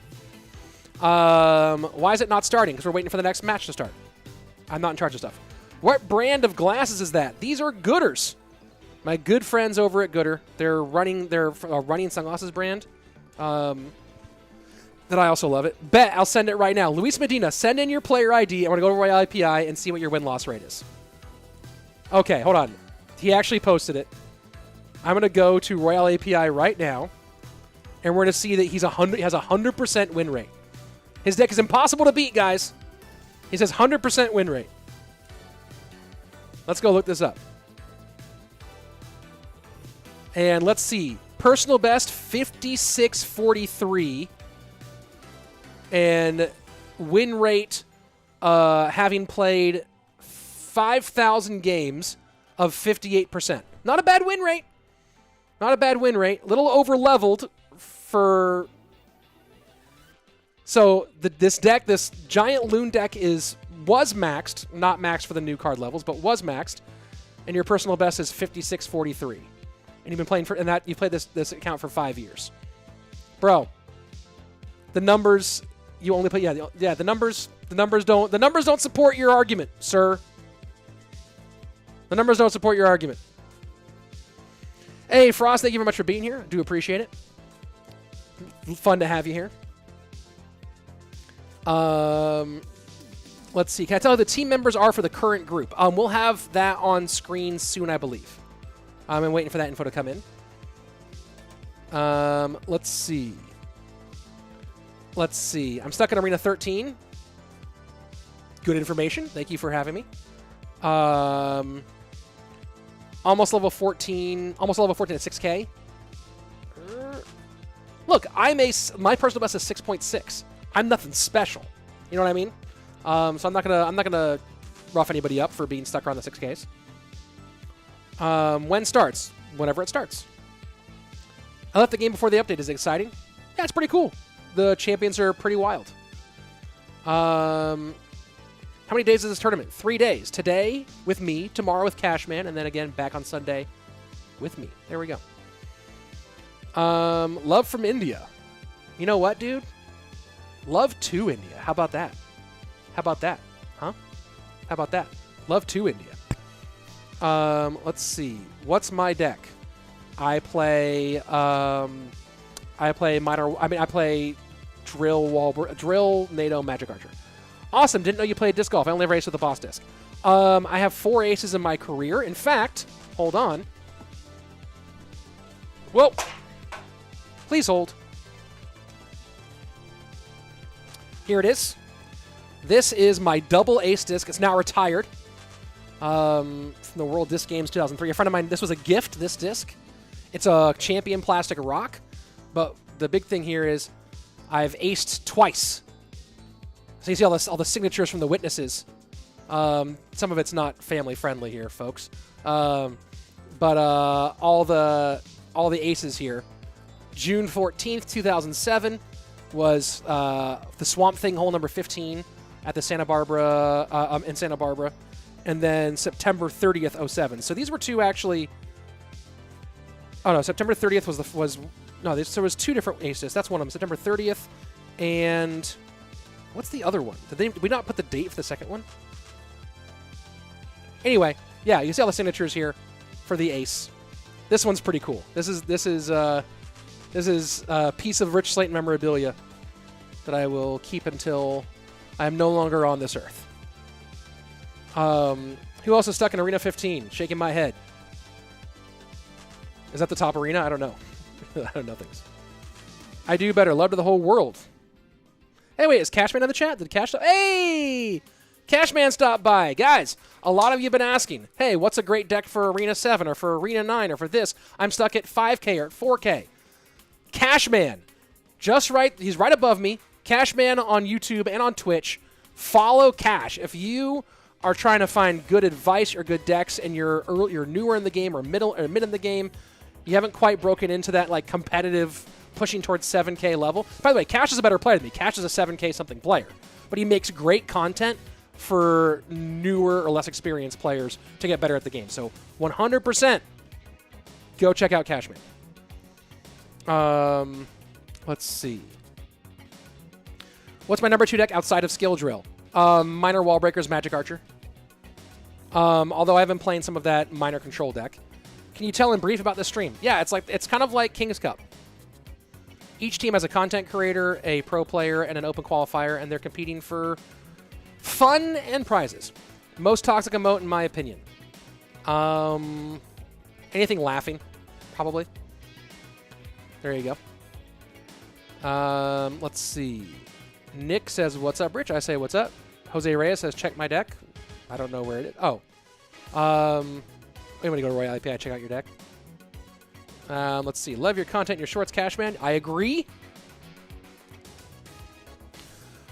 [SPEAKER 1] Why is it not starting? Because we're waiting for the next match to start. I'm not in charge of stuff. What brand of glasses is that? These are Gooders. My good friends over at Gooder. They're running their running sunglasses brand. That I also love it. Bet I'll send it right now. Luis Medina, send in your player ID. I want to go to Royale API and see what your win-loss rate is. Okay, hold on. He actually posted it. I'm going to go to Royale API right now, and we're going to see that he has a 100% win rate. His deck is impossible to beat, guys. He says 100% win rate. Let's go look this up. And let's see. Personal best, 5643. And win rate, having played 5,000 games of 58%. Not a bad win rate. Not a bad win rate. A little over-leveled for... So this deck, this giant loon deck was maxed. Not maxed for the new card levels, but was maxed. And your personal best is 5643. And you've been playing you've played this account for 5 years. Bro, the numbers... You only play, yeah. The numbers don't support your argument, sir. The numbers don't support your argument. Hey, Frost, thank you very much for being here. I do appreciate it. Fun to have you here. Let's see. Can I tell you who the team members are for the current group? We'll have that on screen soon, I believe. I'm waiting for that info to come in. Let's see. Let's see. I'm stuck in Arena 13. Good information. Thank you for having me. Almost level 14. Almost level 14 at 6K. Look, my personal best is 6.6. I'm nothing special. You know what I mean? So I'm not gonna rough anybody up for being stuck around the 6Ks. When starts? Whenever it starts. I left the game before the update. Is it exciting? Yeah, it's pretty cool. The champions are pretty wild. How many days is this tournament? 3 days. Today with me, tomorrow with Cashman, and then again back on Sunday with me. There we go. Love from India. You know what, dude? Love to India. How about that? How about that? Huh? How about that? Love to India. Let's see. What's my deck? I play Drill, NATO, Magic Archer. Awesome. Didn't know you played disc golf. I only have ace with the boss disc. I have 4 aces in my career. In fact, hold on. Whoa. Please hold. Here it is. This is my double ace disc. It's now retired. From the World Disc Games 2003. A friend of mine, this was a gift, this disc. It's a champion plastic rock. But the big thing here is I've aced twice. So you see all the signatures from the witnesses. Some of it's not family friendly here, folks. But all the aces here. June 14th, 2007 was the Swamp Thing hole number 15 at the Santa Barbara in Santa Barbara, and then September 30th, 07. So these were two actually. Oh no, September 30th there was 2 different aces. That's one of them. September 30th, and what's the other one? Did we not put the date for the second one? Anyway, yeah, you see all the signatures here for the ace. This one's pretty cool. This is a piece of Rich Slate memorabilia that I will keep until I am no longer on this earth. Who else is stuck in Arena 15? Shaking my head. Is that the top arena? I don't know. I don't know things. I do better. Love to the whole world. Hey, wait, is Cashman in the chat? Did Cash... Hey! Cashman stopped by. Guys, a lot of you have been asking, hey, what's a great deck for Arena 7 or for Arena 9 or for this? I'm stuck at 5K or at 4K. Cashman. Just right. He's right above me. Cashman on YouTube and on Twitch. follow Cash. If you are trying to find good advice or good decks and you're newer in the game or mid in the game, you haven't quite broken into that like competitive pushing towards 7K level. By the way, Cash is a better player than me. Cash is a 7K something player, but he makes great content for newer or less experienced players to get better at the game. So 100% go check out Cashman. Let's see. What's my number 2 deck outside of Skill Drill? Minor Wall Breakers, Magic Archer. Although I have been playing some of that minor control deck. Can you tell in brief about this stream? Yeah, it's kind of like King's Cup. Each team has a content creator, a pro player, and an open qualifier, and they're competing for fun and prizes. Most toxic emote, in my opinion. Anything laughing, probably. There you go. Let's see. Nick says, what's up, Rich? I say, what's up? Jose Reyes says, check my deck. I don't know where it is. Oh. Wait, when you go to Royale API, check out your deck. Let's see. Love your content and your shorts, Cashman. I agree.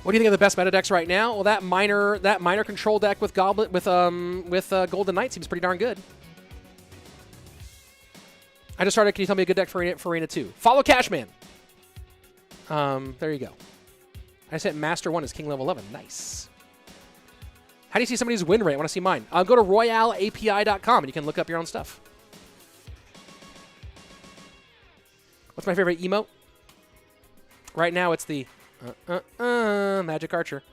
[SPEAKER 1] What do you think of the best meta decks right now? Well, that minor control deck with Goblin with Golden Knight seems pretty darn good. I just started. Can you tell me a good deck for Arena 2? Follow Cashman. There you go. I said Master 1 is King level 11. Nice. How do you see somebody's win rate? I want to see mine. Go to royaleapi.com and you can look up your own stuff. What's my favorite emote? Right now it's the Magic Archer.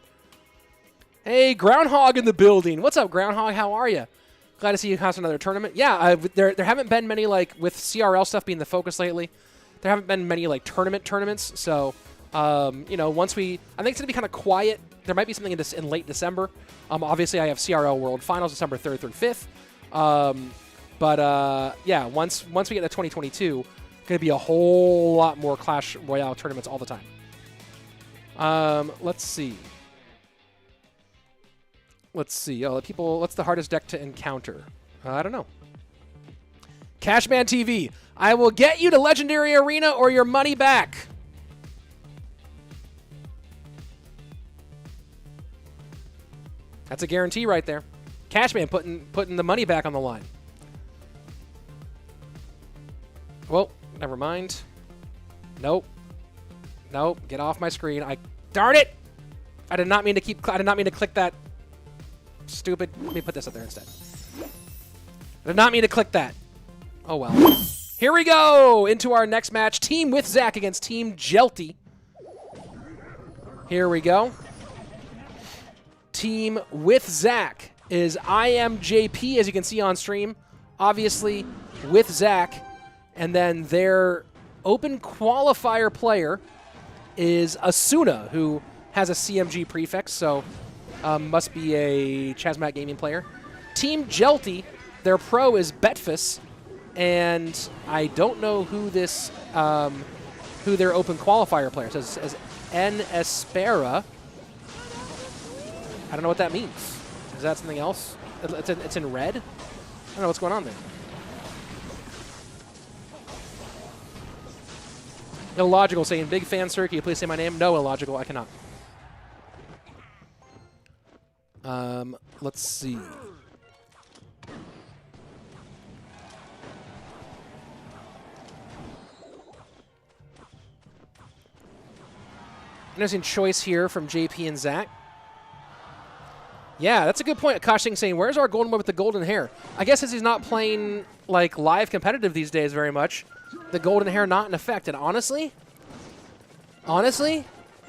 [SPEAKER 1] Hey, Groundhog in the building. What's up, Groundhog? How are you? Glad to see you host another tournament. Yeah, there haven't been many, like, with CRL stuff being the focus lately, there haven't been many, like, tournaments. So, you know, once I think it's going to be kind of quiet. There might be something in late December. Obviously, I have CRL World Finals December 3rd through 5th. Yeah, once we get to 2022, going to be a whole lot more Clash Royale tournaments all the time. Let's see. Oh, what's the hardest deck to encounter? I don't know. Cashman TV. I will get you to Legendary Arena or your money back. That's a guarantee right there. Cashman putting the money back on the line. Well, never mind. Nope. Get off my screen. Darn it! I did not mean to click that stupid. Let me put this up there instead. I did not mean to click that. Oh well. Here we go into our next match. Team with Zach against Team Jelty. Here we go. Team with Zach is iAmJP, as you can see on stream. Obviously, with Zach. And then their open qualifier player is Asuna, who has a CMG prefix, so must be a Chazmat Gaming player. Team Jelty, their pro is Betfus, and I don't know who this, who their open qualifier player is. It says N Espera. I don't know what that means. Is that something else? It's in red? I don't know what's going on there. Illogical saying, big fan, sir. Can you please say my name? No, Illogical. I cannot. Let's see. Interesting choice here from JP and Zach. Yeah, that's a good point. Akash Singh saying, where's our golden boy with the golden hair? I guess as he's not playing like live competitive these days very much, the golden hair not in effect. And honestly,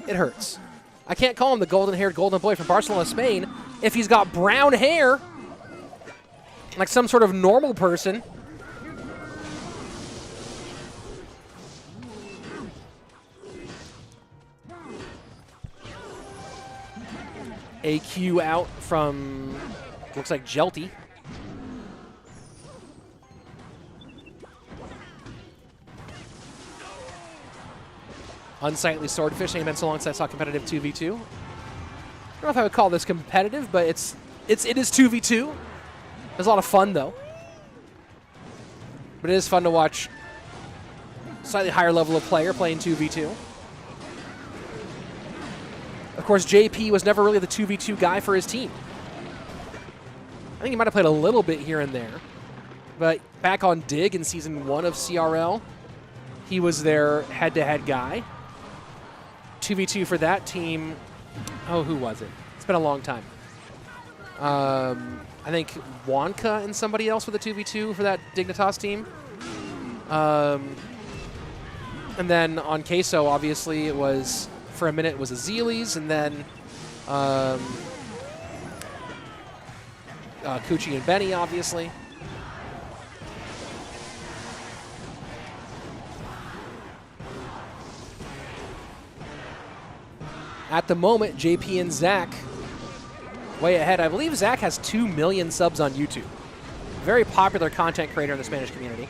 [SPEAKER 1] it hurts. I can't call him the golden-haired golden boy from Barcelona, Spain, if he's got brown hair, like some sort of normal person. AQ out from, looks like Jelty. Unsightly swordfish. Ain't been so long since I saw competitive 2v2. I don't know if I would call this competitive, but it is 2v2. There's a lot of fun though. But it is fun to watch slightly higher level of player playing 2v2. Of course, JP was never really the 2v2 guy for his team. I think he might have played a little bit here and there. But back on Dig in Season 1 of CRL, he was their head-to-head guy. 2v2 for that team. Oh, who was it? It's been a long time. I think Wonka and somebody else with a 2v2 for that Dignitas team. And then on Queso, obviously, it was, for a minute, it was Azealis, and then Coochie and Benny, obviously. At the moment, JP and Zach way ahead. I believe Zach has 2 million subs on YouTube. Very popular content creator in the Spanish community.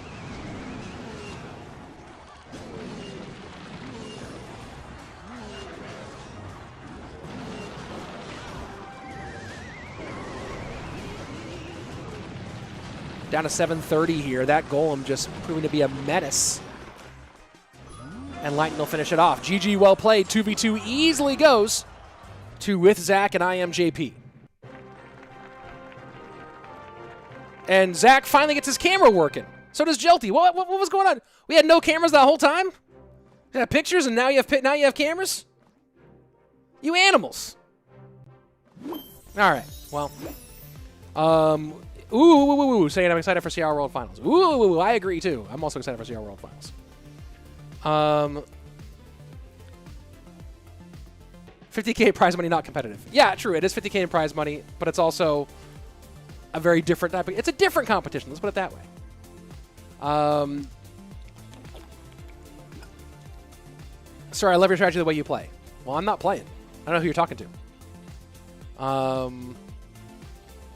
[SPEAKER 1] Down to 730 here. That Golem just proving to be a menace. And Lightning will finish it off. GG, well played. 2v2 easily goes to with Zach and iAmJP. And Zach finally gets his camera working. So does Jelty. What was going on? We had no cameras that whole time? We had pictures and now you have cameras? You animals. All right. Well. Saying I'm excited for CR World Finals. Ooh, I agree too. I'm also excited for CR World Finals. 50K prize money, not competitive. Yeah, true. It is 50K in prize money, but it's also a very different type of... It's a different competition. Let's put it that way. Sorry, I love your strategy the way you play. Well, I'm not playing. I don't know who you're talking to.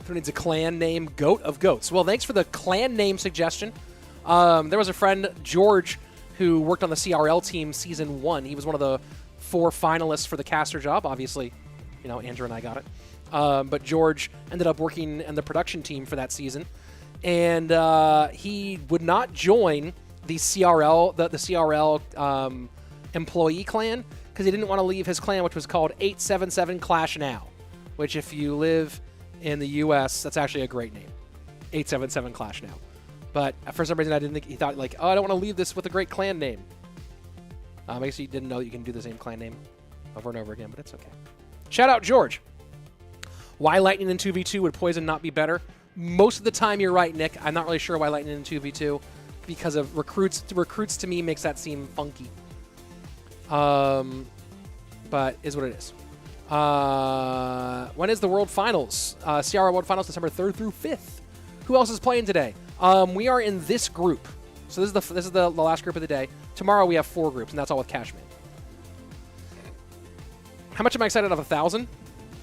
[SPEAKER 1] Who needs a clan name? Goat of Goats. Well, thanks for the clan name suggestion. There was a friend, George, who worked on the CRL team Season 1. He was one of the 4 finalists for the caster job. Obviously, you know, Andrew and I got it. But George ended up working in the production team for that season. And he would not join the CRL, the CRL employee clan because he didn't want to leave his clan, which was called 877 Clash Now, which if you live in the U.S., that's actually a great name. 877 Clash Now. But for some reason, I didn't think he thought, like, oh, I don't want to leave this with a great clan name. I guess he didn't know that you can do the same clan name over and over again, but it's okay. Shout out, George. Why Lightning in 2v2 would Poison not be better? Most of the time, you're right, Nick. I'm not really sure why Lightning in 2v2 because of recruits. Recruits, to me, makes that seem funky. But is what it is. When is the World Finals? CR World Finals, December 3rd through 5th. Who else is playing today? We are in this group. So this is the last group of the day. Tomorrow we have 4 groups, and that's all with Cashman. How much am I excited of 1,000?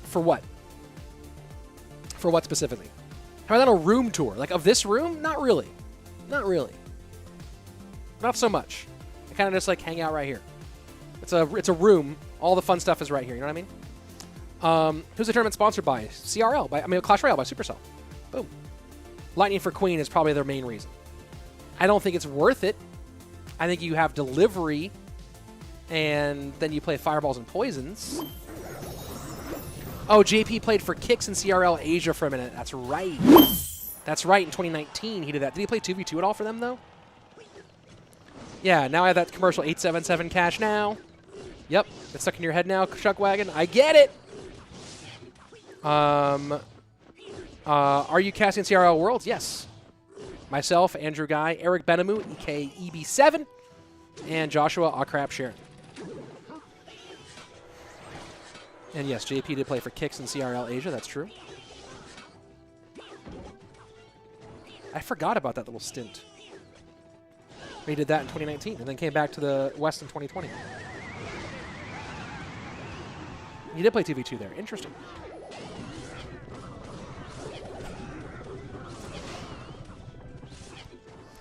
[SPEAKER 1] For what? For what specifically? How about on a room tour? Like of this room? Not really. Not really. Not so much. I kind of just like hang out right here. It's a room. All the fun stuff is right here. You know what I mean? Who's the tournament sponsored by? CRL. Clash Royale by Supercell. Boom. Lightning for Queen is probably their main reason. I don't think it's worth it. I think you have delivery, and then you play Fireballs and Poisons. Oh, JP played for Kicks in CRL Asia for a minute. That's right. That's right. In 2019, he did that. Did he play 2v2 at all for them, though? Yeah, now I have that commercial 877 cash now. Yep, it's stuck in your head now, Chuckwagon. I get it. Are you casting CRL Worlds? Yes. Myself, Andrew Guy, Eric Benamu, EK EB7, and Joshua Akrap Sharon. And yes, JP did play for Kicks in CRL Asia. That's true. I forgot about that little stint. He did that in 2019 and then came back to the West in 2020. He did play 2v2 there. Interesting.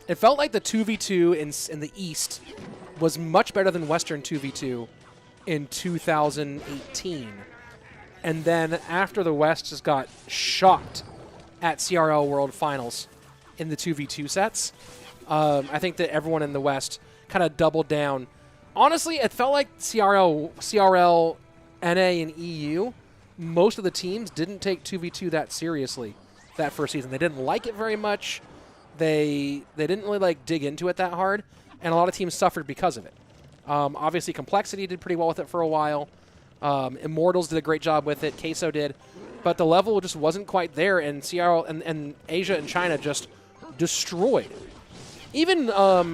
[SPEAKER 1] It felt like the 2v2 in the East was much better than Western 2v2 in 2018. And then after the West just got shocked at CRL World Finals in the 2v2 sets, I think that everyone in the West kind of doubled down. Honestly, it felt like CRL NA and EU, most of the teams didn't take 2v2 that seriously that first season. They didn't like it very much. They didn't really like dig into it that hard, and a lot of teams suffered because of it. Obviously, Complexity did pretty well with it for a while. Immortals did a great job with it. Queso did. But the level just wasn't quite there, and CRL and Asia and China just destroyed. Even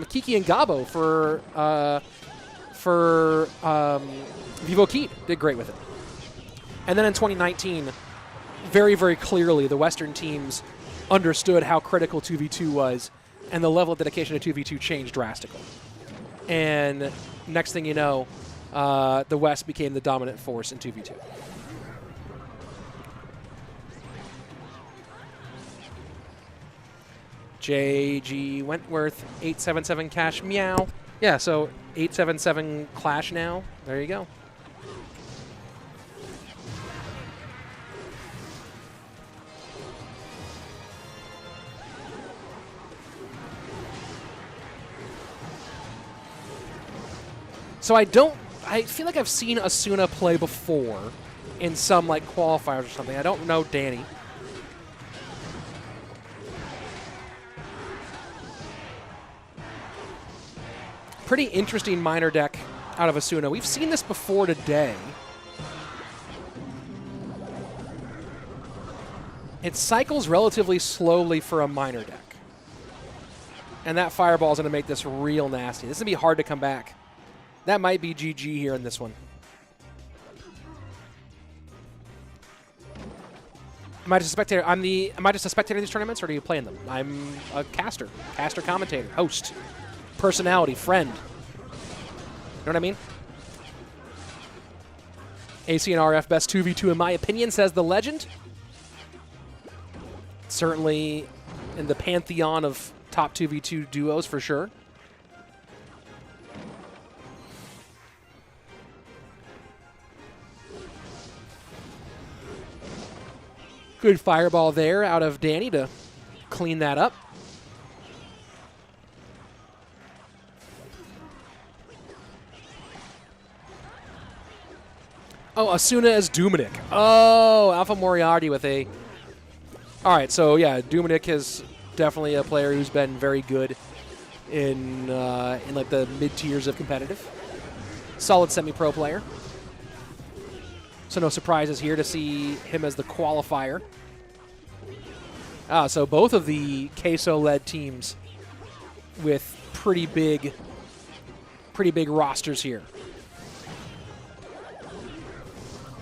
[SPEAKER 1] Kiki and Gabo for Vivo Key did great with it. And then in 2019, very, very clearly, the Western teams understood how critical 2v2 was, and the level of dedication to 2v2 changed drastically. And next thing you know, the West became the dominant force in 2v2. JG Wentworth, 877 Cash Meow. Yeah, so 877 Clash now. There you go. So I feel like I've seen Asuna play before in some like qualifiers or something. I don't know Danny. Pretty interesting minor deck out of Asuna. We've seen this before today. It cycles relatively slowly for a minor deck. And that fireball is going to make this real nasty. This is going to be hard to come back. That might be GG here in this one. Am I just a spectator? Am I just a spectator in these tournaments, or do you play in them? I'm a caster, commentator, host, personality, friend. You know what I mean? AC and RF best 2v2 in my opinion, says the legend. Certainly in the pantheon of top 2v2 duos for sure. Good fireball there out of Danny to clean that up. Oh, Asuna as Duminic. Oh, Alpha Moriarty with a... All right, so yeah, Duminic is definitely a player who's been very good in like the mid-tiers of competitive. Solid semi-pro player. So no surprises here to see him as the qualifier. So both of the Queso-led teams with pretty big rosters here.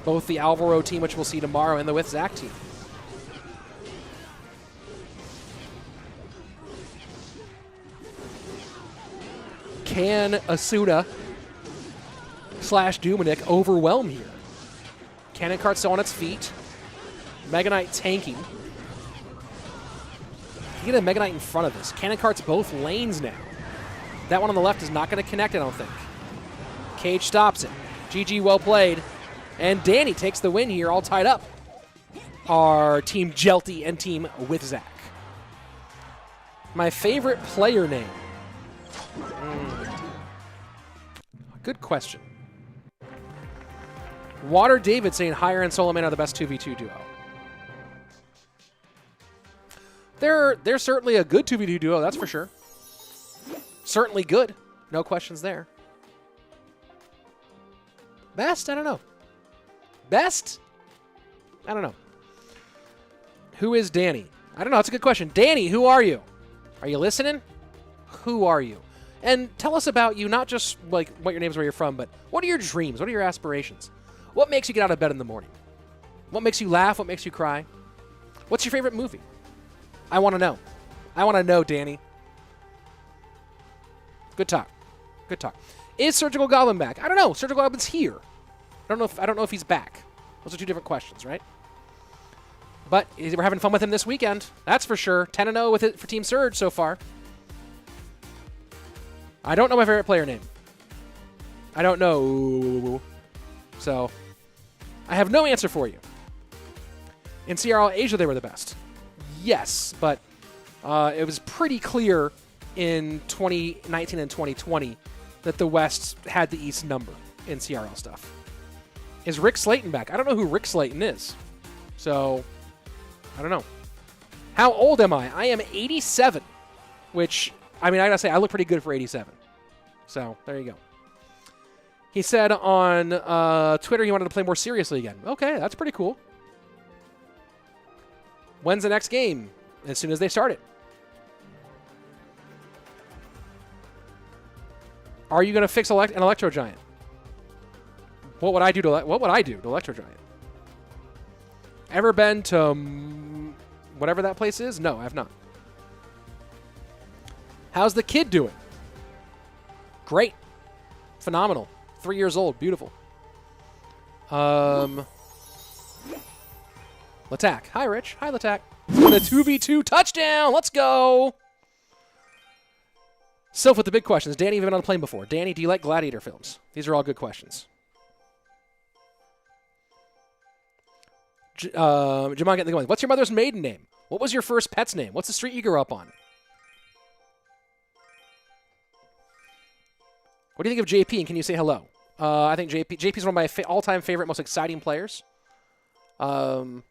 [SPEAKER 1] Both the Alvaro team, which we'll see tomorrow, and the With Zach team. Can Asuna / Duminic overwhelm here? Cannon Cart still on its feet. Mega Knight tanking. You get a Mega Knight in front of this. Cannon Cart's both lanes now. That one on the left is not going to connect, I don't think. Cage stops it. GG, well played. And Danny takes the win here, all tied up. Our Team Jelty and Team With Zach. My favorite player name. Good question. Water David saying Higher and Solo Man are the best 2v2 duo. They're certainly a good 2v2 duo, that's for sure. Certainly good. No questions there. Best? I don't know. Best? I don't know. Who is Danny? I don't know. That's a good question. Danny, who are you? Are you listening? Who are you? And tell us about you, not just like what your name is, where you're from, but what are your dreams? What are your aspirations? What makes you get out of bed in the morning? What makes you laugh? What makes you cry? What's your favorite movie? I want to know. I want to know, Danny. Good talk. Good talk. Is Surgical Goblin back? I don't know. Surgical Goblin's here. I don't know if he's back. Those are two different questions, right? But we're having fun with him this weekend. That's for sure. 10-0 with it for Team Surge so far. I don't know my favorite player name. I don't know. So, I have no answer for you. In CRL Asia, they were the best. Yes, but it was pretty clear in 2019 and 2020 that the West had the East number in CRL stuff. Is Rick Slayton back? I don't know who Rick Slayton is. So, I don't know. How old am I? I am 87, which, I mean, I gotta say, I look pretty good for 87. So, there you go. He said on Twitter he wanted to play more seriously again. Okay, that's pretty cool. When's the next game? As soon as they start it. Are you going to fix an Electro Giant? What would I do to Electro Giant? Ever been to whatever that place is? No, I have not. How's the kid doing? Great. Phenomenal. 3 years old. Beautiful. Latak. Hi, Rich. Hi, Latak. The 2v2 touchdown. Let's go. Sylph with the big questions. Danny, you've been on a plane before. Danny, do you like Gladiator films? These are all good questions. Jamon getting the going. What's your mother's maiden name? What was your first pet's name? What's the street you grew up on? What do you think of JP, and can you say hello? I think JP is one of my all-time favorite, most exciting players. It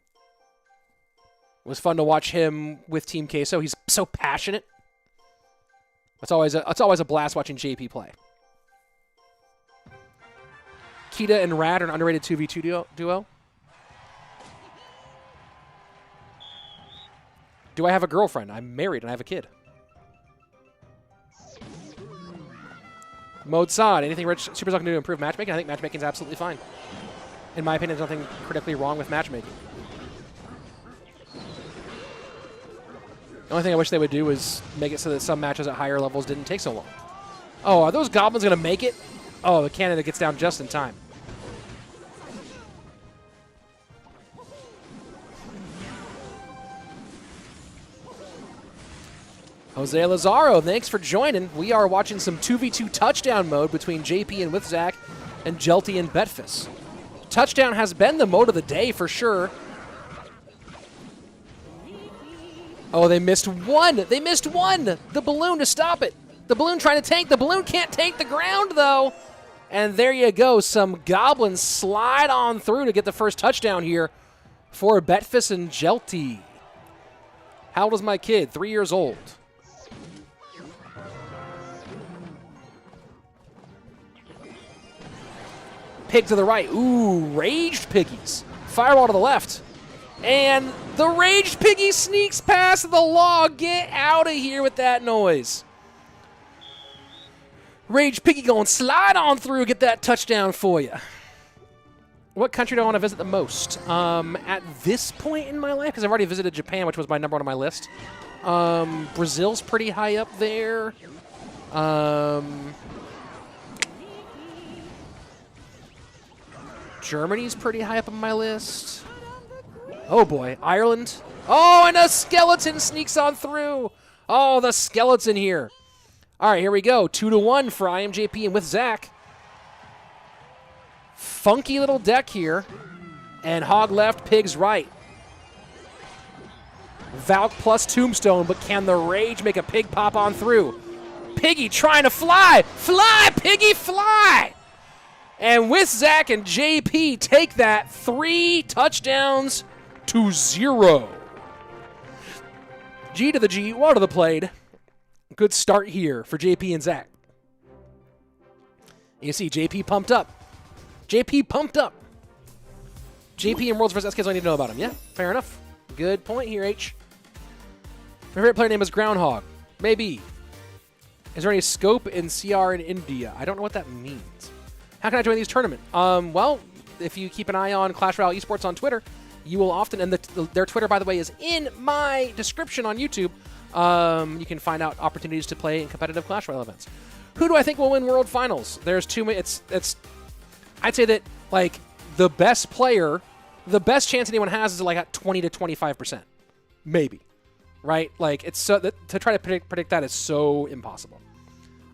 [SPEAKER 1] was fun to watch him with Team Queso. He's so passionate. It's always a blast watching JP play. Kita and Rad are an underrated 2v2 duo. Do I have a girlfriend? I'm married and I have a kid. Mode Sod, anything Rich Super's looking to do to improve matchmaking? I think matchmaking is absolutely fine. In my opinion, there's nothing critically wrong with matchmaking. The only thing I wish they would do is make it so that some matches at higher levels didn't take so long. Oh, are those goblins going to make it? Oh, the cannon gets down just in time. Jose Lazaro, thanks for joining. We are watching some 2v2 touchdown mode between JP and Withzak and Jelty and Betfus. Touchdown has been the mode of the day for sure. Oh, they missed one. They missed one. The balloon to stop it. The balloon trying to tank. The balloon can't tank the ground, though. And there you go. Some goblins slide on through to get the first touchdown here for Betfus and Jelty. How old is my kid? 3 years old. Pig to the right. Ooh, raged piggies. Fireball to the left. And the raged piggy sneaks past the log. Get out of here with that noise. Raged piggy going slide on through, get that touchdown for you. What country do I want to visit the most? At this point in my life, because I've already visited Japan, which was my number one on my list. Brazil's pretty high up there. Germany's pretty high up on my list. Oh, boy. Ireland. Oh, and a skeleton sneaks on through. Oh, the skeleton here. All right, here we go. 2-1 for iAmJP and Withzak. Funky little deck here. And Hog left, Pigs right. Valk plus Tombstone, but can the Rage make a Pig pop on through? Piggy trying to fly. Fly, Piggy, fly! And Withzak and JP take that 3 touchdowns to 0. G to the G, well to the played. Good start here for JP and Zach. You see JP pumped up. JP pumped up. JP and Worlds vs. SK, I need to know about him. Yeah, fair enough. Good point here, H. My favorite player name is Groundhog. Maybe. Is there any scope in CR in India? I don't know what that means. How can I join these tournaments? Well, if you keep an eye on Clash Royale Esports on Twitter, you will often, and their Twitter, by the way, is in my description on YouTube. You can find out opportunities to play in competitive Clash Royale events. Who do I think will win World Finals? There's too many. I'd say that, like, the best player, the best chance anyone has is like at 20 to 25%. Maybe. Right? Like, it's so to try to predict that is so impossible.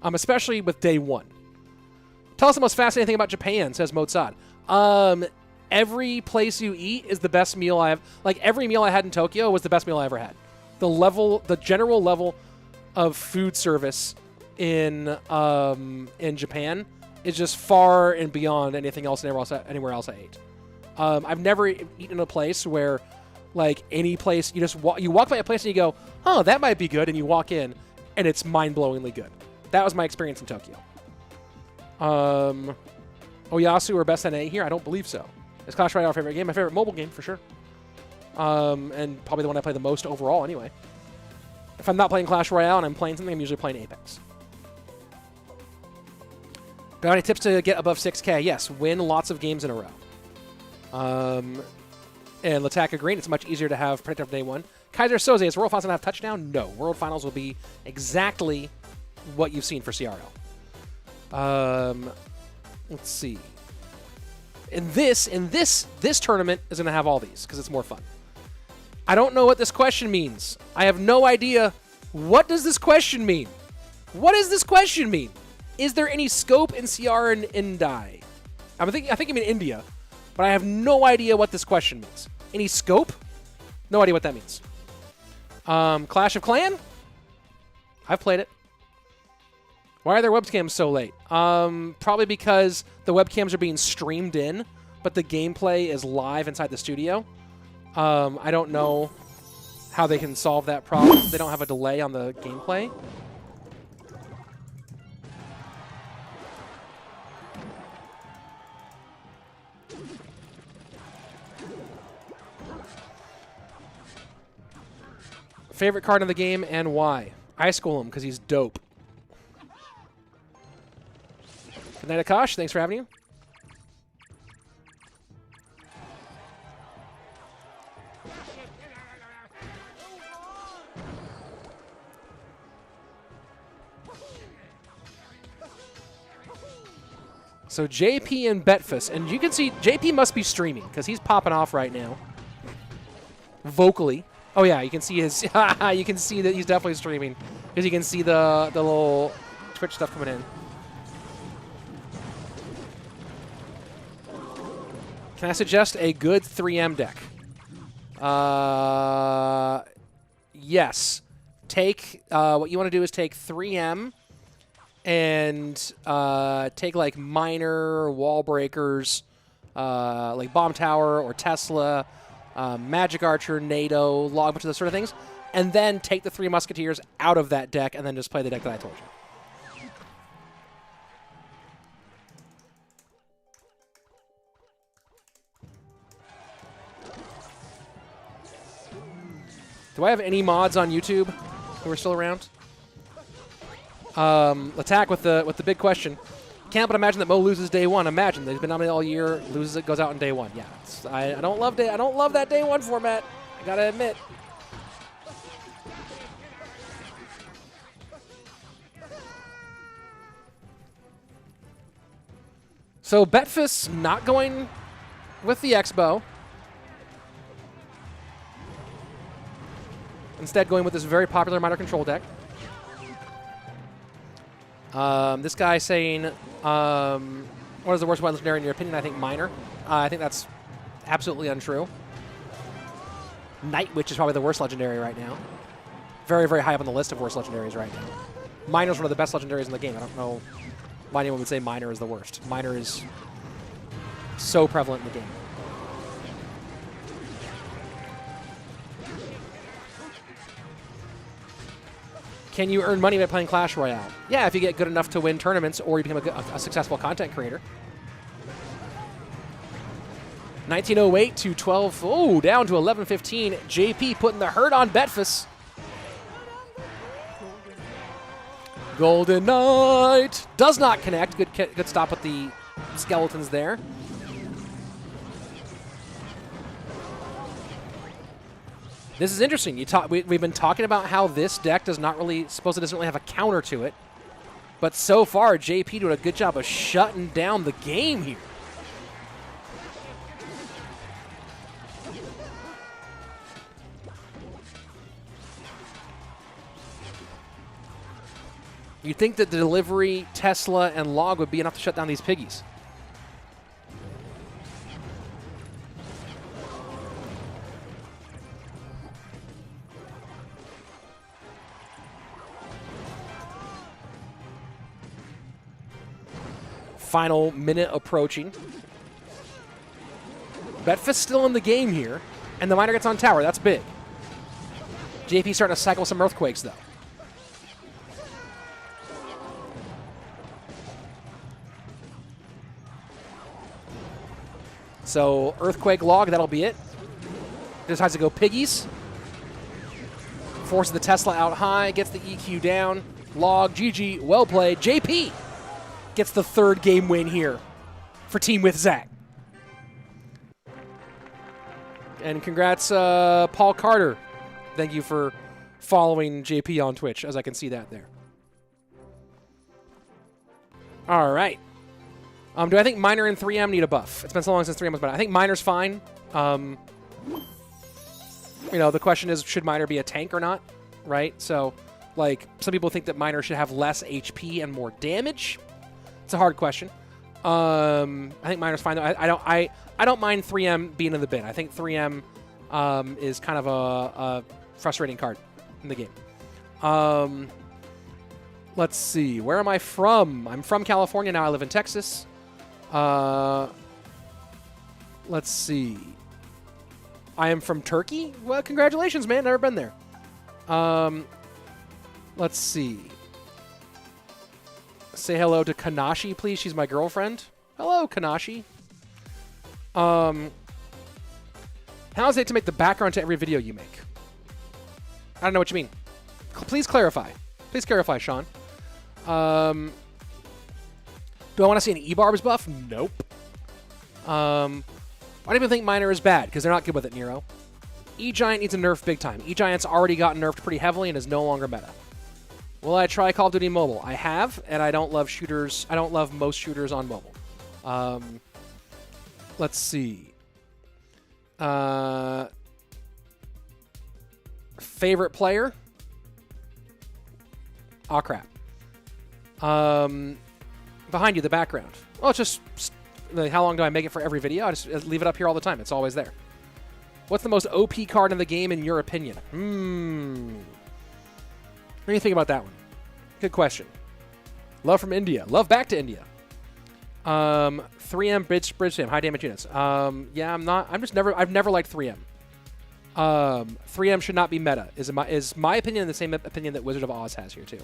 [SPEAKER 1] Especially with day one. Tell us the most fascinating thing about Japan, says Mozart. Every place you eat is the best meal I have. Like, every meal I had in Tokyo was the best meal I ever had. The general level of food service in Japan
[SPEAKER 2] is just far and beyond anything else anywhere else I ate. I've never eaten in a place where, like, any place, you walk by a place and you go, oh, that might be good, and you walk in, and it's mind-blowingly good. That was my experience in Tokyo. Oyasu or Best NA here? I don't believe so. Is Clash Royale our favorite game? My favorite mobile game, for sure. And probably the one I play the most overall, anyway. If I'm not playing Clash Royale and I'm playing something, I'm usually playing Apex. Got any tips to get above 6K? Yes, win lots of games in a row. And Lataka Green, it's much easier to have predictive day one. Kaiser Soze, is World Finals going to have touchdown? No. World Finals will be exactly what you've seen for CRL. Let's see. This tournament is going to have all these because it's more fun. I don't know what this question means. I have no idea. What does this question mean? What does this question mean? Is there any scope in CR and Indai? I think you mean India, but I have no idea what this question means. Any scope? No idea what that means. Clash of Clan? I've played it. Why are their webcams so late? Probably because the webcams are being streamed in, but the gameplay is live inside the studio. I don't know how they can solve that problem. They don't have a delay on the gameplay. Favorite card in the game and why? I school him because he's dope. Good night, Akash. Thanks for having you. So JP and Betfus, and you can see JP must be streaming because he's popping off right now, vocally. Oh yeah, you can see his. You can see that he's definitely streaming because you can see the little Twitch stuff coming in. Can I suggest a good 3M deck? Yes. Take what you want to do is take 3M and take like minor wall breakers, like Bomb Tower or Tesla, Magic Archer, NATO, Log, bunch of those sort of things, and then take the 3 Musketeers out of that deck and then just play the deck that I told you. Do I have any mods on YouTube who are still around? Attack with the big question. Can't but imagine that Mo loses day one. Imagine they've been nominated all year, loses it, goes out on day one. Yeah, I don't love that day one format. I gotta admit. So Betfus not going with the X-Bow. Instead, going with this very popular minor control deck. This guy saying, what is the worst legendary in your opinion? I think minor. I think that's absolutely untrue. Night Witch is probably the worst legendary right now. Very, very high up on the list of worst legendaries right now. Minor is one of the best legendaries in the game. I don't know why anyone would say minor is the worst. Minor is so prevalent in the game. Can you earn money by playing Clash Royale? Yeah, if you get good enough to win tournaments or you become a successful content creator. 1908 to 12. Oh, down to 11:15. JP putting the hurt on Betfus. Golden Knight does not connect. Good stop with the skeletons there. This is interesting. We've been talking about how this deck doesn't really have a counter to it. But so far, JP doing a good job of shutting down the game here. You'd think that the delivery, Tesla, and Log would be enough to shut down these piggies. Final minute approaching. Betfist still in the game here, and the miner gets on tower. That's big. JP starting to cycle some earthquakes, though. So, earthquake log, that'll be it. Decides to go piggies. Forces the Tesla out high, gets the EQ down. Log, GG, well played. JP gets the 3rd game win here for Team with Zach. And congrats, Paul Carter. Thank you for following JP on Twitch, as I can see that there. All right. Do I think Miner and 3M need a buff? It's been so long since 3M was better. I think Miner's fine. You know, the question is, should Miner be a tank or not? Right? So, like, some people think that Miner should have less HP and more damage. It's a hard question. I think Miner's fine, though. I don't mind 3M being in the bin. I think 3M is kind of a frustrating card in the game. Let's see. Where am I from? I'm from California. Now I live in Texas. Let's see. I am from Turkey? Well, congratulations, man. Never been there. Let's see. Say hello to Kanashi, please. She's my girlfriend. Hello, Kanashi. How is it to make the background to every video you make? I don't know what you mean. Please clarify. Please clarify, Sean. Do I want to see an E-Barbs buff? Nope. I don't even think Miner is bad, because they're not good with it, Nero. E-Giant needs a nerf big time. E-Giant's already gotten nerfed pretty heavily and is no longer meta. Will I try Call of Duty Mobile? I have, and I don't love shooters. I don't love most shooters on mobile. Let's see. Favorite player? Oh, crap. Behind you, the background. Oh, it's just... Like, how long do I make it for every video? I just leave it up here all the time. It's always there. What's the most OP card in the game, in your opinion? What do you think about that one? Good question. Love from India. Love back to India. 3M bridge spam. High damage units. Yeah, I've never liked 3M. 3M should not be meta. Is my opinion, the same opinion that Wizard of Oz has here too.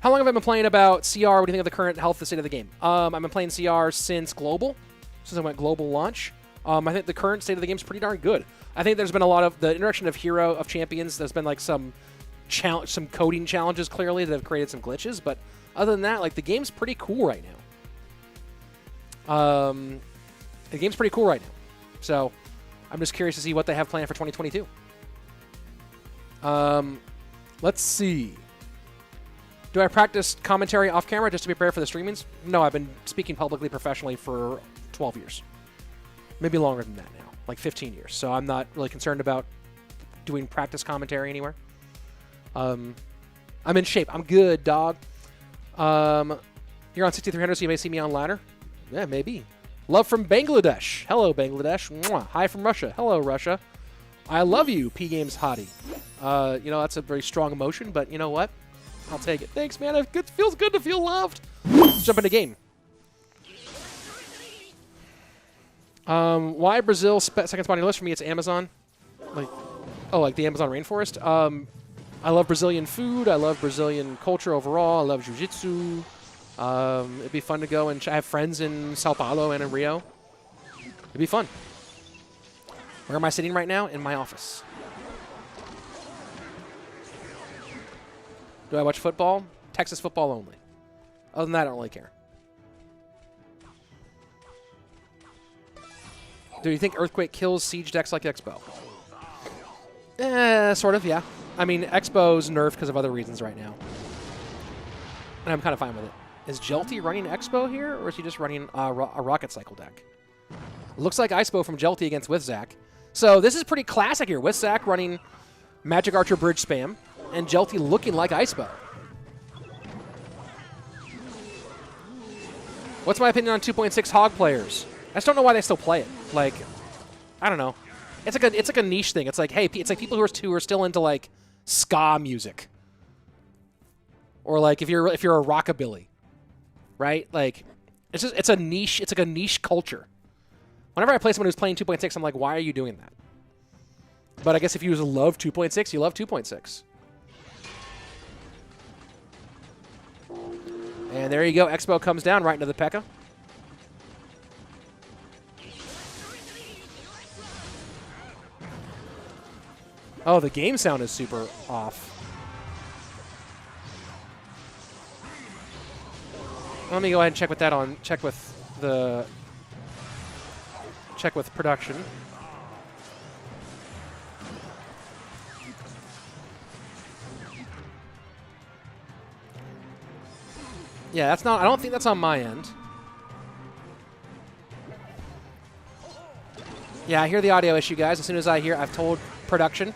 [SPEAKER 2] How long have I been playing about CR? What do you think of the current health, the state of the game? I've been playing CR since Global, since I went Global launch. I think the current state of the game is pretty darn good. I think there's been a lot of the introduction of Hero of Champions. There's been like some coding challenges clearly that have created some glitches, but other than that, like the game's pretty cool right now. The game's pretty cool right now. So I'm just curious to see what they have planned for 2022. Let's see. Do I practice commentary off camera just to be prepared for the streamings? No, I've been speaking publicly professionally for 12 years. Maybe longer than that now, like 15 years. So I'm not really concerned about doing practice commentary anywhere. I'm in shape. I'm good, dog. You're on 6300, so you may see me on ladder. Yeah, maybe. Love from Bangladesh. Hello, Bangladesh. Mwah. Hi from Russia. Hello, Russia. I love you, P-Games hottie. You know, that's a very strong emotion, but you know what? I'll take it. Thanks, man. It feels good to feel loved. Let's jump into game. Why Brazil second spot on your list? For me, it's Amazon. Like the Amazon rainforest. I love Brazilian food. I love Brazilian culture overall. I love jiu-jitsu. It'd be fun to go and I have friends in Sao Paulo and in Rio. It'd be fun. Where am I sitting right now? In my office. Do I watch football? Texas football only. Other than that, I don't really care. Do you think Earthquake kills Siege decks like Expo? Sort of, yeah. I mean, Expo's nerfed because of other reasons right now. And I'm kind of fine with it. Is Jelty running Expo here, or is he just running a Rocket Cycle deck? Looks like Icepo from Jelty against Withzak. So this is pretty classic here. Withzak running Magic Archer Bridge spam, and Jelty looking like Icepo. What's my opinion on 2.6 Hog players? I just don't know why they still play it. Like, I don't know. It's like a niche thing. It's like, hey, it's like people who are still into like ska music, or like if you're a rockabilly, right? Like, It's a niche. It's like a niche culture. Whenever I play someone who's playing 2.6, I'm like, why are you doing that? But I guess if you love 2.6, you love 2.6. And there you go. Expo comes down right into the P.E.K.K.A. Oh, the game sound is super off. Let me go ahead and check with that on. Check with production. Yeah, that's not. I don't think that's on my end. Yeah, I hear the audio issue, guys. As soon as I hear, I've told production.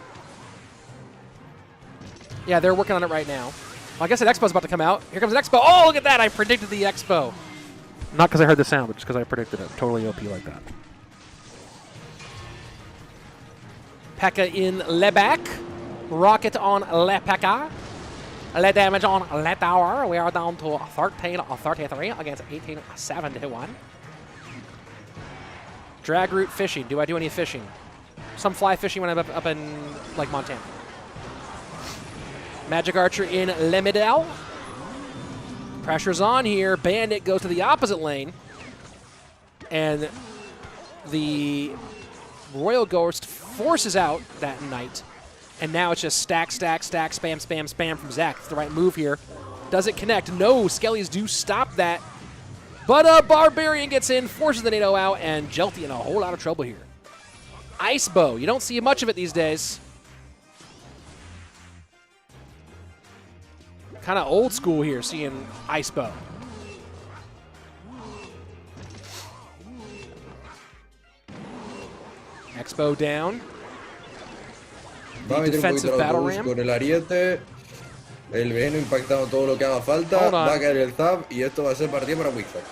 [SPEAKER 2] Yeah, they're working on it right now. Well, I guess an Expo's about to come out. Here comes an Expo. Oh, look at that. I predicted the Expo. Not because I heard the sound, but just because I predicted it. Totally OP like that. P.E.K.K.A. in le back. Rocket on le P.E.K.K.A. Le damage on le tower. We are down to 13-33 against 18-71. Drag route fishing. Do I do any fishing? Some fly fishing when I'm up in like Montana. Magic Archer in Le Middle. Pressure's on here. Bandit goes to the opposite lane. And the Royal Ghost forces out that Knight. And now it's just stack, stack, stack, spam, spam, spam from Zach. It's the right move here. Does it connect? No, Skellies do stop that. But Barbarian gets in, forces the NATO out, and Jelty in a whole lot of trouble here. Ice Bow. You don't see much of it these days. Kind of old school here, seeing Ice Bow. Expo down.
[SPEAKER 3] Va a meter un poquito el autobús con el ariete. El veneno impactando todo lo que haga falta. Va a caer el zap y esto va a ser partida para Wizard.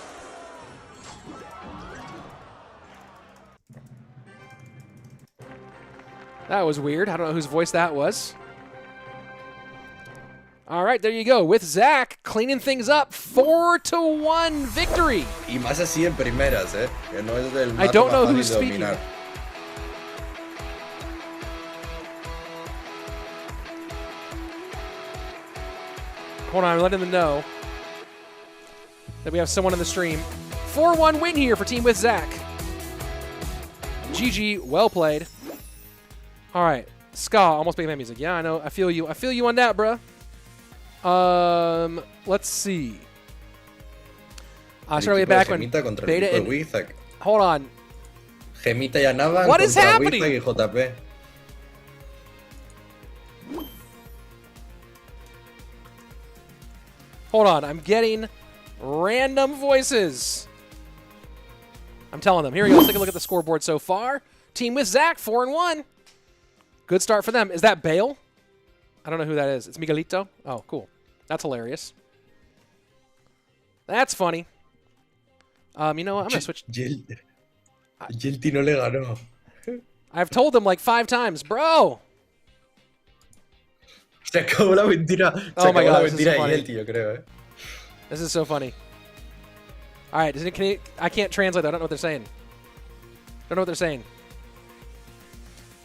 [SPEAKER 2] That was weird. I don't know whose voice that was. All right, there you go. With Zach cleaning things up. 4-1 victory.
[SPEAKER 3] Y más así en primeras, ¿eh? Que no es del
[SPEAKER 2] I don't know who's speaking. Hold on, I'm letting them know that we have someone in the stream. 4-1 win here for Team with Zach. GG, well played. All right, Ska, almost making that music. Yeah, I know. I feel you. I feel you on that, bruh. Let's see. I started way back when Beta and... Hold on.
[SPEAKER 3] Gemita y Anaban.
[SPEAKER 2] What is happening?
[SPEAKER 3] Y JP.
[SPEAKER 2] Hold on, I'm getting random voices. I'm telling them. Here we go. Let's take a look at the scoreboard so far. Team with Zach, 4-1. Good start for them. Is that Bale? I don't know who that is. It's Miguelito? Oh, cool. That's hilarious. That's funny. You know what? I'm going to switch.
[SPEAKER 3] Jelty no le ganó.
[SPEAKER 2] I've told them like 5 times. Bro!
[SPEAKER 3] Se acabó la mentira.
[SPEAKER 2] Oh my God,
[SPEAKER 3] this is so funny. Jelty, yo creo, eh.
[SPEAKER 2] This is so funny. All right, I can't translate that. I don't know what they're saying. Don't know what they're saying.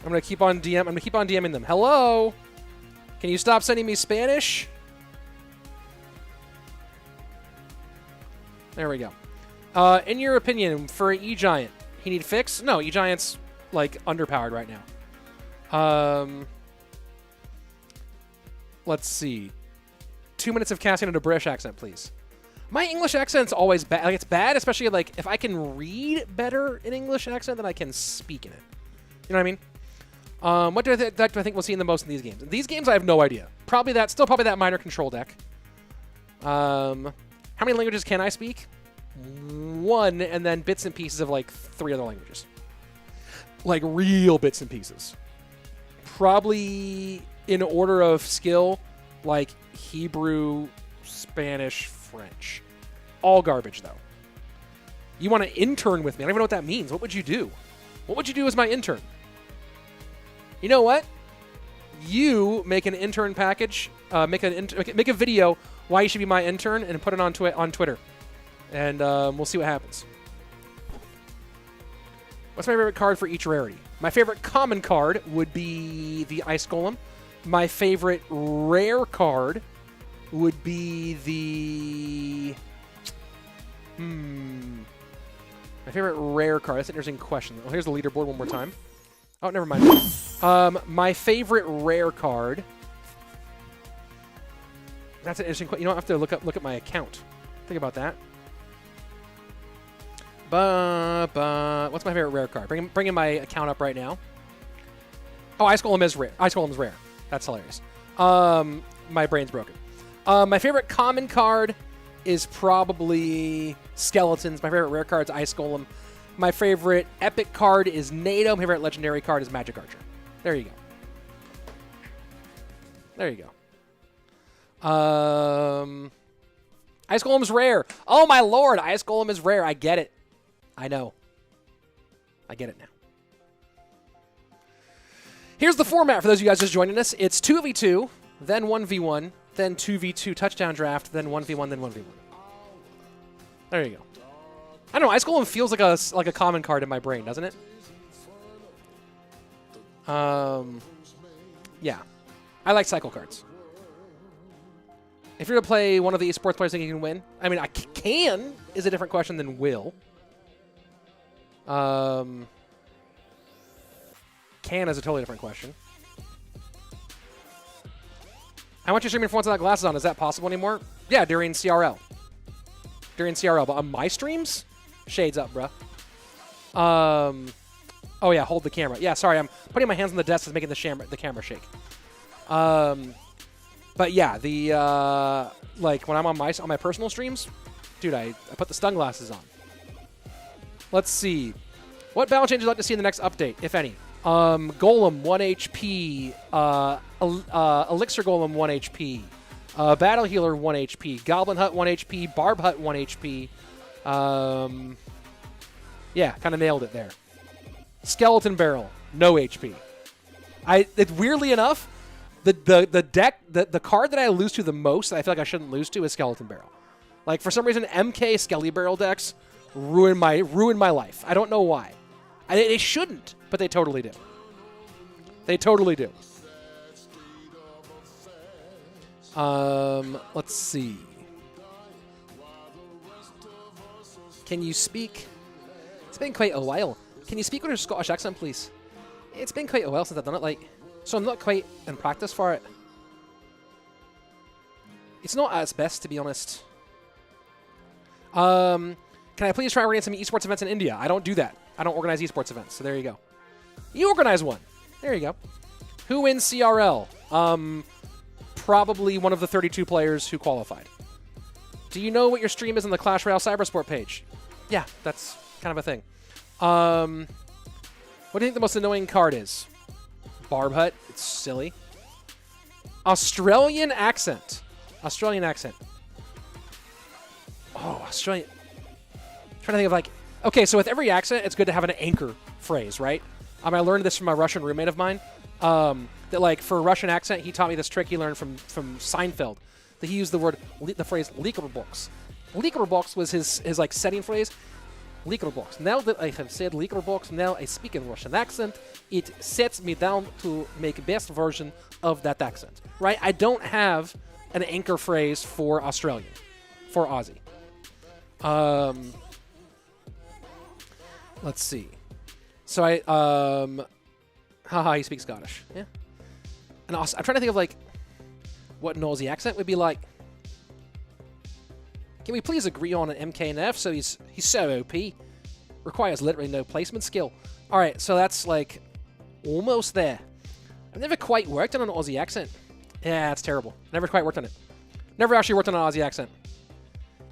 [SPEAKER 2] I'm gonna keep on DMing them. Hello, can you stop sending me Spanish? There we go. In your opinion, for E-Giant, he need fix? No, E-Giant's like underpowered right now. Let's see. 2 minutes of casting into a British accent, please. My English accent's always bad. Like, it's bad, especially like if I can read better in English accent than I can speak in it. You know what I mean? What do I think we'll see in the most in these games? In these games, I have no idea. Probably that minor control deck. How many languages can I speak? 1, and then bits and pieces of like 3 other languages. Like real bits and pieces. Probably in order of skill, like Hebrew, Spanish, French. All garbage, though. You want to intern with me? I don't even know what that means. What would you do? What would you do as my intern? You know what? You make an intern package, make a video why you should be my intern, and put it on Twitter. and we'll see what happens. What's my favorite card for each rarity? My favorite common card would be the Ice Golem. My favorite rare card would be the... My favorite rare card. That's an interesting question. Oh, here's the leaderboard one more time. Oh, never mind. My favorite rare card... That's an interesting question. You don't have to look at my account. Think about that. What's my favorite rare card? Bring in my account up right now. Oh, Ice Golem is rare. Ice Golem is rare. That's hilarious. My brain's broken. My favorite common card is probably Skeletons. My favorite rare card is Ice Golem. My favorite epic card is NATO. My favorite legendary card is Magic Archer. There you go. There you go. Ice Golem's rare. Oh, my lord. Ice Golem is rare. I get it. I know. I get it now. Here's the format for those of you guys just joining us. It's 2v2, then 1v1, then 2v2 touchdown draft, then 1v1, then 1v1. There you go. I don't know. Ice Golem feels like a common card in my brain, doesn't it? Yeah. I like cycle cards. If you're to play one of the esports players, think you can win? I mean, I can is a different question than will. Can is a totally different question. I want you streaming for once without glasses on. Is that possible anymore? Yeah, during CRL. During CRL. But on my streams? Shades up, bruh. Oh, yeah, hold the camera. Yeah, sorry, I'm putting my hands on the desk is making the camera shake. But yeah, like when I'm on my personal streams, dude, I put the stun glasses on. Let's see. What battle changes would you like to see in the next update, if any? Golem, 1 HP. Elixir Golem, 1 HP. Battle Healer, 1 HP. Goblin Hut, 1 HP. Barb Hut, 1 HP. Yeah, kind of nailed it there. Skeleton Barrel, no HP. Weirdly enough, the card that I lose to the most that I feel like I shouldn't lose to is Skeleton Barrel. Like, for some reason, MK Skelly Barrel decks ruin my life. I don't know why. They shouldn't, but they totally do. They totally do. Let's see. Can you speak? It's been quite a while. Can you speak with your Scottish accent, please? It's been quite a while since I've done it, like, so I'm not quite in practice for it. It's not at its best, to be honest. Can I please try running some esports events in India? I don't do that. I don't organize esports events, so there you go. You organize one. There you go. Who wins CRL? Probably one of the 32 players who qualified. Do you know what your stream is on the Clash Royale Cybersport page? Yeah, that's kind of a thing. What do you think the most annoying card is? Barb Hut. It's silly. Australian accent. Australian accent. Oh, Australian. I'm trying to think of like... Okay, so with every accent, it's good to have an anchor phrase, right? I learned this from a Russian roommate of mine. That like for a Russian accent, he taught me this trick he learned from Seinfeld. That he used the phrase "Likerbox." Likerbox was his like setting phrase. Likerbox. Now that I have said Likerbox, now I speak in Russian accent. It sets me down to make best version of that accent, right? I don't have an anchor phrase for Australian, for Aussie. Let's see. So haha, he speaks Scottish. Yeah. And I'm trying to think of like what an Aussie accent would be like. Can we please agree on an MK and F? So he's so OP. Requires literally no placement skill. All right, so that's like almost there. I've never quite worked on an Aussie accent. Yeah, it's terrible. Never quite worked on it. Never actually worked on an Aussie accent.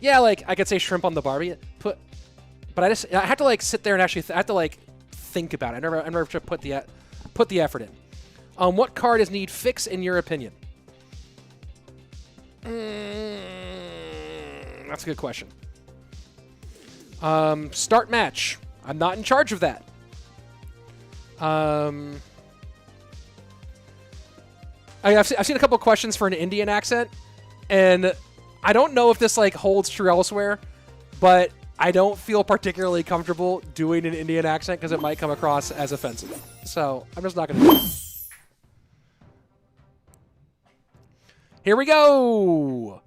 [SPEAKER 2] Yeah, like I could say shrimp on the Barbie, but I have to like sit there and actually I have to like think about it. I never put the effort in. What card does need fix in your opinion? That's a good question. Start match. I'm not in charge of that. I've seen a couple of questions for an Indian accent, and I don't know if this like holds true elsewhere, but I don't feel particularly comfortable doing an Indian accent because it might come across as offensive. So I'm just not going to do it. Here we go.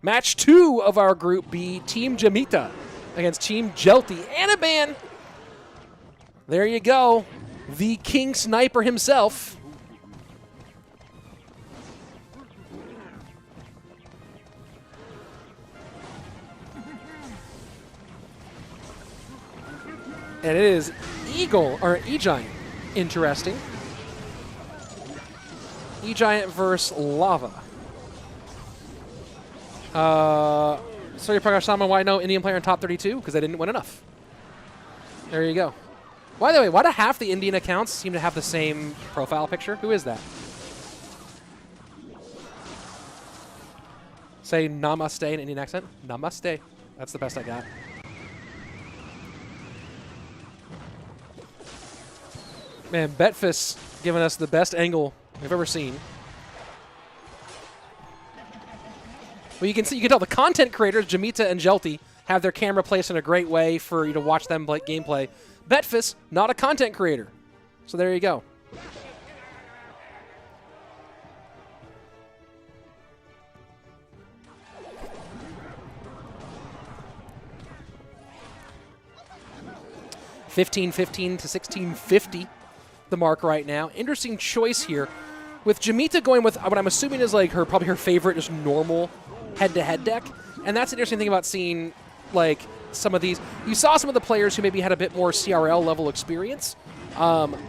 [SPEAKER 2] Match 2 of our Group B, Team Jamita against Team Jelty. Anaban. There you go. The King Sniper himself. And it is Eagle, or E-Giant. Interesting. E-Giant versus Lava. Sorry, Prakash Sama, why no Indian player in top 32? Because they didn't win enough. There you go. By the way, why do half the Indian accounts seem to have the same profile picture? Who is that? Say namaste in Indian accent. Namaste. That's the best I got. Man, Betfus giving us the best angle we've ever seen. Well, you can see, you can tell the content creators, Jamita and Jelty, have their camera placed in a great way for you to watch them play gameplay. Betfus, not a content creator. So there you go. $15.15 to $16.50. The mark right now. Interesting choice here. With Jamita going with what I'm assuming is like probably her favorite just normal head-to-head deck. And that's an interesting thing about seeing like some of these. You saw some of the players who maybe had a bit more CRL level experience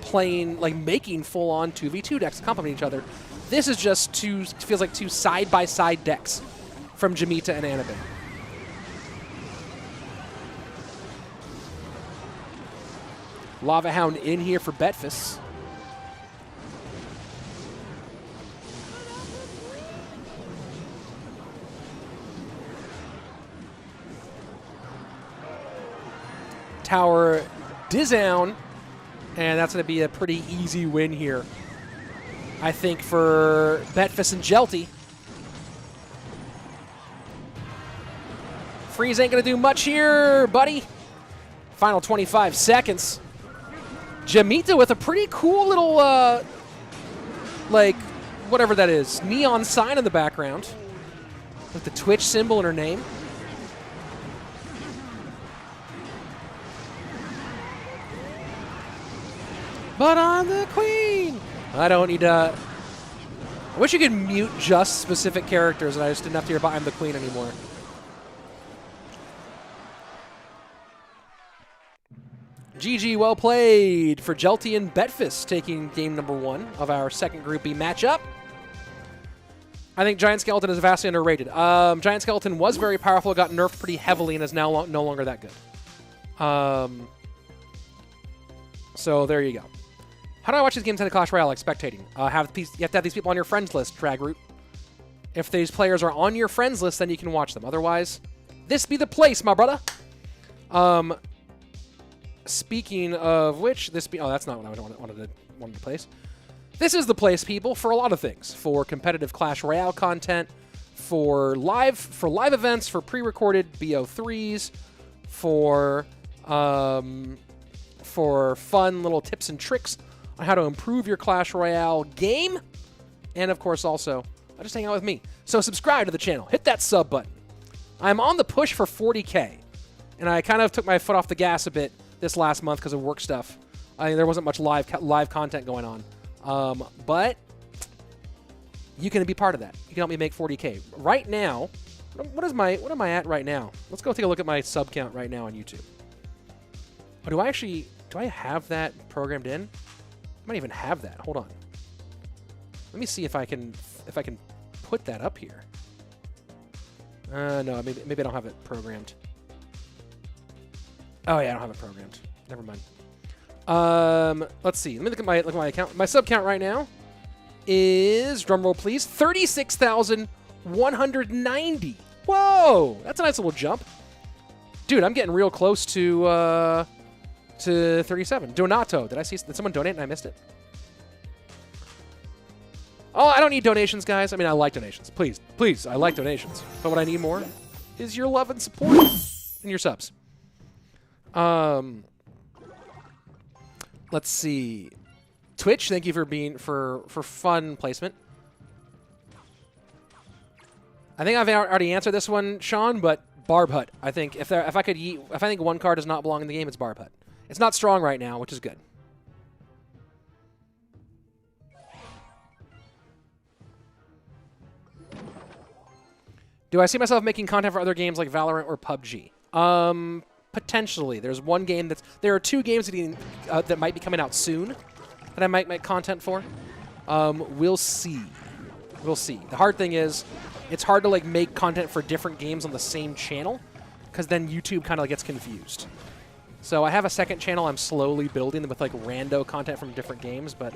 [SPEAKER 2] playing, like making full-on 2v2 decks complement each other. This is just feels like two side-by-side decks from Jamita and Anaban. Lava Hound in here for Betfus. Tower down, and that's going to be a pretty easy win here, I think, for Betfus and Jelty. Freeze ain't going to do much here, buddy. Final 25 seconds. Jamita with a pretty cool little, like, whatever that is, neon sign in the background with the Twitch symbol in her name. But I'm the queen. I don't need to. I wish you could mute just specific characters and I just didn't have to hear about I'm the queen anymore. GG, well played for Jelty and Betfus taking game number 1 of our second Group B matchup. I think Giant Skeleton is vastly underrated. Giant Skeleton was very powerful, got nerfed pretty heavily, and is now no longer that good. So there you go. How do I watch these games in Clash Royale like spectating? You have to have these people on your friends list, Dragroot. If these players are on your friends list, then you can watch them. Otherwise, this be the place, my brother. Speaking of which, oh, that's not what I wanted to place. This is the place, people, for a lot of things. For competitive Clash Royale content, for live events, for pre-recorded BO3s, for fun little tips and tricks on how to improve your Clash Royale game, and of course also just hang out with me. So subscribe to the channel, hit that sub button. I'm on the push for 40K, and I kind of took my foot off the gas a bit this last month because of work stuff. There wasn't much live content going on, but you can be part of that. You can help me make 40K right now. What am I at right now? Let's go take a look at my sub count right now on YouTube. Oh, do I have that programmed in? I might even have that. Hold on. Let me see if I can put that up here. No, maybe I don't have it programmed. Oh yeah, I don't have it programmed. Never mind. Let's see. Let me look at my account. My sub count right now is, drumroll please, 36,190. Whoa, that's a nice little jump, dude. I'm getting real close to 37. Donato. Did someone donate and I missed it? Oh, I don't need donations, guys. I mean, I like donations. Please, I like donations. But what I need more is your love and support. and your subs. Let's see. Twitch, thank you for being for fun placement. I think I've already answered this one, Sean, but Barb Hut. I think if I think one card does not belong in the game, it's Barb Hut. It's not strong right now, which is good. Do I see myself making content for other games like Valorant or PUBG? Potentially. There are 2 games that might be coming out soon that I might make content for. We'll see. We'll see. The hard thing is, it's hard to like make content for different games on the same channel, because then YouTube kind of gets confused. So I have a second channel I'm slowly building with like rando content from different games, but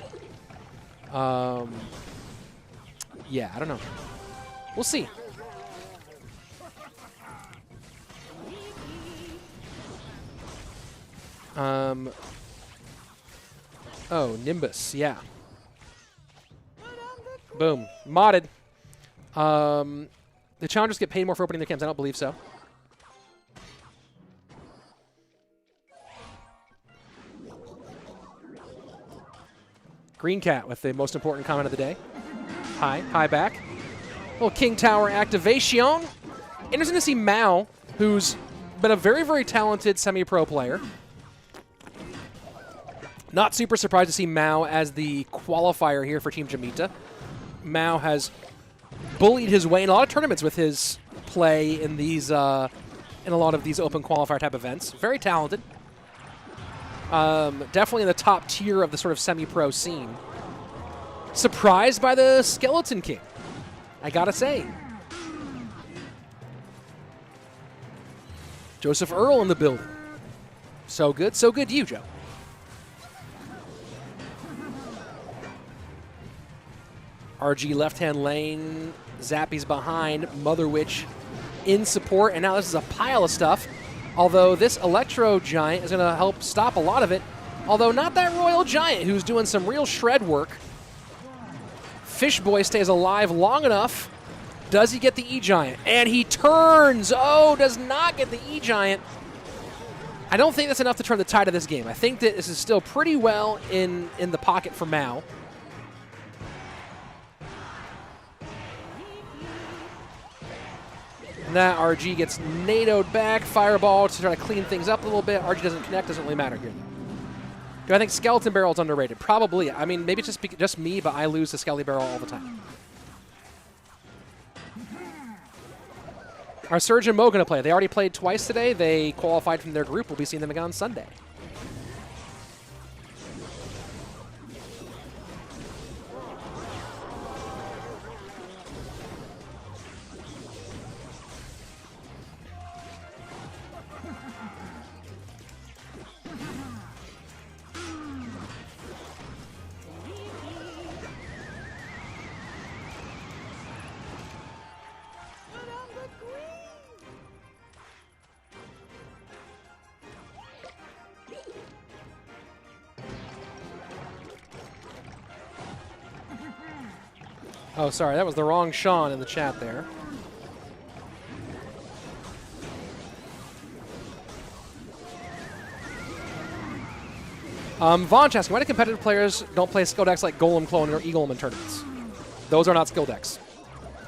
[SPEAKER 2] yeah, I don't know. We'll see. Oh, Nimbus, yeah. Boom. Modded. The challengers get paid more for opening their cams. I don't believe so. Green Cat with the most important comment of the day. Hi back. Little King Tower activation. Interesting to see Mao, who's been a very, very talented semi-pro player. Not super surprised to see Mao as the qualifier here for Team Jamita. Mao has bullied his way in a lot of tournaments with his play in these in a lot of these open qualifier type events. Very talented. Definitely in the top tier of the sort of semi-pro scene. Surprised by the Skeleton King, I gotta say. Joseph Earl in the building. So good to you, Joe. RG left-hand lane, Zappy's behind, Mother Witch in support, and now this is a pile of stuff. Although this Electro Giant is going to help stop a lot of it. Although not that Royal Giant, who's doing some real shred work. Fishboy stays alive long enough. Does he get the E-Giant? And he turns! Oh, does not get the E-Giant. I don't think that's enough to turn the tide of this game. I think that this is still pretty well in the pocket for Mao. And that RG gets NATO'd back. Fireball to try to clean things up a little bit. RG doesn't connect, doesn't really matter here. Do I think Skeleton Barrel's underrated? Probably. I mean, maybe it's just me, but I lose to Skelly Barrel all the time. Are Surge and Mo going to play? They already played twice today. They qualified from their group. We'll be seeing them again on Sunday. Oh, sorry, that was the wrong Sean in the chat there. Vonch asking, why do competitive players don't play skill decks like Golem Clone or Eagleman in tournaments? Those are not skill decks.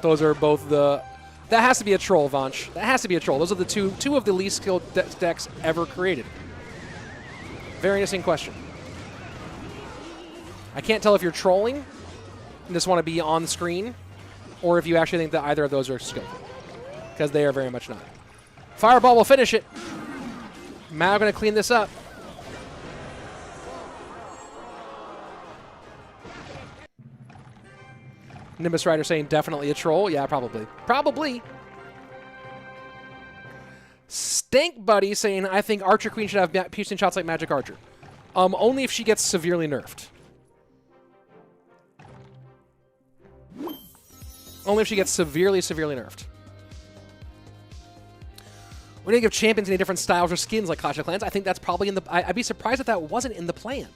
[SPEAKER 2] Those are both the... That has to be a troll, Vonch. That has to be a troll. Those are the two of the least skilled decks ever created. Very interesting question. I can't tell if you're trolling and just want to be on the screen, or if you actually think that either of those are skillful, because they are very much not. Fireball will finish it. Mao going to clean this up. Nimbus Rider saying definitely a troll. Yeah, probably. Probably. Stank Buddy saying, I think Archer Queen should have piercing shots like Magic Archer. Only if she gets severely nerfed. Only if she gets severely, severely nerfed. We're going to give champions any different styles or skins like Clash of Clans. I think that's probably in the... I'd be surprised if that wasn't in the plan.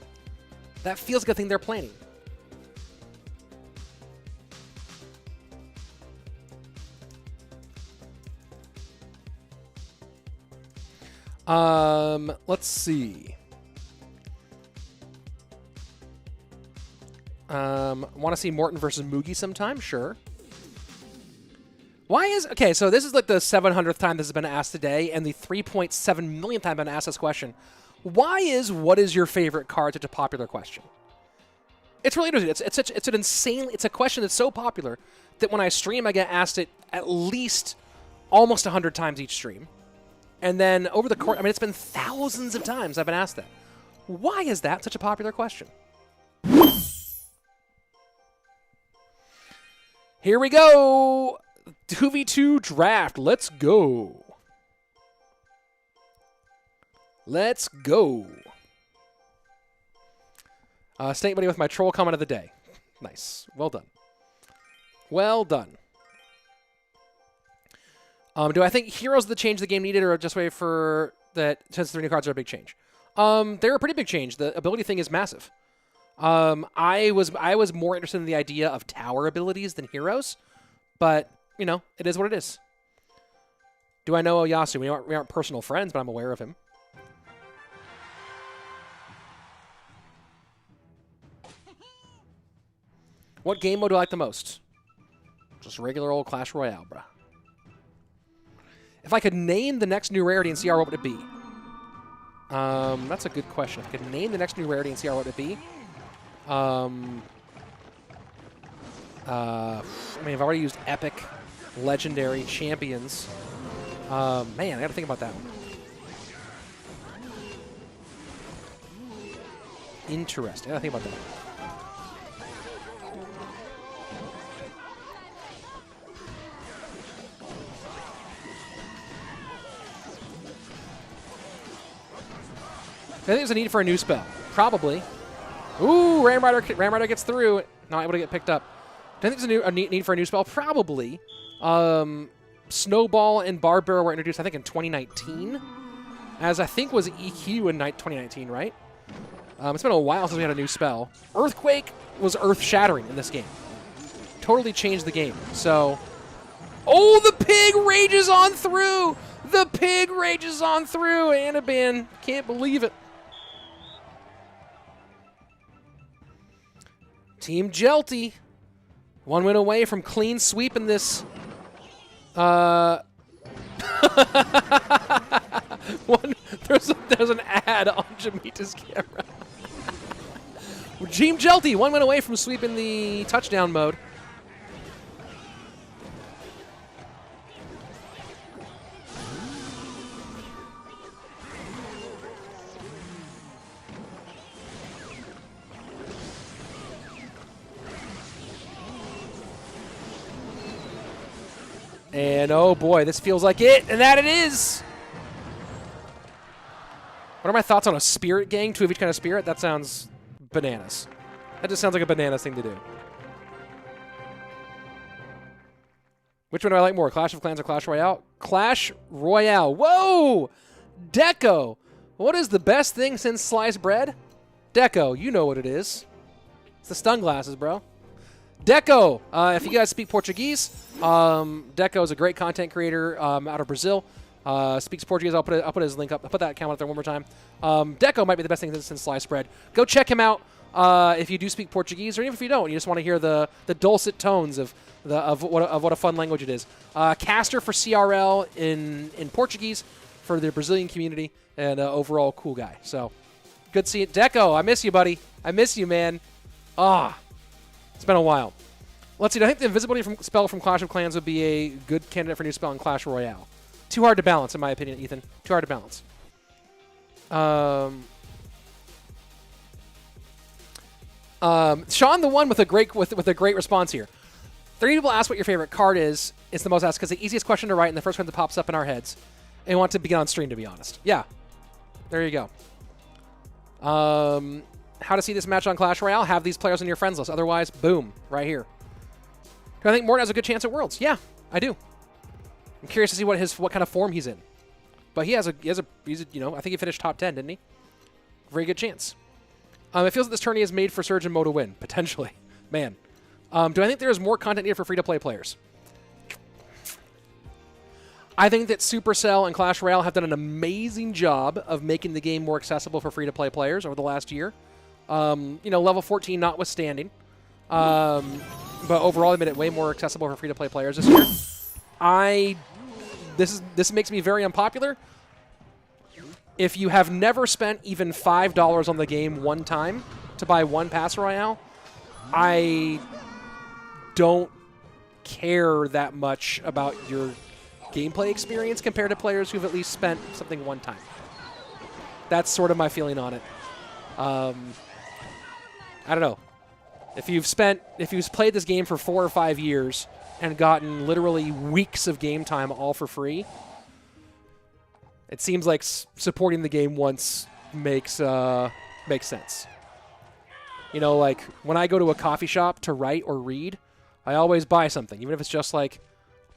[SPEAKER 2] That feels like a thing they're planning. Let's see. Want to see Morton versus Moogie sometime? Sure. Why is... Okay, so this is like the 700th time this has been asked today, and the 3.7 millionth time I've been asked this question. Why is what is your favorite card such a popular question? It's really interesting. It's an insane... It's a question that's so popular that when I stream, I get asked it at least almost 100 times each stream. And then over the course... I mean, it's been thousands of times I've been asked that. Why is that such a popular question? Here we go! 2v2 draft. Let's go. Let's go. Snake Buddy with my troll comment of the day. Nice. Well done. Well done. Do I think heroes are the change the game needed, or just wait for that since the 3 new cards are a big change? They're a pretty big change. The ability thing is massive. I was more interested in the idea of tower abilities than heroes, but you know, it is what it is. Do I know Oyasu? We aren't personal friends, but I'm aware of him. What game mode do I like the most? Just regular old Clash Royale, bruh. If I could name the next new rarity in CR, what would it be? That's a good question. If I could name the next new rarity in CR, what would it be? I mean, I've already used epic, legendary, champions. Man, I gotta think about that one. Interesting. I gotta think about that one. I think there's a need for a new spell. Probably. Ooh, Ram Rider gets through. Not able to get picked up. I think there's a need for a new spell. Probably. Snowball and Barbara were introduced, I think, in 2019. As I think was EQ in 2019, right? It's been a while since we had a new spell. Earthquake was earth-shattering in this game. Totally changed the game. So, oh, the pig rages on through! The pig rages on through! Anaban, can't believe it. Team Jelty, 1 win away from clean sweep in this. There's an ad on Jamita's camera. Team Jelty, 1 win away from sweeping the touchdown mode. And oh boy, this feels like it, and that it is! What are my thoughts on a spirit gang? 2 of each kind of spirit? That sounds bananas. That just sounds like a bananas thing to do. Which one do I like more, Clash of Clans or Clash Royale? Clash Royale. Whoa! Deco! What is the best thing since sliced bread? Deco, you know what it is. It's the stun glasses, bro. Deco, if you guys speak Portuguese, Deco is a great content creator out of Brazil. Speaks Portuguese. I'll put his link up. I'll put that account up there one more time. Deco might be the best thing since sliced bread. Go check him out if you do speak Portuguese, or even if you don't. You just want to hear the dulcet tones of what a fun language it is. Caster for CRL in Portuguese for the Brazilian community, and overall cool guy. So good to see it. Deco, I miss you, buddy. I miss you, man. It's been a while. Let's see. I think the invisibility spell from Clash of Clans would be a good candidate for a new spell in Clash Royale. Too hard to balance, in my opinion, Ethan. Too hard to balance. Sean, the one with a great response here. 3 people ask what your favorite card is. It's the most asked because the easiest question to write and the first one that pops up in our heads. And we want to begin on stream, to be honest. Yeah. There you go. How to see this match on Clash Royale? Have these players on your friends list. Otherwise, boom, right here. Do I think Morton has a good chance at Worlds? Yeah, I do. I'm curious to see what kind of form he's in. But he's I think he finished top 10, didn't he? Very good chance. It feels like this tourney is made for Surge and Mo to win, potentially. Man. Do I think there is more content needed for free-to-play players? I think that Supercell and Clash Royale have done an amazing job of making the game more accessible for free-to-play players over the last year. Level 14 notwithstanding. But overall, they made it way more accessible for free-to-play players this year. This makes me very unpopular. If you have never spent even $5 on the game one time to buy one Pass Royale, I don't care that much about your gameplay experience compared to players who've at least spent something one time. That's sort of my feeling on it. I don't know. If you've played this game for 4 or 5 years and gotten literally weeks of game time all for free, it seems like supporting the game once makes sense. Like when I go to a coffee shop to write or read, I always buy something, even if it's just like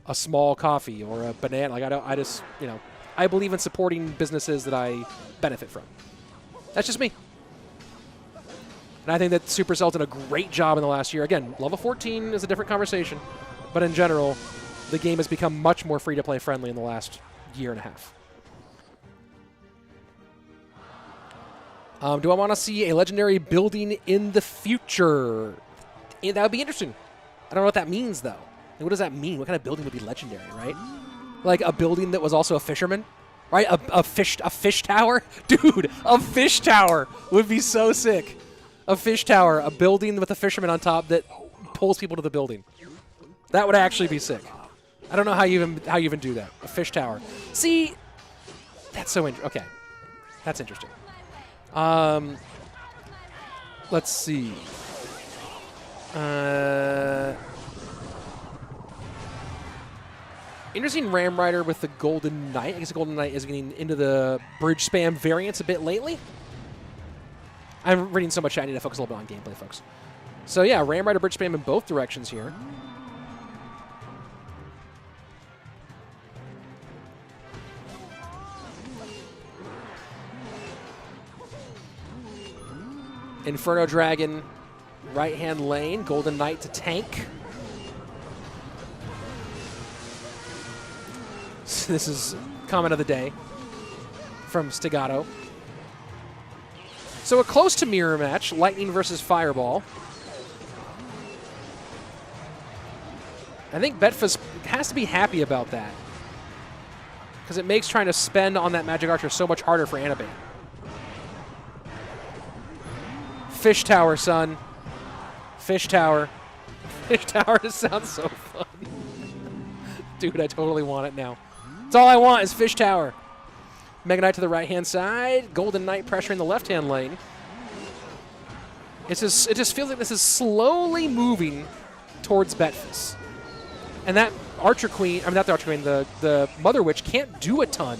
[SPEAKER 2] a small coffee or a banana. Like I believe in supporting businesses that I benefit from. That's just me. And I think that Supercell did a great job in the last year. Again, level 14 is a different conversation, but in general, the game has become much more free-to-play friendly in the last year and a half. Do I want to see a legendary building in the future? That would be interesting. I don't know what that means, though. What does that mean? What kind of building would be legendary, right? Like a building that was also a fisherman, right? A fish tower? Dude, a fish tower would be so sick. A fish tower, a building with a fisherman on top that pulls people to the building. That would actually be sick. I don't know how you even do that. A fish tower. See, that's so interesting. Okay, that's interesting. Let's see. Interesting Ram Rider with the Golden Knight. I guess the Golden Knight is getting into the bridge spam variants a bit lately. I'm reading so much chat, I need to focus a little bit on gameplay, folks. So yeah, Ram Rider bridge spam in both directions here. Inferno Dragon, right-hand lane. Golden Knight to tank. So this is comment of the day from Stigato. So a close to mirror match, Lightning versus Fireball. I think Betfus has to be happy about that, because it makes trying to spend on that Magic Archer so much harder for Anaban. Fish Tower, son. Fish Tower. Fish Tower just sounds so fun. Dude, I totally want it now. That's all I want is Fish Tower. Mega Knight to the right-hand side. Golden Knight pressuring the left-hand lane. It just feels like this is slowly moving towards Betfus. And that Archer Queen, I mean, not the Archer Queen, the Mother Witch can't do a ton.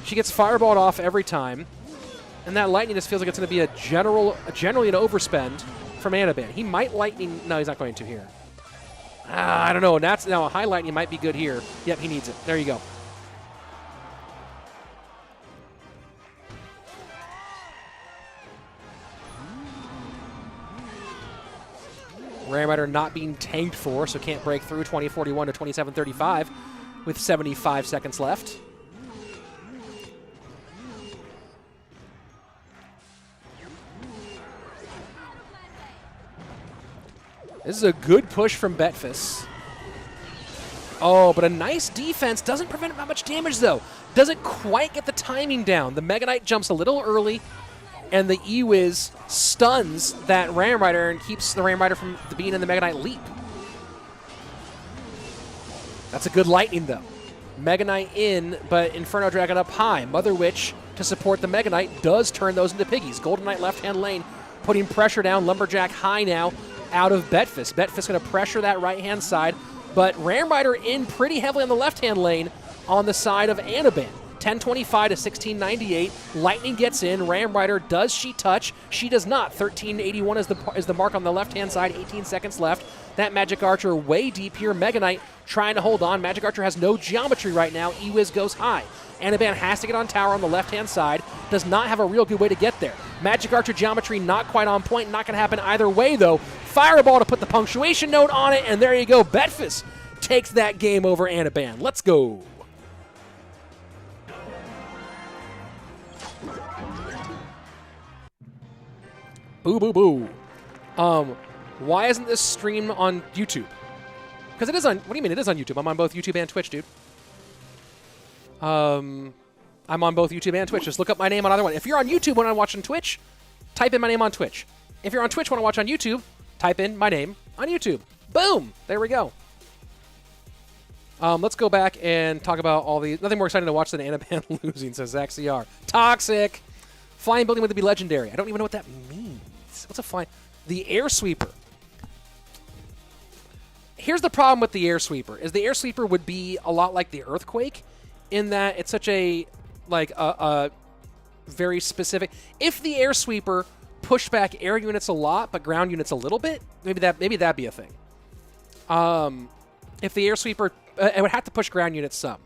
[SPEAKER 2] She gets fireballed off every time. And that Lightning just feels like it's going to be generally an overspend from Anaban. He might Lightning. No, he's not going to here. I don't know. Now a high Lightning might be good here. Yep, he needs it. There you go. Ram Rider not being tanked for, so can't break through. 2041 to 2735 with 75 seconds left. This is a good push from Betfus. Oh, but a nice defense. Doesn't prevent that much damage, though. Doesn't quite get the timing down. The Mega Knight jumps a little early, and the E-Wiz stuns that Ram Rider and keeps the Ram Rider from being in the Mega Knight leap. That's a good Lightning, though. Mega Knight in, but Inferno Dragon up high. Mother Witch to support the Mega Knight does turn those into piggies. Golden Knight left-hand lane, putting pressure down. Lumberjack high now out of Betfus. Betfus going to pressure that right-hand side, but Ram Rider in pretty heavily on the left-hand lane on the side of Anaban. 1025 to 1698. Lightning gets in. Ram Rider, does she touch? She does not. 1381 is the mark on the left-hand side. 18 seconds left. That Magic Archer way deep here. Mega Knight trying to hold on. Magic Archer has no geometry right now. E-Wiz goes high. Anaban has to get on tower on the left-hand side. Does not have a real good way to get there. Magic Archer geometry not quite on point. Not going to happen either way, though. Fireball to put the punctuation note on it, and there you go. Betfus takes that game over Anaban. Let's go. Boo, boo, boo. Why isn't this streamed on YouTube? Because it is on... What do you mean it is on YouTube? I'm on both YouTube and Twitch, dude. I'm on both YouTube and Twitch. Just look up my name on either one. If you're on YouTube when I'm watching Twitch, type in my name on Twitch. If you're on Twitch when I watch on YouTube, type in my name on YouTube. Boom! There we go. Let's go back and talk about all the... Nothing more exciting to watch than Anaban losing, says Zach CR. Toxic! Flying building would be legendary. I don't even know what that means. What's a flying... The air sweeper. Here's the problem with the air sweeper, is the air sweeper would be a lot like the earthquake in that it's such a, like, a very specific... If the air sweeper pushed back air units a lot, but ground units a little bit, maybe that'd be a thing. If the air sweeper... it would have to push ground units some,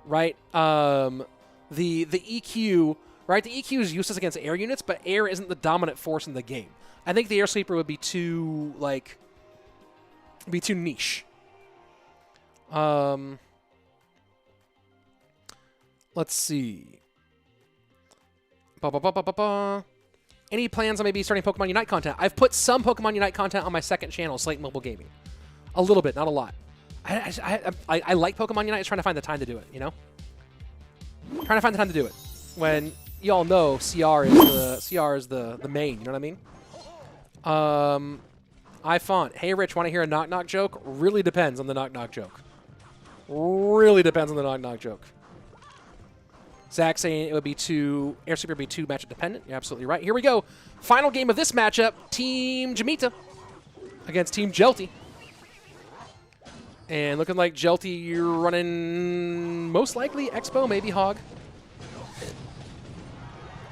[SPEAKER 2] right? The EQ... Right, the EQ is useless against air units, but air isn't the dominant force in the game. I think the air sweeper would be too, like, too niche. Let's see. Any plans on maybe starting Pokemon Unite content? I've put some Pokemon Unite content on my second channel, Slate Mobile Gaming. A little bit, not a lot. I like Pokemon Unite. Just trying to find the time to do it, you know? Trying to find the time to do it. When you all know CR is the main, you know what I mean? iFont. Hey Rich, want to hear a knock knock joke? Really depends on the knock knock joke. Really depends on the knock knock joke. Zach saying it would be air sweeper would be too matchup dependent. You're absolutely right. Here we go. Final game of this matchup. Team Jamita against Team Jelty. And looking like Jelty, you're running most likely Expo, maybe Hog.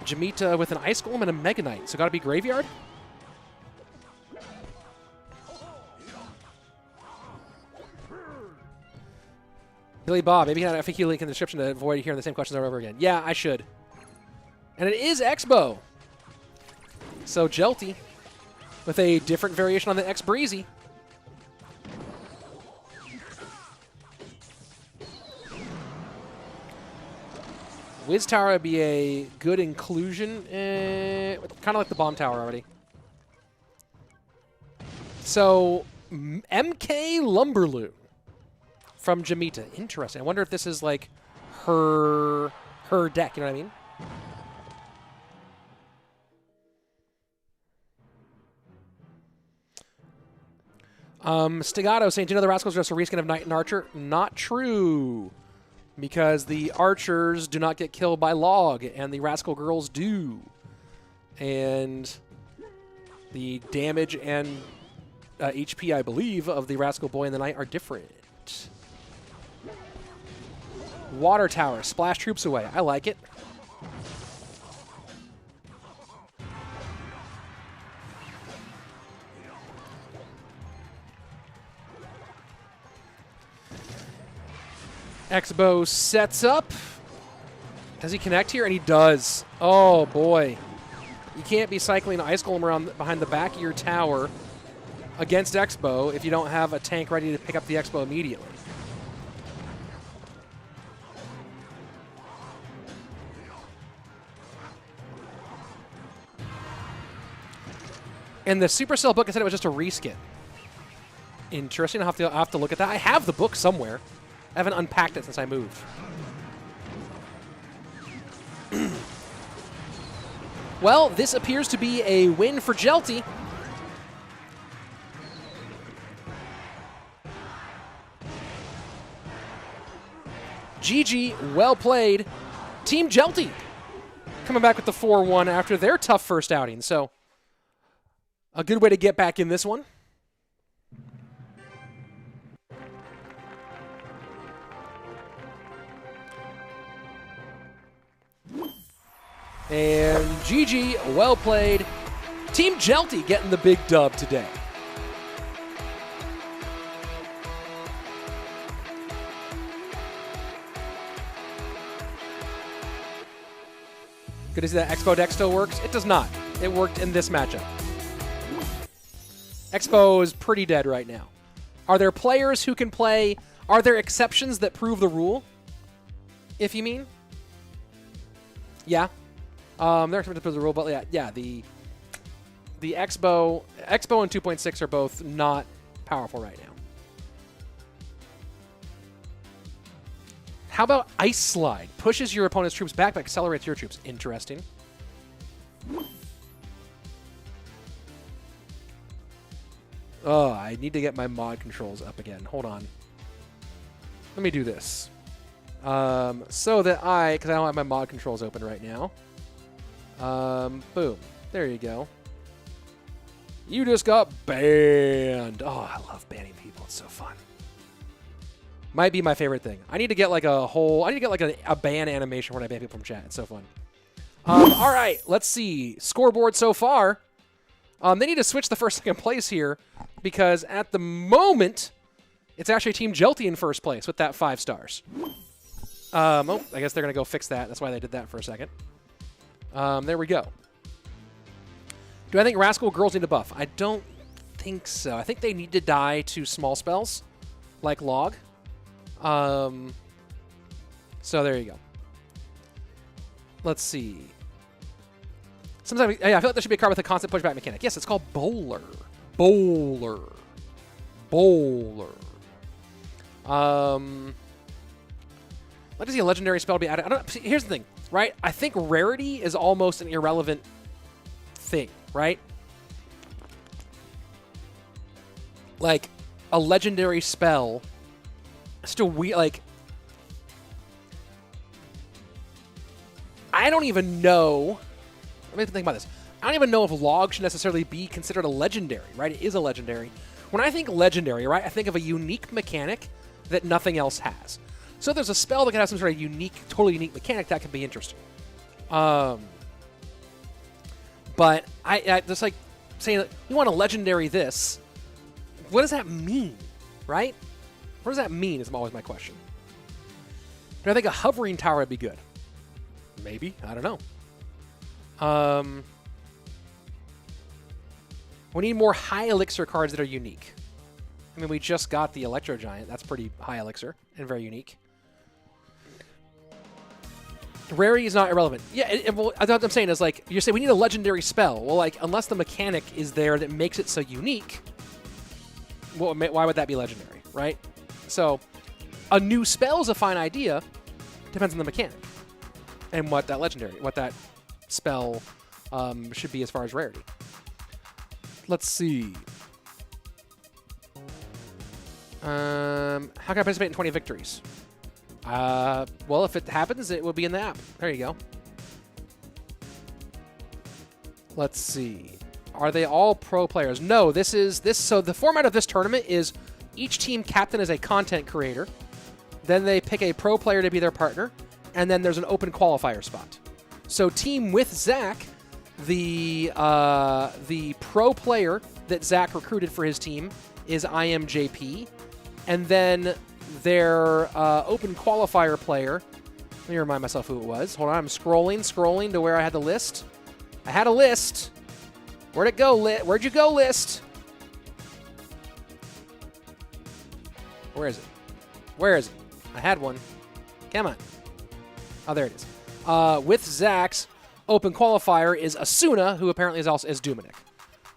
[SPEAKER 2] Jamita with an Ice Golem and a Mega Knight, so gotta be Graveyard? Billy Bob, maybe I think you link in the description to avoid hearing the same questions over and over again. Yeah, I should. And it is Expo. So Jelty with a different variation on the X Breezy. Wiz Tower would be a good inclusion. Kind of like the Bomb Tower already. So, MK Lumberloon from Jamita. Interesting. I wonder if this is like her deck, you know what I mean? Stigato saying, do you know the Rascals are just a reskin of Knight and Archer? Not true. Because the archers do not get killed by log, and the Rascal girls do. And the damage and HP, I believe, of the Rascal boy and the knight are different. Water tower, splash troops away. I like it. Expo sets up. Does he connect here? And he does. Oh, boy. You can't be cycling Ice Golem around behind the back of your tower against Expo if you don't have a tank ready to pick up the Expo immediately. And the Supercell book, I said it was just a reskin. Interesting. I'll have to look at that. I have the book somewhere. I haven't unpacked it since I moved. Well, this appears to be a win for Jelty. GG, well played. Team Jelty coming back with the 4-1 after their tough first outing. So, a good way to get back in this one. And GG, well played. Team Jelty getting the big dub today. Good to see that Expo deck still works. It does not. It worked in this matchup. Expo is pretty dead right now. Are there players who can play? Are there exceptions that prove the rule? If you mean. Yeah. There are exceptions that prove the rule, but yeah. The Expo and 2.6 are both not powerful right now. How about Ice Slide? Pushes your opponent's troops back, but accelerates your troops. Interesting. Oh, I need to get my mod controls up again. Hold on. Let me do this. So that because I don't have my mod controls open right now. Boom. There you go. You just got banned. Oh, I love banning people. It's so fun. Might be my favorite thing. I need to get like a ban animation when I ban people from chat. It's so fun. All right, let's see. Scoreboard so far. They need to switch the first second place here because at the moment, it's actually Team Jelty in first place with that 5 stars. Oh, I guess they're going to go fix that. That's why they did that for a second. There we go. Do I think Rascal girls need a buff? I don't think so. I think they need to die to small spells like Log. So there you go. Let's see. Sometimes, yeah, I feel like there should be a card with a constant pushback mechanic. Yes, it's called Bowler. Bowler. Bowler. I'd like to see a legendary spell be added. I don't. See, here's the thing, right? I think rarity is almost an irrelevant thing, right? Like a legendary spell. Still, I don't even know. Let me think about this. I don't even know if Log should necessarily be considered a legendary, right? It is a legendary. When I think legendary, right, I think of a unique mechanic that nothing else has. So if there's a spell that can have some sort of unique, totally unique mechanic, that can be interesting. But I just like saying, you want a legendary this. What does that mean, right? What does that mean is always my question. Do I think a hovering tower would be good? Maybe. I don't know. We need more high elixir cards that are unique. I mean, we just got the Electro Giant. That's pretty high elixir and very unique. Rarity is not irrelevant. Yeah, well, what I'm saying is, like, you're saying we need a legendary spell. Well, like, unless the mechanic is there that makes it so unique, well, why would that be legendary, right? So, a new spell is a fine idea. Depends on the mechanic and what that spell should be as far as rarity. Let's see. How can I participate in 20 victories? Well, if it happens, it will be in the app. There you go. Let's see. Are they all pro players? No, so the format of this tournament is each team captain is a content creator. Then they pick a pro player to be their partner, and then there's an open qualifier spot. So team with Zach, the pro player that Zach recruited for his team is iAmJP, and then their open qualifier player. Let me remind myself who it was. Hold on, I'm scrolling to where I had the list. I had a list. Where'd it go? Where'd you go, list? Where is it? Where is it? I had one. Come on. Oh, there it is. With Zach's open qualifier is Asuna, who apparently is Dominic,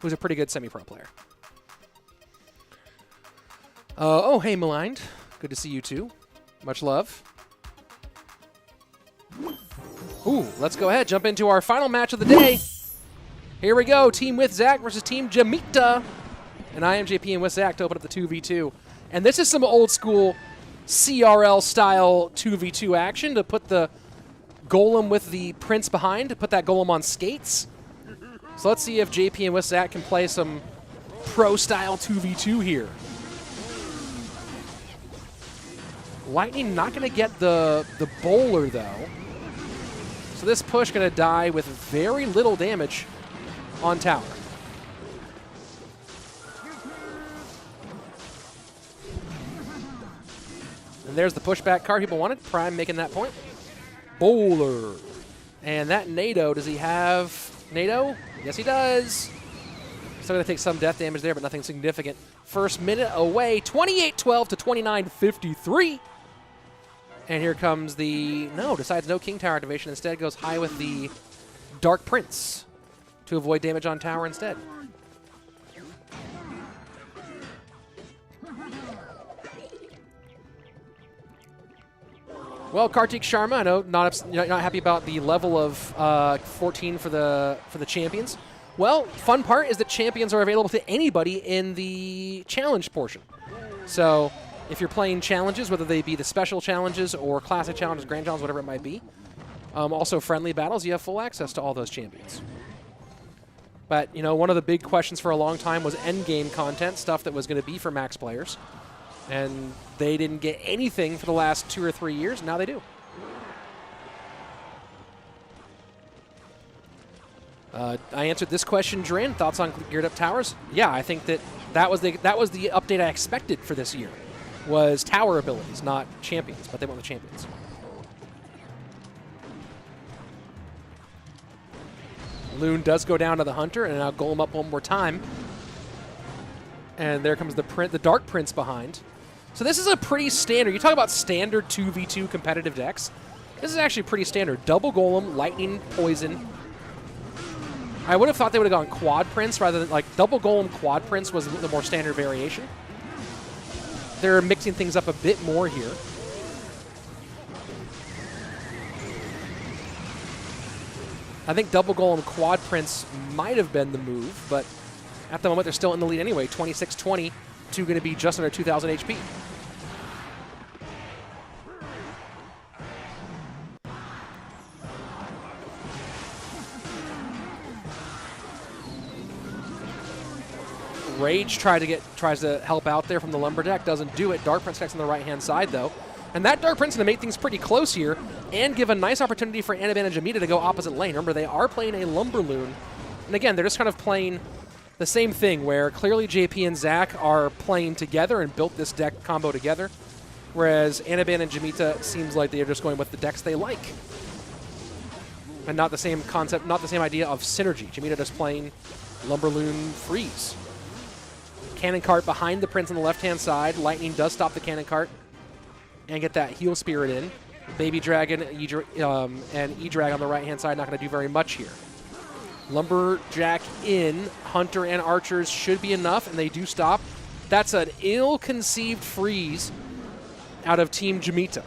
[SPEAKER 2] who's a pretty good semi-pro player. Oh, hey, Maligned. Good to see you, too. Much love. Ooh, let's go ahead. Jump into our final match of the day. Here we go. Team with Zach versus Team Jamita. And iAmJP and with Zach to open up the 2v2. And this is some old school CRL-style 2v2 action to put the golem with the prince behind, to put that golem on skates. So let's see if JP and with Zach can play some pro-style 2v2 here. Lightning not going to get the bowler, though. So this push going to die with very little damage on tower. And there's the pushback card people wanted. Prime making that point. Bowler. And that NATO, does he have NATO? Yes, he does. Still going to take some death damage there, but nothing significant. First minute away, 28-12 to 29-53. And here comes the... No, decides no King Tower activation. Instead goes high with the Dark Prince to avoid damage on tower instead. Well, Kartik Sharma, I know not happy about the level of 14 for the champions. Well, fun part is that champions are available to anybody in the challenge portion. So if you're playing challenges, whether they be the special challenges or classic challenges, grand challenges, whatever it might be, also friendly battles, you have full access to all those champions. But, you know, one of the big questions for a long time was endgame content, stuff that was going to be for max players. And they didn't get anything for the last 2 or 3 years. Now they do. I answered this question, Drin. Thoughts on geared up towers? Yeah, I think that was the update I expected for this year. Was tower abilities, not champions, but they went with champions. Loon does go down to the Hunter, and now Golem up one more time. And there comes the Dark Prince behind. So this is a pretty standard. You talk about standard 2v2 competitive decks. This is actually pretty standard. Double Golem, Lightning, Poison. I would have thought they would have gone Quad Prince rather than, like, Double Golem Quad Prince was the more standard variation. They're mixing things up a bit more here. I think Double Golem Quad Prince might have been the move, but at the moment they're still in the lead anyway. 26-20, 2 going to be just under 2,000 HP. Rage tries to help out there from the Lumberjack, doesn't do it. Dark Prince connects on the right-hand side, though. And that Dark Prince is going to make things pretty close here and give a nice opportunity for Anaban and Jamita to go opposite lane. Remember, they are playing a Lumberloon. And again, they're just kind of playing the same thing where clearly JP and Zach are playing together and built this deck combo together, whereas Anaban and Jamita seems like they're just going with the decks they like. And not the same concept, not the same idea of synergy. Jamita just playing Lumberloon Freeze. Cannon Cart behind the Prince on the left-hand side. Lightning does stop the Cannon Cart and get that Heal Spirit in. Baby Dragon and E-Drag on the right-hand side, not going to do very much here. Lumberjack in, Hunter and Archers should be enough, and they do stop. That's an ill-conceived freeze out of Team Jamita.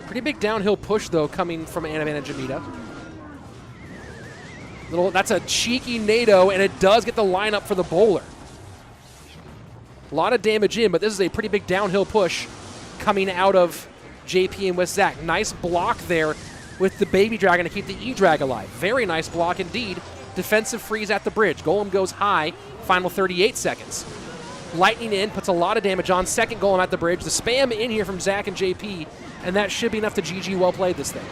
[SPEAKER 2] Pretty big downhill push, though, coming from Anaban and Jamita. That's a cheeky NATO, and it does get the lineup for the bowler. A lot of damage in, but this is a pretty big downhill push coming out of JP and with Zach. Nice block there with the Baby Dragon to keep the E-Drag alive. Very nice block indeed. Defensive freeze at the bridge. Golem goes high. Final 38 seconds. Lightning in, puts a lot of damage on. Second Golem at the bridge. The spam in here from Zach and JP, and that should be enough to GG. Well played this thing.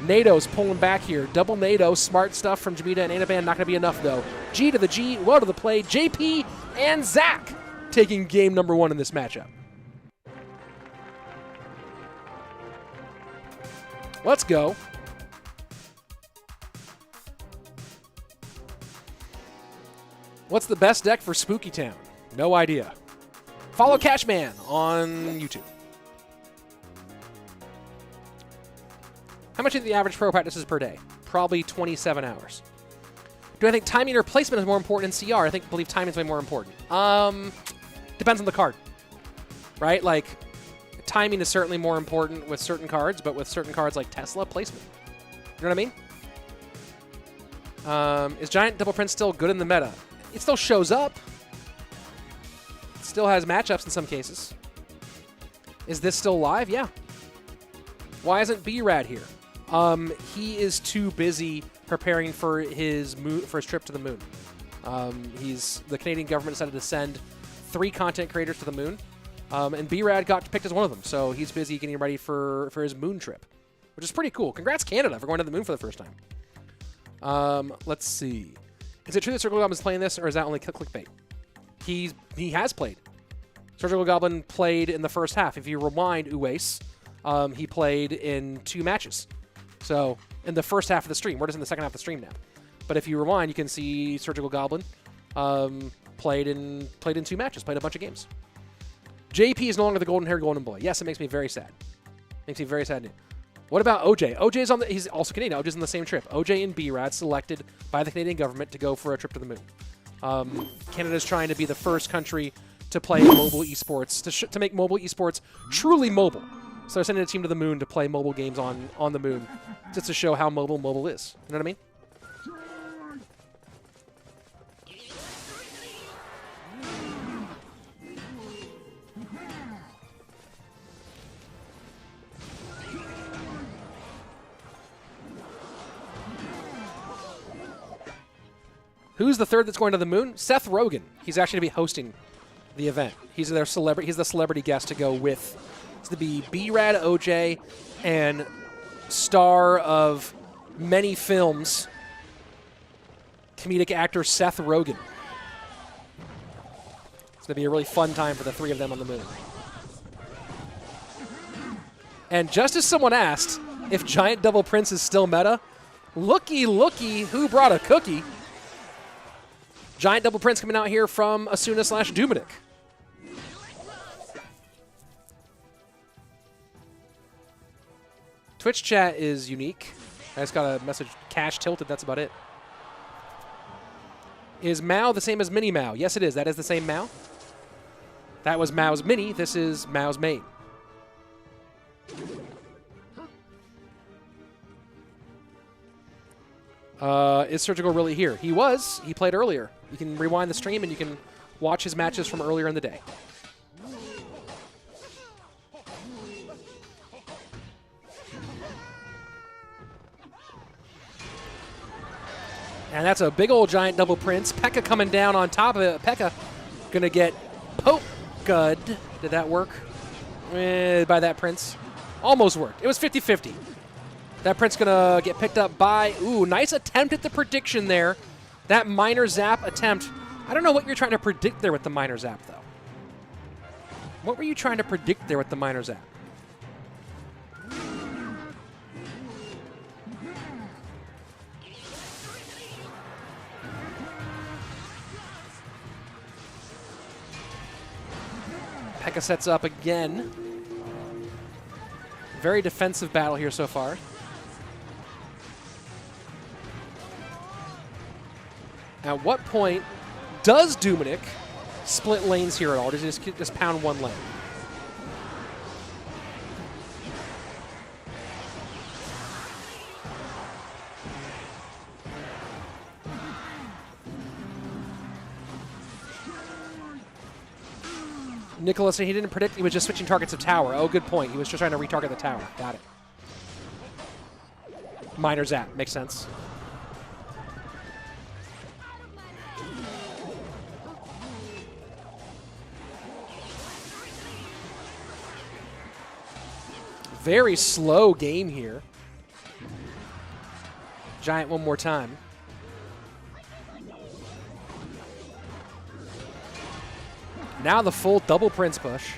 [SPEAKER 2] NATO's pulling back here. Double NATO. Smart stuff from Jamita and Anaban. Not going to be enough, though. G to the G. Well to the play. JP and Zach taking game number 1 in this matchup. Let's go. What's the best deck for Spooky Town? No idea. Follow Cashman on YouTube. How much do the average pro practices per day? Probably 27 hours. Do I think timing or placement is more important in CR? I believe timing is way more important. Depends on the card, right? Like, timing is certainly more important with certain cards, but with certain cards like Tesla, placement. You know what I mean? Is Giant Double Prince still good in the meta? It still shows up. It still has matchups in some cases. Is this still live? Yeah. Why isn't B-Rad here? He is too busy preparing for his trip to the moon. The Canadian government decided to send 3 content creators to the moon, and B-Rad got picked as one of them. So he's busy getting ready for his moon trip, which is pretty cool. Congrats, Canada, for going to the moon for the first time. Let's see. Is it true that Surgical Goblin is playing this, or is that only clickbait? He has played. Surgical Goblin played in the first half. If you rewind, Uwais, he played in 2 matches. So in the first half of the stream. We're just in the second half of the stream now. But if you rewind, you can see Surgical Goblin played in 2 matches, played a bunch of games. JP is no longer the golden-haired golden boy. Yes, it makes me very sad. Makes me very sad. What about OJ? OJ's on the. He's also Canadian. OJ's on the same trip. OJ and B-Rad selected by the Canadian government to go for a trip to the moon. Canada's trying to be the first country to play mobile esports, to make mobile esports truly mobile. So they're sending a team to the moon to play mobile games on the moon, just to show how mobile is. You know what I mean? Who's the third that's going to the moon? Seth Rogen. He's actually going to be hosting the event. He's their celebrity. He's the celebrity guest to go with. It's to be B-Rad, OJ, and star of many films, comedic actor Seth Rogen. It's going to be a really fun time for the 3 of them on the moon. And just as someone asked if Giant Double Prince is still meta, looky, who brought a cookie? Giant Double Prince coming out here from Asuna/Duminic. Twitch chat is unique. I just got a message, Cash Tilted, that's about it. Is Mao the same as Mini Mao? Yes, it is. That is the same Mao. That was Mao's Mini. This is Mao's main. Is Surgical really here? He was. He played earlier. You can rewind the stream and you can watch his matches from earlier in the day. And that's a big old Giant Double Prince. P.E.K.K.A coming down on top of it. P.E.K.K.A going to get poke-good. Did that work? By that Prince. Almost worked. It was 50-50. That Prince going to get picked up by... Ooh, nice attempt at the prediction there. That minor zap attempt. I don't know what you're trying to predict there with the minor zap, though. What were you trying to predict there with the minor zap? P.E.K.K.A sets up again. Very defensive battle here so far. At what point does Duminic split lanes here at all? Does he just pound one lane? Nicholas, he didn't predict, he was just switching targets of tower. Oh, good point. He was just trying to retarget the tower. Got it. Minor zap. Makes sense. Very slow game here. Giant one more time. Now the full double Prince push.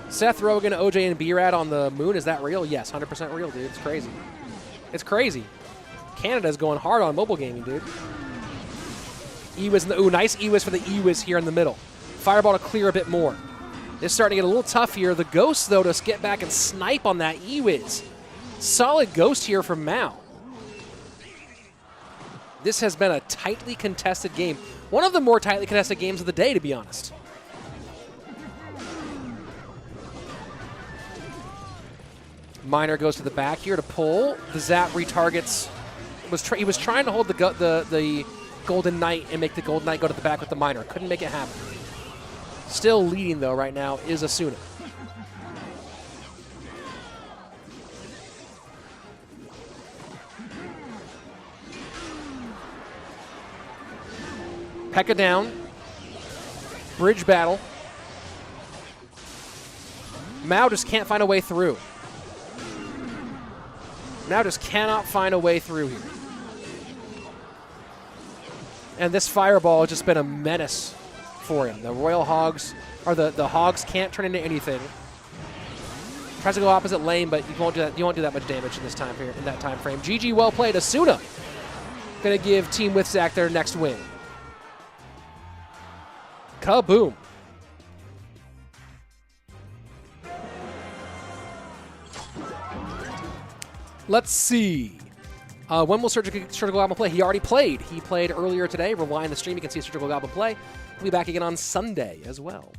[SPEAKER 2] Seth Rogen, OJ, and B-Rad on the moon. Is that real? Yes, 100% real, dude. It's crazy. It's crazy. Canada's going hard on mobile gaming, dude. Ewiz, ooh, nice Ewiz for the Ewiz here in the middle. Fireball to clear a bit more. It's starting to get a little tough here. The Ghost, though, to get back and snipe on that Ewiz. Solid Ghost here from Mao. This has been a tightly contested game. One of the more tightly contested games of the day, to be honest. Miner goes to the back here to pull. The Zap retargets. He was trying to hold the Golden Knight and make the Golden Knight go to the back with the Miner. Couldn't make it happen. Still leading, though, right now is Asuna. P.E.K.K.A down. Bridge battle. Mao just can't find a way through. Mao just cannot find a way through here. And this fireball has just been a menace for him. The Royal Hogs, or the Hogs can't turn into anything. Tries to go opposite lane, but you won't do that. You won't do that much damage in this time here in that time frame. GG, well played. Asuna gonna give Team with Zach their next win. Kaboom. Let's see. When will Surgical Goblin play? He already played. He played earlier today. Rewind the stream. You can see Surgical Goblin play. He'll be back again on Sunday as well.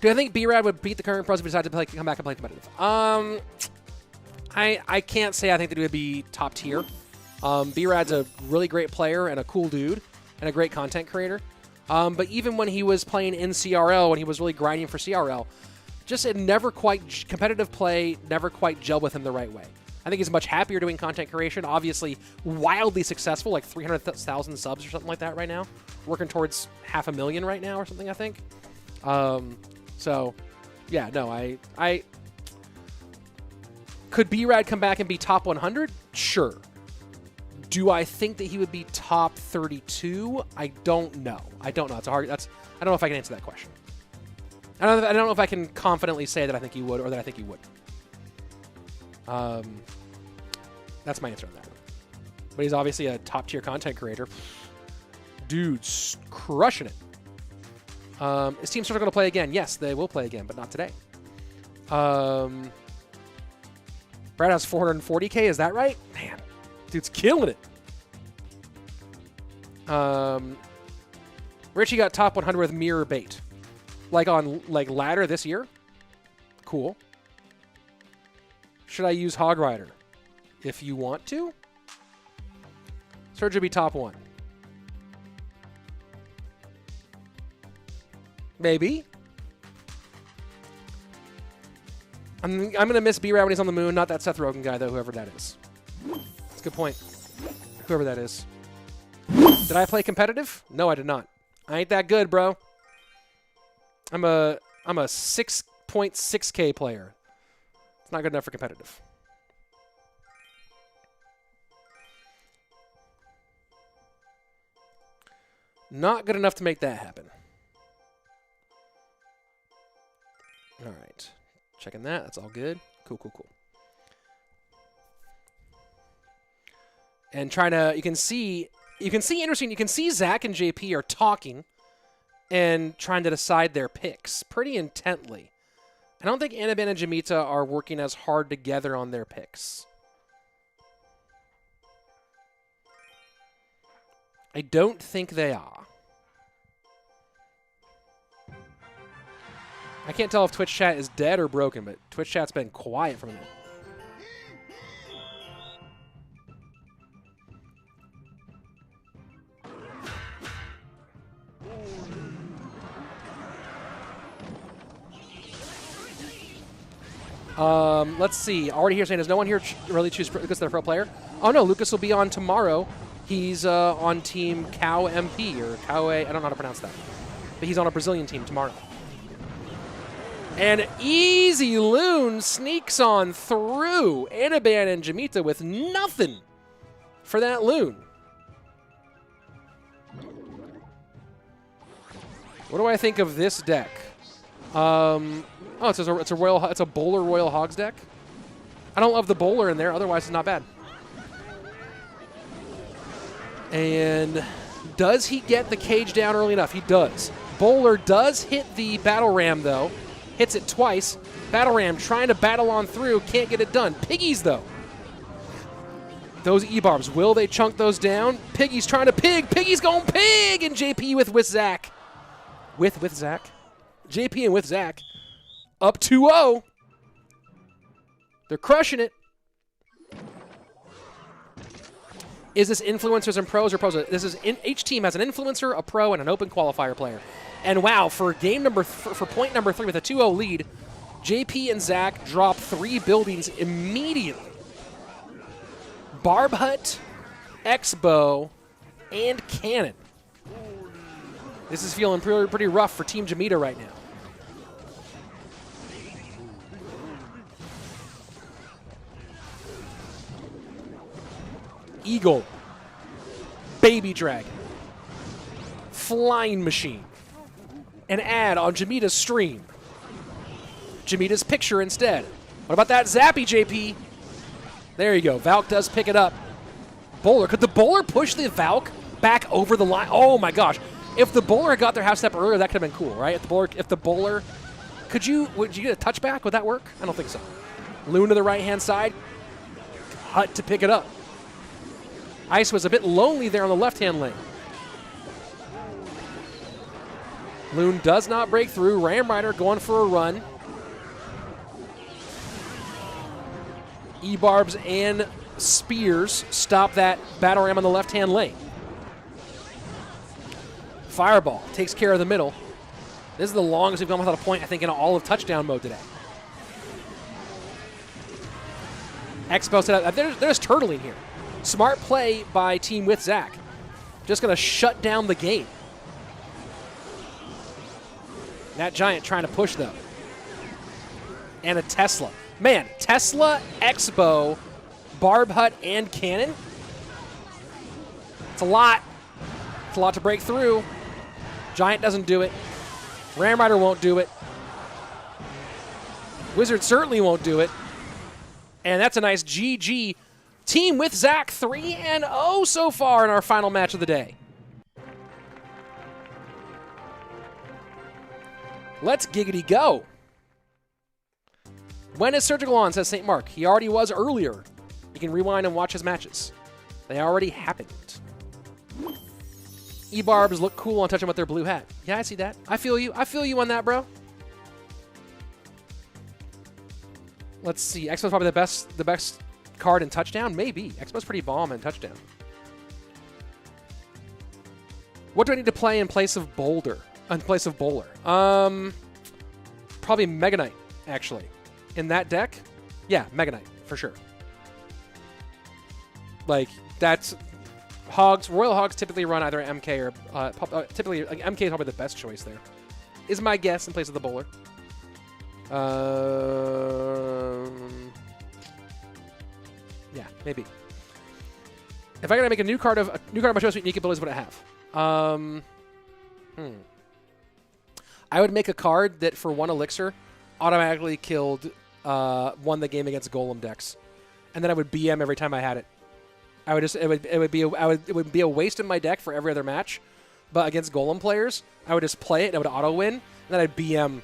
[SPEAKER 2] Do I think B-Rad would beat the current pros if he decided to come back and play competitive? I can't say I think that he would be top tier. B-Rad's a really great player and a cool dude and a great content creator. But even when he was playing in CRL, when he was really grinding for CRL, just it never quite, competitive play never quite gelled with him the right way. I think he's much happier doing content creation. Obviously, wildly successful, like 300,000 subs or something like that right now. Working towards 500,000 right now or something, I think. So, yeah, no, I could B-Rad come back and be top 100? Sure. Do I think that he would be top 32? I don't know. I don't know. It's a hard. I don't know if I can answer that question. I don't know if I can confidently say that I think he would or that I think he would. That's my answer on that. But he's obviously a top-tier content creator. Dude's crushing it. Is Team Surgical going to play again? Yes, they will play again, but not today. Brad has 440K, is that right? Man, dude's killing it. Richie got top 100 with Mirror Bait. Like on ladder this year? Cool. Should I use Hog Rider? If you want to. Surge would be top 1. Maybe. I'm going to miss B-Rad when he's on the moon. Not that Seth Rogen guy, though, whoever that is. That's a good point. Whoever that is. Did I play competitive? No, I did not. I ain't that good, bro. I'm a 6.6K player. It's not good enough for competitive. Not good enough to make that happen. All right. Checking that. That's all good. Cool, cool, cool. And trying to, you can see interesting, you can see Zach and JP are talking and trying to decide their picks pretty intently. I don't think Anaban and Jamita are working as hard together on their picks. I don't think they are. I can't tell if Twitch chat is dead or broken, but Twitch chat's been quiet for a minute. Let's see. Already here saying, does no one here really choose Lucas their pro player? Oh no, Lucas will be on tomorrow. He's on team KICKOFF or KICKOFF. I don't know how to pronounce that. But he's on a Brazilian team tomorrow. And Easy Loon sneaks on through. Anaban and Jamita with nothing for that Loon. What do I think of this deck? Oh, it's a bowler Royal Hogs deck. I don't love the bowler in there. Otherwise, it's not bad. And does he get the cage down early enough? He does. Bowler does hit the Battle Ram, though. Hits it twice. Battle Ram trying to battle on through. Can't get it done. Piggies, though. Those E-barbs, will they chunk those down? Piggy's trying to pig. Piggy's going pig! And JP with Zach. With Zach. JP and with Zach. Up 2-0. They're crushing it. Is this influencers and pros or pros? This is each team has an influencer, a pro, and an open qualifier player. And wow, for point number 3 with a 2-0 lead, JP and Zach drop 3 buildings immediately. Barb Hut, X-Bow, and Cannon. This is feeling pretty rough for Team Jamita right now. Eagle, Baby Dragon, Flying Machine, an ad on Jamita's stream. Jamita's picture instead. What about that Zappy, JP? There you go. Valk does pick it up. Bowler. Could the bowler push the Valk back over the line? Oh my gosh. If the bowler had got their half step earlier, that could have been cool, right? If the bowler would you get a touchback? Would that work? I don't think so. Loon to the right-hand side. Hut to pick it up. Ice was a bit lonely there on the left-hand lane. Loon does not break through. Ram Rider going for a run. E-Barbs and Spears stop that Battle Ram on the left-hand lane. Fireball takes care of the middle. This is the longest we've gone without a point, I think, in all of touchdown mode today. Expo set up. There's turtling here. Smart play by Team with Zach. Just going to shut down the game. That Giant trying to push, though. And a Tesla. Man, Tesla, Expo, Barb Hut, and Cannon. It's a lot. It's a lot to break through. Giant doesn't do it. Ram Rider won't do it. Wizard certainly won't do it. And that's a nice GG. Team with Zach 3-0 so far in our final match of the day. Let's giggity go. When is Surgical on, says St. Mark. He already was earlier. You can rewind and watch his matches. They already happened. E-Barbs look cool on touching with their blue hat. Yeah, I see that. I feel you. I feel you on that, bro. Let's see. Expo's probably the best card in touchdown. Maybe. Expo's pretty bomb in touchdown. What do I need to play in place of Boulder? In place of Bowler? Probably Mega Knight, actually. In that deck? Yeah, Mega Knight, for sure. Like, that's... Hogs, Royal Hogs typically run either MK or... typically, like, MK is probably the best choice there. Is my guess in place of the Bowler. Yeah, maybe. If I gotta make a new card of my choice, what unique abilities would I have? I would make a card that for 1 elixir automatically killed won the game against Golem decks, and then I would BM every time I had it. I would just it would be a waste in my deck for every other match, but against Golem players, I would just play it and it would auto win, and then I'd BM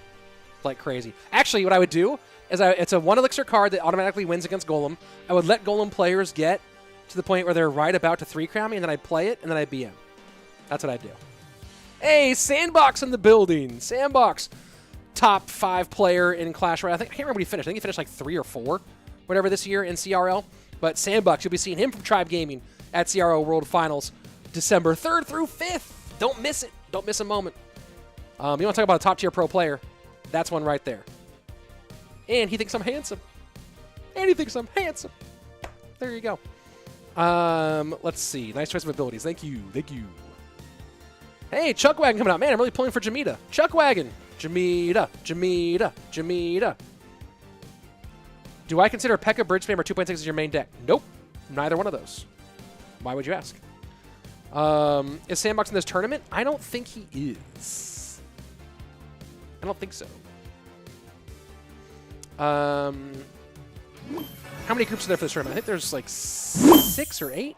[SPEAKER 2] like crazy. Actually, what I would do is it's a 1 elixir card that automatically wins against Golem. I would let Golem players get to the point where they're right about to 3-crown me, and then I'd play it, and then I'd BM. That's what I'd do. Hey, Sandbox in the building. Sandbox, top 5 player in Clash Royale. I can't remember what he finished. I think he finished like 3 or 4, whatever, this year in CRL. But Sandbox, you'll be seeing him from Tribe Gaming at CRO World Finals, December 3rd through 5th. Don't miss it. Don't miss a moment. You want to talk about a top-tier pro player? That's one right there. And he thinks I'm handsome. And he thinks I'm handsome. There you go. Let's see. Nice choice of abilities. Thank you. Thank you. Hey, Chuckwagon coming out. Man, I'm really pulling for Jamita. Chuckwagon. Jamita. Jamita. Jamita. Do I consider P.E.K.K.A. Bridge Spammer 2.6 as your main deck? Nope. Neither one of those. Why would you ask? Is Sandbox in this tournament? I don't think he is. I don't think so. How many groups are there for this tournament? I think there's like 6 or 8?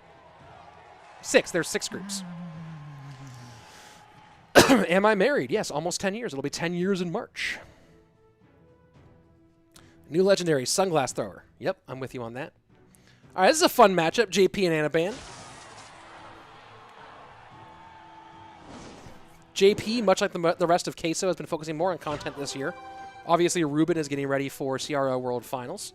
[SPEAKER 2] 6. There's 6 groups. Am I married? Yes, almost 10 years. It'll be 10 years in March. New legendary, Sunglass Thrower. Yep, I'm with you on that. All right, this is a fun matchup, JP and Anaban. JP, much like the rest of Queso, has been focusing more on content this year. Obviously, Ruben is getting ready for CRO World Finals.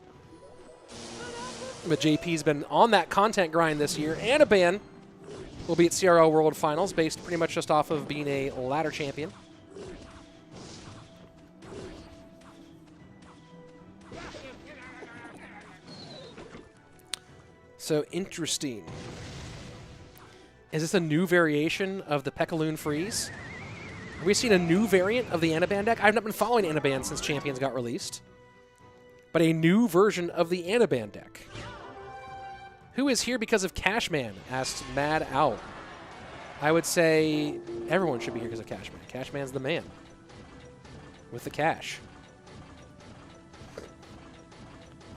[SPEAKER 2] But JP's been on that content grind this year. Anaban will be at CRO World Finals, based pretty much just off of being a ladder champion. So, interesting. Is this a new variation of the P.E.K.K.A. Freeze? Have we seen a new variant of the Anaban deck? I've not been following Anaban since Champions got released. But a new version of the Anaban deck. Who is here because of Cashman? Asked Mad Owl. I would say everyone should be here because of Cashman. Cashman's the man. With the cash.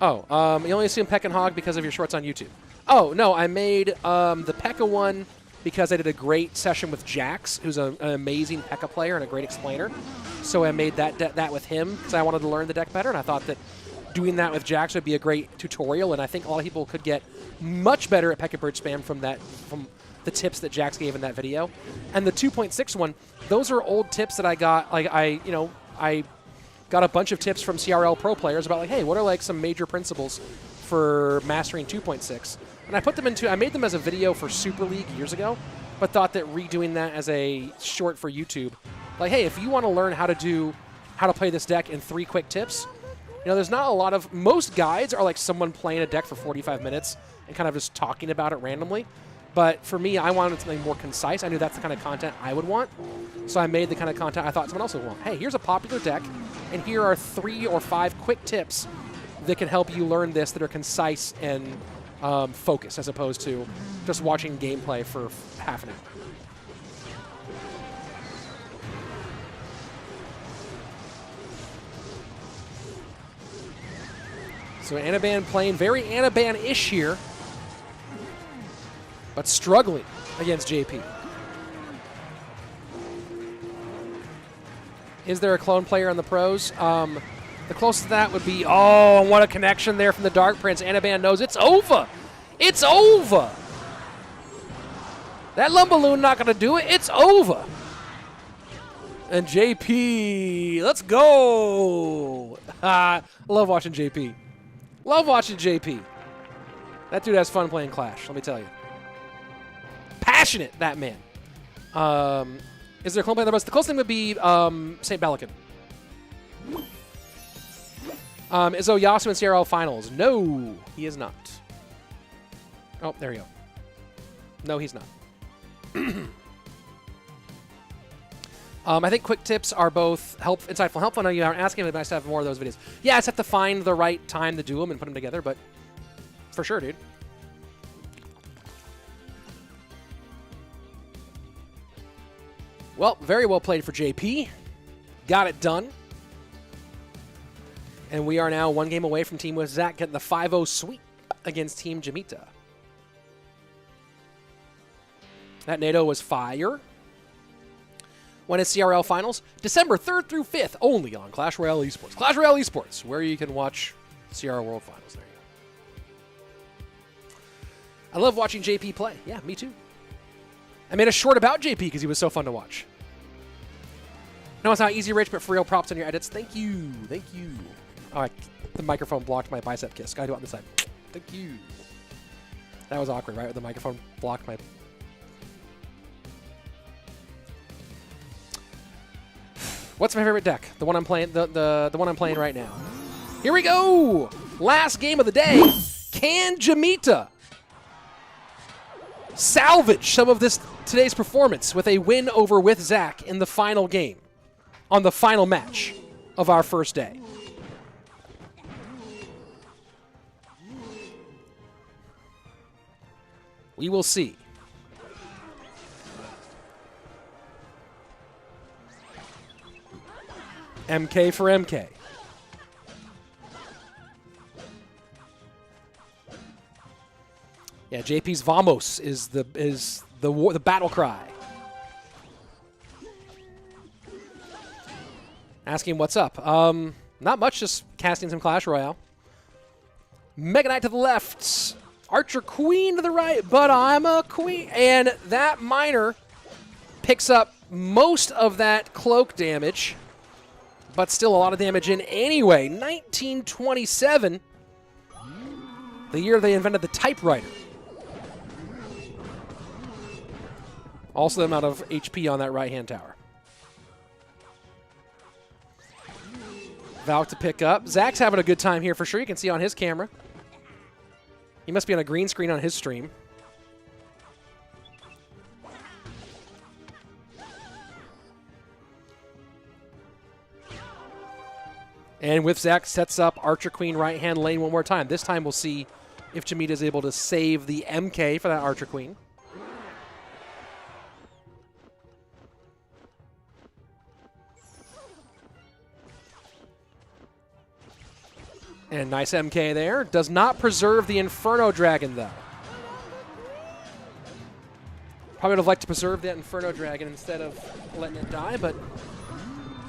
[SPEAKER 2] Oh, you only assume Peck and Hog because of your shorts on YouTube. Oh, no, I made the P.E.K.K.A one because I did a great session with Jax, who's an amazing P.E.K.K.A player and a great explainer. So I made that with him because I wanted to learn the deck better, and I thought that doing that with Jax would be a great tutorial, and I think a lot of people could get much better at P.E.K.K.A Bird spam from the tips that Jax gave in that video. And the 2.6 one, those are old tips that I got. Like I got a bunch of tips from CRL pro players about like, hey, what are like some major principles for mastering 2.6? And I made them as a video for Super League years ago, but thought that redoing that as a short for YouTube, like, hey, if you want to learn how to play this deck in 3 quick tips, you know, there's not a lot of, most guides are like someone playing a deck for 45 minutes and kind of just talking about it randomly. But for me, I wanted something more concise. I knew that's the kind of content I would want. So I made the kind of content I thought someone else would want. Hey, here's a popular deck, and here are 3 or 5 quick tips that can help you learn this that are concise and focused, as opposed to just watching gameplay for half an hour. So Anaban playing very Anaban-ish here, but struggling against JP. Is there a clone player on the pros? The closest to that would be, oh, what a connection there from the Dark Prince. Anaban knows it's over. It's over. That Lumballoon not going to do it. It's over. And JP, let's go. I love watching JP. Love watching JP. That dude has fun playing Clash, let me tell you. Passionate, that man. Is there a clone player on the pros? The closest thing would be St. Belican. Is Oyasu in CRL finals? No, he is not. Oh, there you go. No, he's not. I think quick tips are both insightful and helpful. I know you aren't asking, but it's nice to have more of those videos. Yeah, I just have to find the right time to do them and put them together, but for sure, dude. Well, very well played for JP. Got it done. And we are now 1 game away from Team with Zach getting the 5-0 sweep against Team Jamita. That NATO was fire. When it's CRL Finals, December 3rd through 5th, only on Clash Royale Esports. Clash Royale Esports, where you can watch CRL World Finals. There you go. I love watching JP play. Yeah, me too. I made a short about JP because he was so fun to watch. No, it's not easy, Rich, but for real, props on your edits. Thank you. Thank you. All right, the microphone blocked my bicep kiss. Gotta do it on the side. Thank you. That was awkward, right? The microphone blocked my... What's my favorite deck? The one I'm playing. The one I'm playing right now. Here we go. Last game of the day. Can Jamita salvage some of today's performance with a win over with Zach in the final game, on the final match of our first day? We will see. MK for MK. Yeah, JP's Vamos is the battle cry. Asking what's up. Not much, just casting some Clash Royale. Mega Knight to the left. Archer Queen to the right, but I'm a queen. And that miner picks up most of that cloak damage, but still a lot of damage in anyway. 1927, the year they invented the typewriter. Also the amount of HP on that right-hand tower. Valk to pick up. Zach's having a good time here for sure. You can see on his camera. He must be on a green screen on his stream. And with Zach sets up Archer Queen right-hand lane one more time. This time we'll see if Jamita is able to save the MK for that Archer Queen. And nice MK there. Does not preserve the Inferno Dragon, though. Probably would have liked to preserve that Inferno Dragon instead of letting it die, but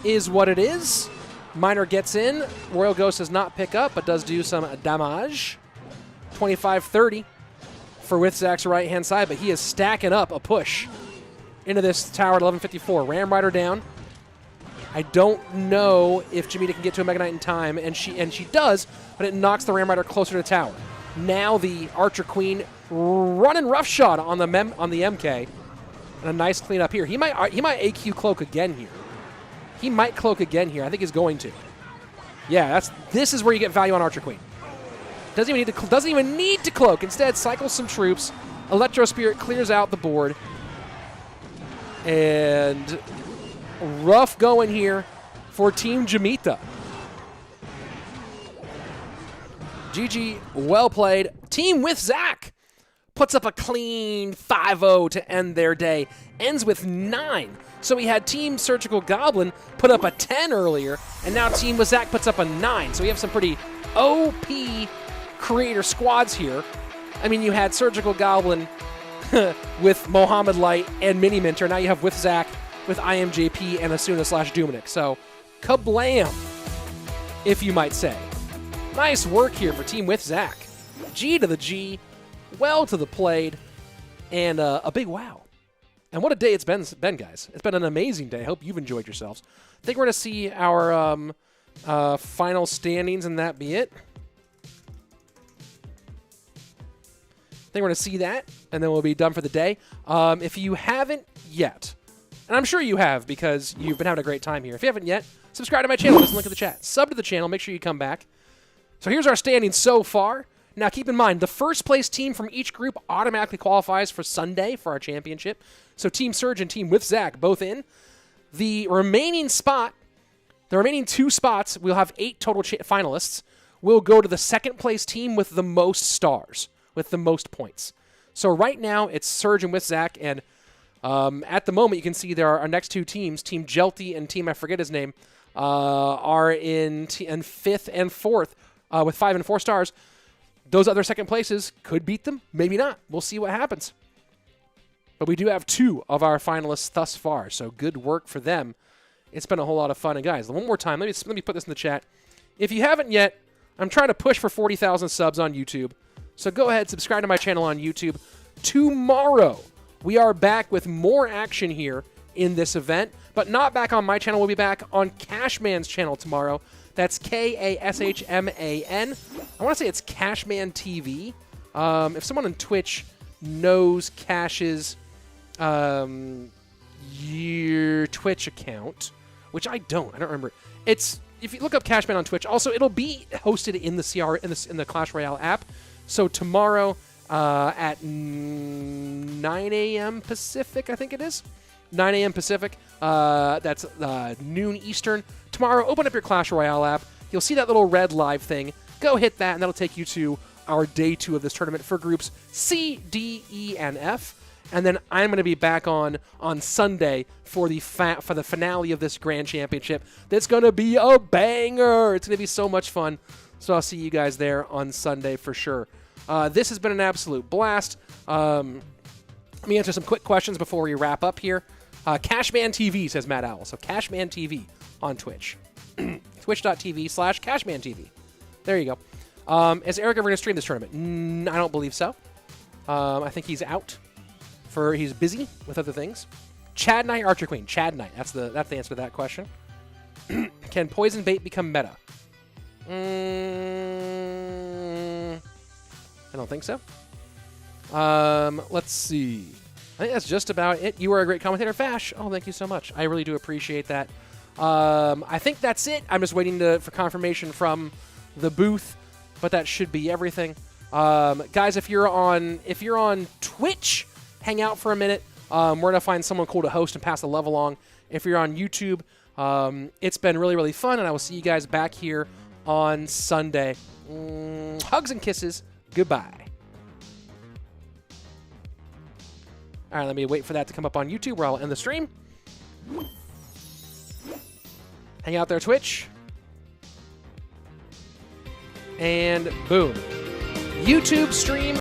[SPEAKER 2] is what it is. Miner gets in. Royal Ghost does not pick up, but does do some damage. 25-30 for Withzak's right-hand side, but he is stacking up a push into this tower at 11:54. Ram Rider down. I don't know if Jamita can get to a Mega Knight in time, and she does, but it knocks the Ram Rider closer to the tower. Now the Archer Queen running roughshod on the MK, and a nice cleanup here. He might AQ cloak again here. He might cloak again here. I think he's going to. Yeah, this is where you get value on Archer Queen. Doesn't even need to cloak. Instead, cycles some troops. Electro Spirit clears out the board, and rough going here for Team Jamita. GG, well played. Team Withzak puts up a clean 5-0 to end their day. Ends with 9. So we had Team Surgical Goblin put up a 10 earlier, and now Team Withzak puts up a 9. So we have some pretty OP creator squads here. I mean, you had Surgical Goblin with Mohamed Light and Mini Minter. Now you have Withzak with iAmJP and Asuna/Duminic. So, kablam, if you might say. Nice work here for Team Withzak. G to the G, well to the played, and a big wow. And what a day it's been, guys. It's been an amazing day. I hope you've enjoyed yourselves. I think we're going to see our final standings, and that be it. I think we're going to see that, and then we'll be done for the day. If you haven't yet, and I'm sure you have because you've been having a great time here. If you haven't yet, subscribe to my channel. There's a link in the chat. Sub to the channel. Make sure you come back. So here's our standings so far. Now keep in mind, the first place team from each group automatically qualifies for Sunday for our championship. So Team Surge and Team Withzak both in. The remaining 2 spots, we'll have 8 total finalists, will go to the second place team with the most stars, with the most points. So right now, it's Surge and Withzak, and at the moment, you can see there are our next 2 teams, Team Jelty and Team I forget his name, are in 5th and 4th with 5 and 4 stars. Those other second places could beat them, maybe not. We'll see what happens. But we do have 2 of our finalists thus far, so good work for them. It's been a whole lot of fun. And guys, one more time, let me put this in the chat. If you haven't yet, I'm trying to push for 40,000 subs on YouTube. So go ahead, subscribe to my channel on YouTube. Tomorrow, we are back with more action here in this event, but not back on my channel. We'll be back on Cashman's channel tomorrow. That's K-A-S-H-M-A-N. I want to say it's Cashman TV. If someone on Twitch knows Cash's your Twitch account, which I don't remember. It's if you look up Cashman on Twitch. Also, it'll be hosted in the in the Clash Royale app. So tomorrow at 9 a.m. Pacific, I think it is 9 a.m. Pacific. That's noon Eastern. Tomorrow, open up your Clash Royale app. You'll see that little red live thing. Go hit that, and that'll take you to our day 2 of this tournament for groups C, D, E, and F. And then I'm going to be back on Sunday for the finale of this Grand Championship. That's going to be a banger. It's going to be so much fun. So I'll see you guys there on Sunday for sure. This has been an absolute blast. Let me answer some quick questions before we wrap up here. Cashman TV, says Matt Owl. So Cashman TV on Twitch. Twitch.tv/Cashman TV. There you go. Is Eric ever going to stream this tournament? I don't believe so. I think he's out. He's busy with other things. Chad Knight, Archer Queen. Chad Knight. That's the answer to that question. Can Poison Bait become meta? I don't think so. Let's see. I think that's just about it. You are a great commentator, Fash. Oh, thank you so much. I really do appreciate that. I think that's it. I'm just waiting for confirmation from the booth, but that should be everything. Guys, if you're on Twitch, hang out for a minute. We're going to find someone cool to host and pass the love along. If you're on YouTube, it's been really, really fun, and I will see you guys back here on Sunday. Hugs and kisses. Goodbye. All right, let me wait for that to come up on YouTube where I'll end the stream. Hang out there, Twitch. And boom. YouTube stream